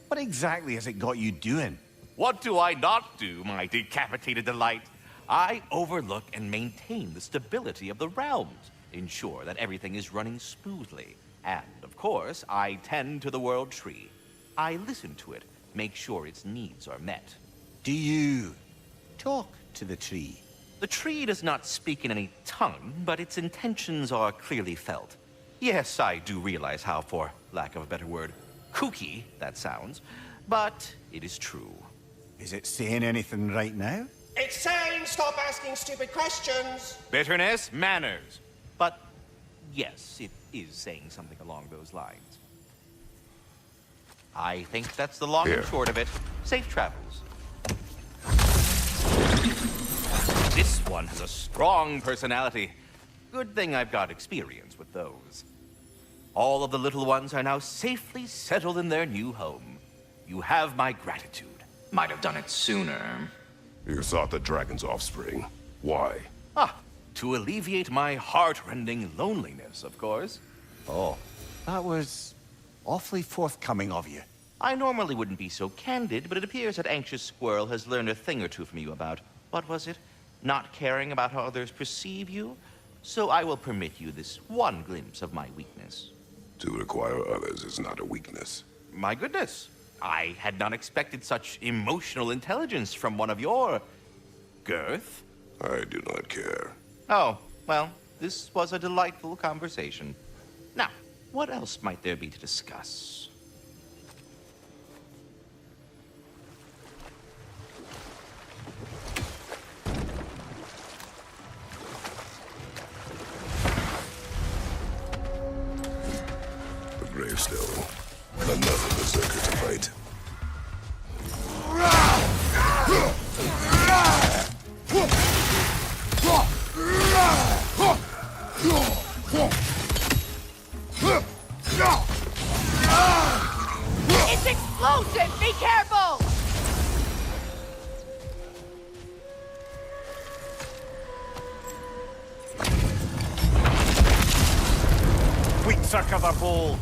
What exactly has it got you doing? What do I not do, my decapitated delight? I overlook and maintain the stability of the realms. ensure that everything is running smoothly. And, of course, I tend to the World Tree. I listen to it, make sure its needs are met. Do you talk to the tree? The tree does not speak in any tongue, but its intentions are clearly felt. Yes, I do realize how, for lack of a better word, kooky that sounds, but it is true. Is it saying anything right now? It's saying stop asking stupid questions. Bitterness, manners. But yes, it is saying something along those lines. I think that's the long and short of it. Safe travels. This one has a strong personality. Good thing I've got experience with those. All of the little ones are now safely settled in their new home. You have my gratitude. Might have done it sooner. You sought the dragon's offspring. Why? To alleviate my heart-rending loneliness, of course. Oh, that was awfully forthcoming of you. I normally wouldn't be so candid, but it appears that Anxious Squirrel has learned a thing or two from you about, what was it? Not caring about how others perceive you? So I will permit you this one glimpse of my weakness. To require others is not a weakness. My goodness. I had not expected such emotional intelligence from one of your... girth. I do not care. Oh, well, this was a delightful conversation. Now, what else might there be to discuss? Gravestone. Another berserker to fight. It's explosive! Be careful! Wheat sucker the bold.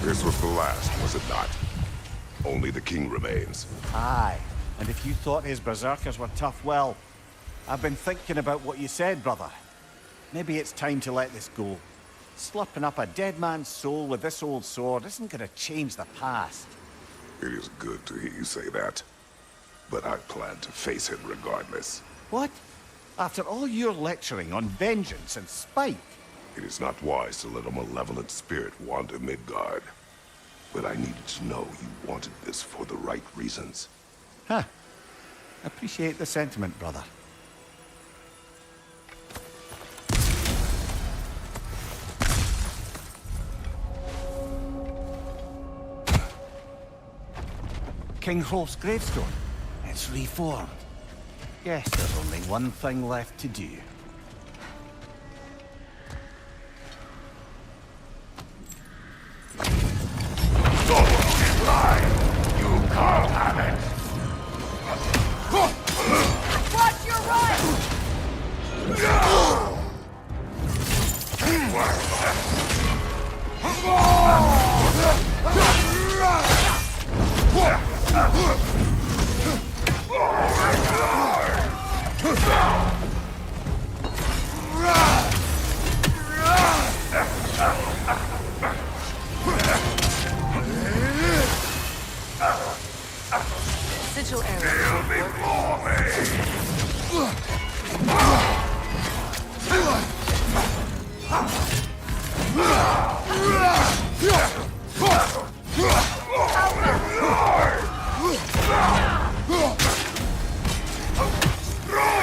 This was the last, was it not? Only the king remains. Aye, and if you thought his berserkers were tough, well, I've been thinking about what you said, brother. Maybe it's time to let this go. Slurping up a dead man's soul with this old sword isn't gonna change the past. It is good to hear you say that. But I plan to face him regardless. What? After all your lecturing on vengeance and spite? It is not wise to let a malevolent spirit wander Midgard. But I needed to know you wanted this for the right reasons. Huh. Appreciate the sentiment, brother. King Hrolf's gravestone. It's reformed. Guess there's only one thing left to do. You can't have it! Watch your right! Sigil arrow. Strong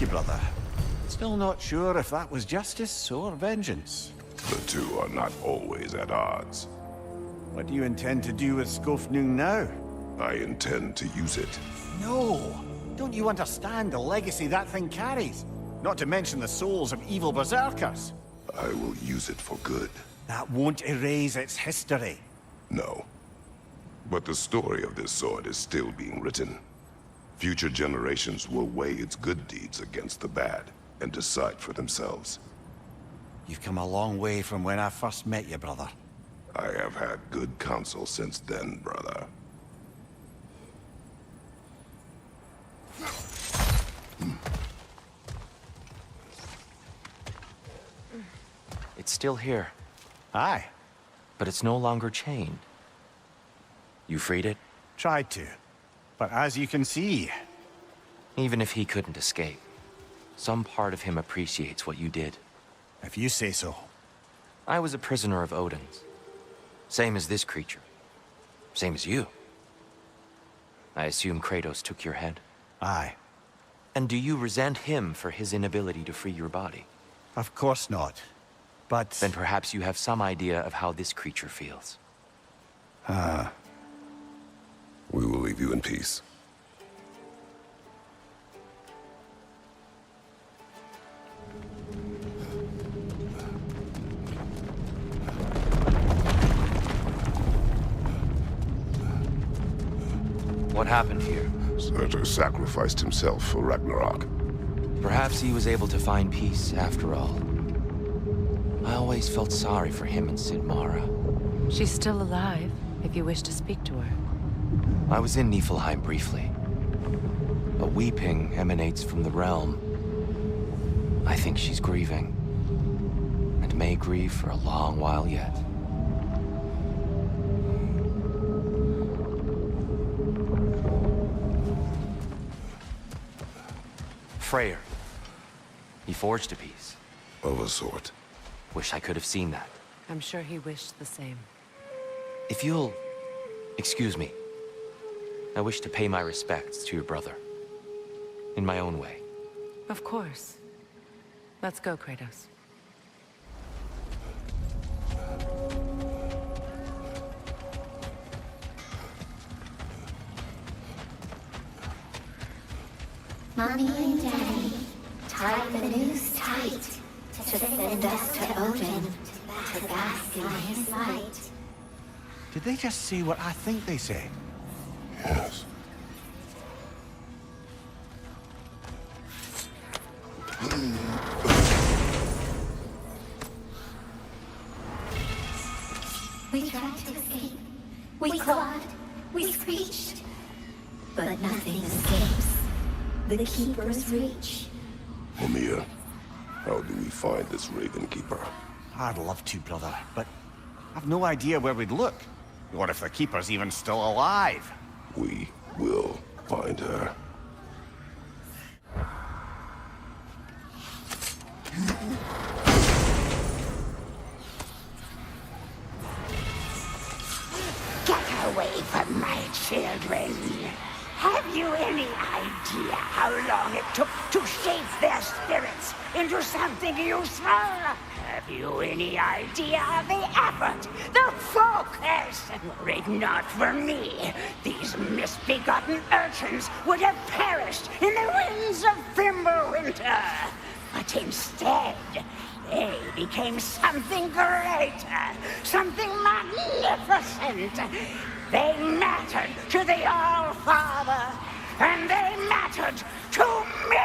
like you, brother. Still not sure if that was justice or vengeance. The two are not always at odds. What do you intend to do with Skofnung now? I intend to use it. No! Don't you understand the legacy that thing carries? Not to mention the souls of evil berserkers. I will use it for good. That won't erase its history. No. But the story of this sword is still being written. Future generations will weigh its good deeds against the bad and decide for themselves. You've come a long way from when I first met you, brother. I have had good counsel since then, brother. It's still here. Aye. But it's no longer chained. You freed it? Tried to. But as you can see... Even if he couldn't escape, some part of him appreciates what you did. If you say so. I was a prisoner of Odin's. Same as this creature. Same as you. I assume Kratos took your head? Aye. And do you resent him for his inability to free your body? Of course not. But... Then perhaps you have some idea of how this creature feels. We will leave you in peace. What happened here? Surtur sacrificed himself for Ragnoark. Perhaps he was able to find peace after all. I always felt sorry for him and Sidmara. She's still alive, if you wish to speak to her. I was in Niflheim briefly. A weeping emanates from the realm. I think she's grieving. And may grieve for a long while yet. Freyr. He forged a piece. Of a sort. Wish I could have seen that. I'm sure he wished the same. If you'll... excuse me. I wish to pay my respects to your brother. In my own way. Of course. Let's go, Kratos. Mommy and Daddy tied the noose tight to send us to Odin to bask in his light. Did they just say what I think they say? Yes. We tried to escape. We clawed. We screeched. But nothing escapes the Keeper's reach. Mimir, how do we find this Raven Keeper? I'd love to, brother, but I've no idea where we'd look. What if the Keeper's even still alive? We will find her. Get away from my children. Have you any idea how long it took to shape their spirits into something useful? Have you any idea of the effort, the focus? Were it not for me, these misbegotten urchins would have perished in the winds of Fimbulwinter. But instead, they became something greater, something magnificent. They mattered to the All-Father, and they mattered to me!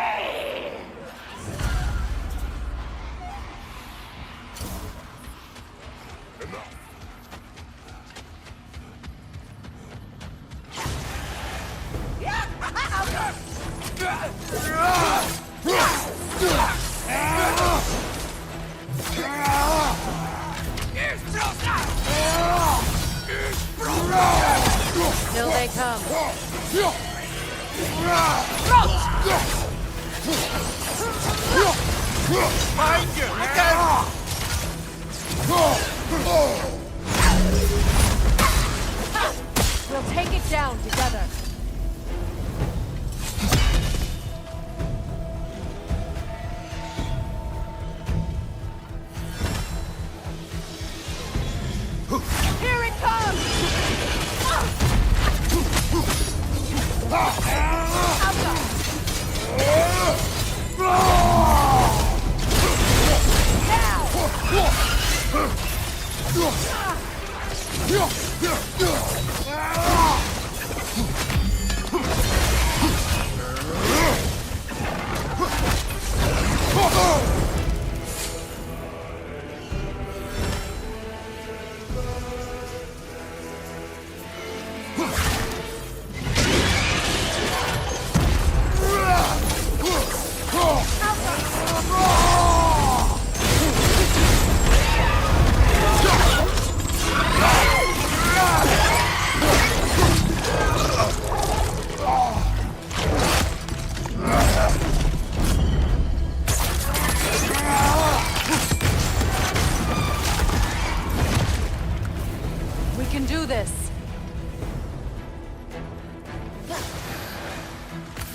Still they come. Behind you! Look out! We'll take it down together.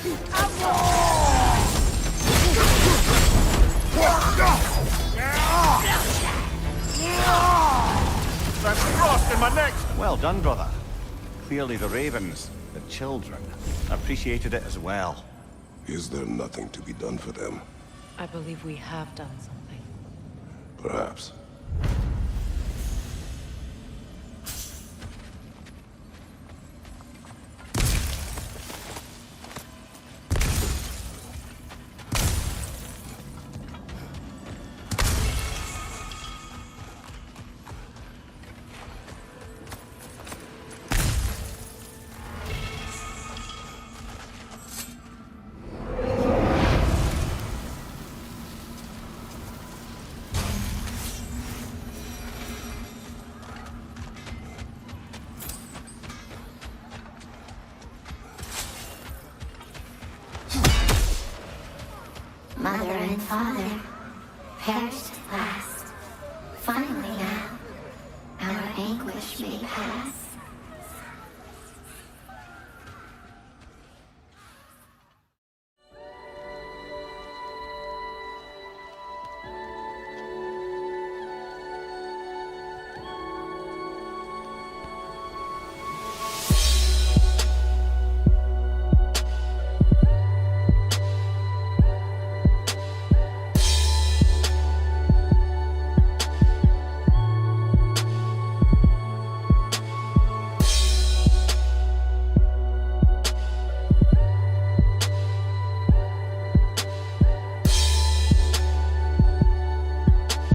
That's frost in my neck! Well done, brother. Clearly the ravens, the children, appreciated it as well. Is there nothing to be done for them? I believe we have done something. Perhaps. Mother and father perished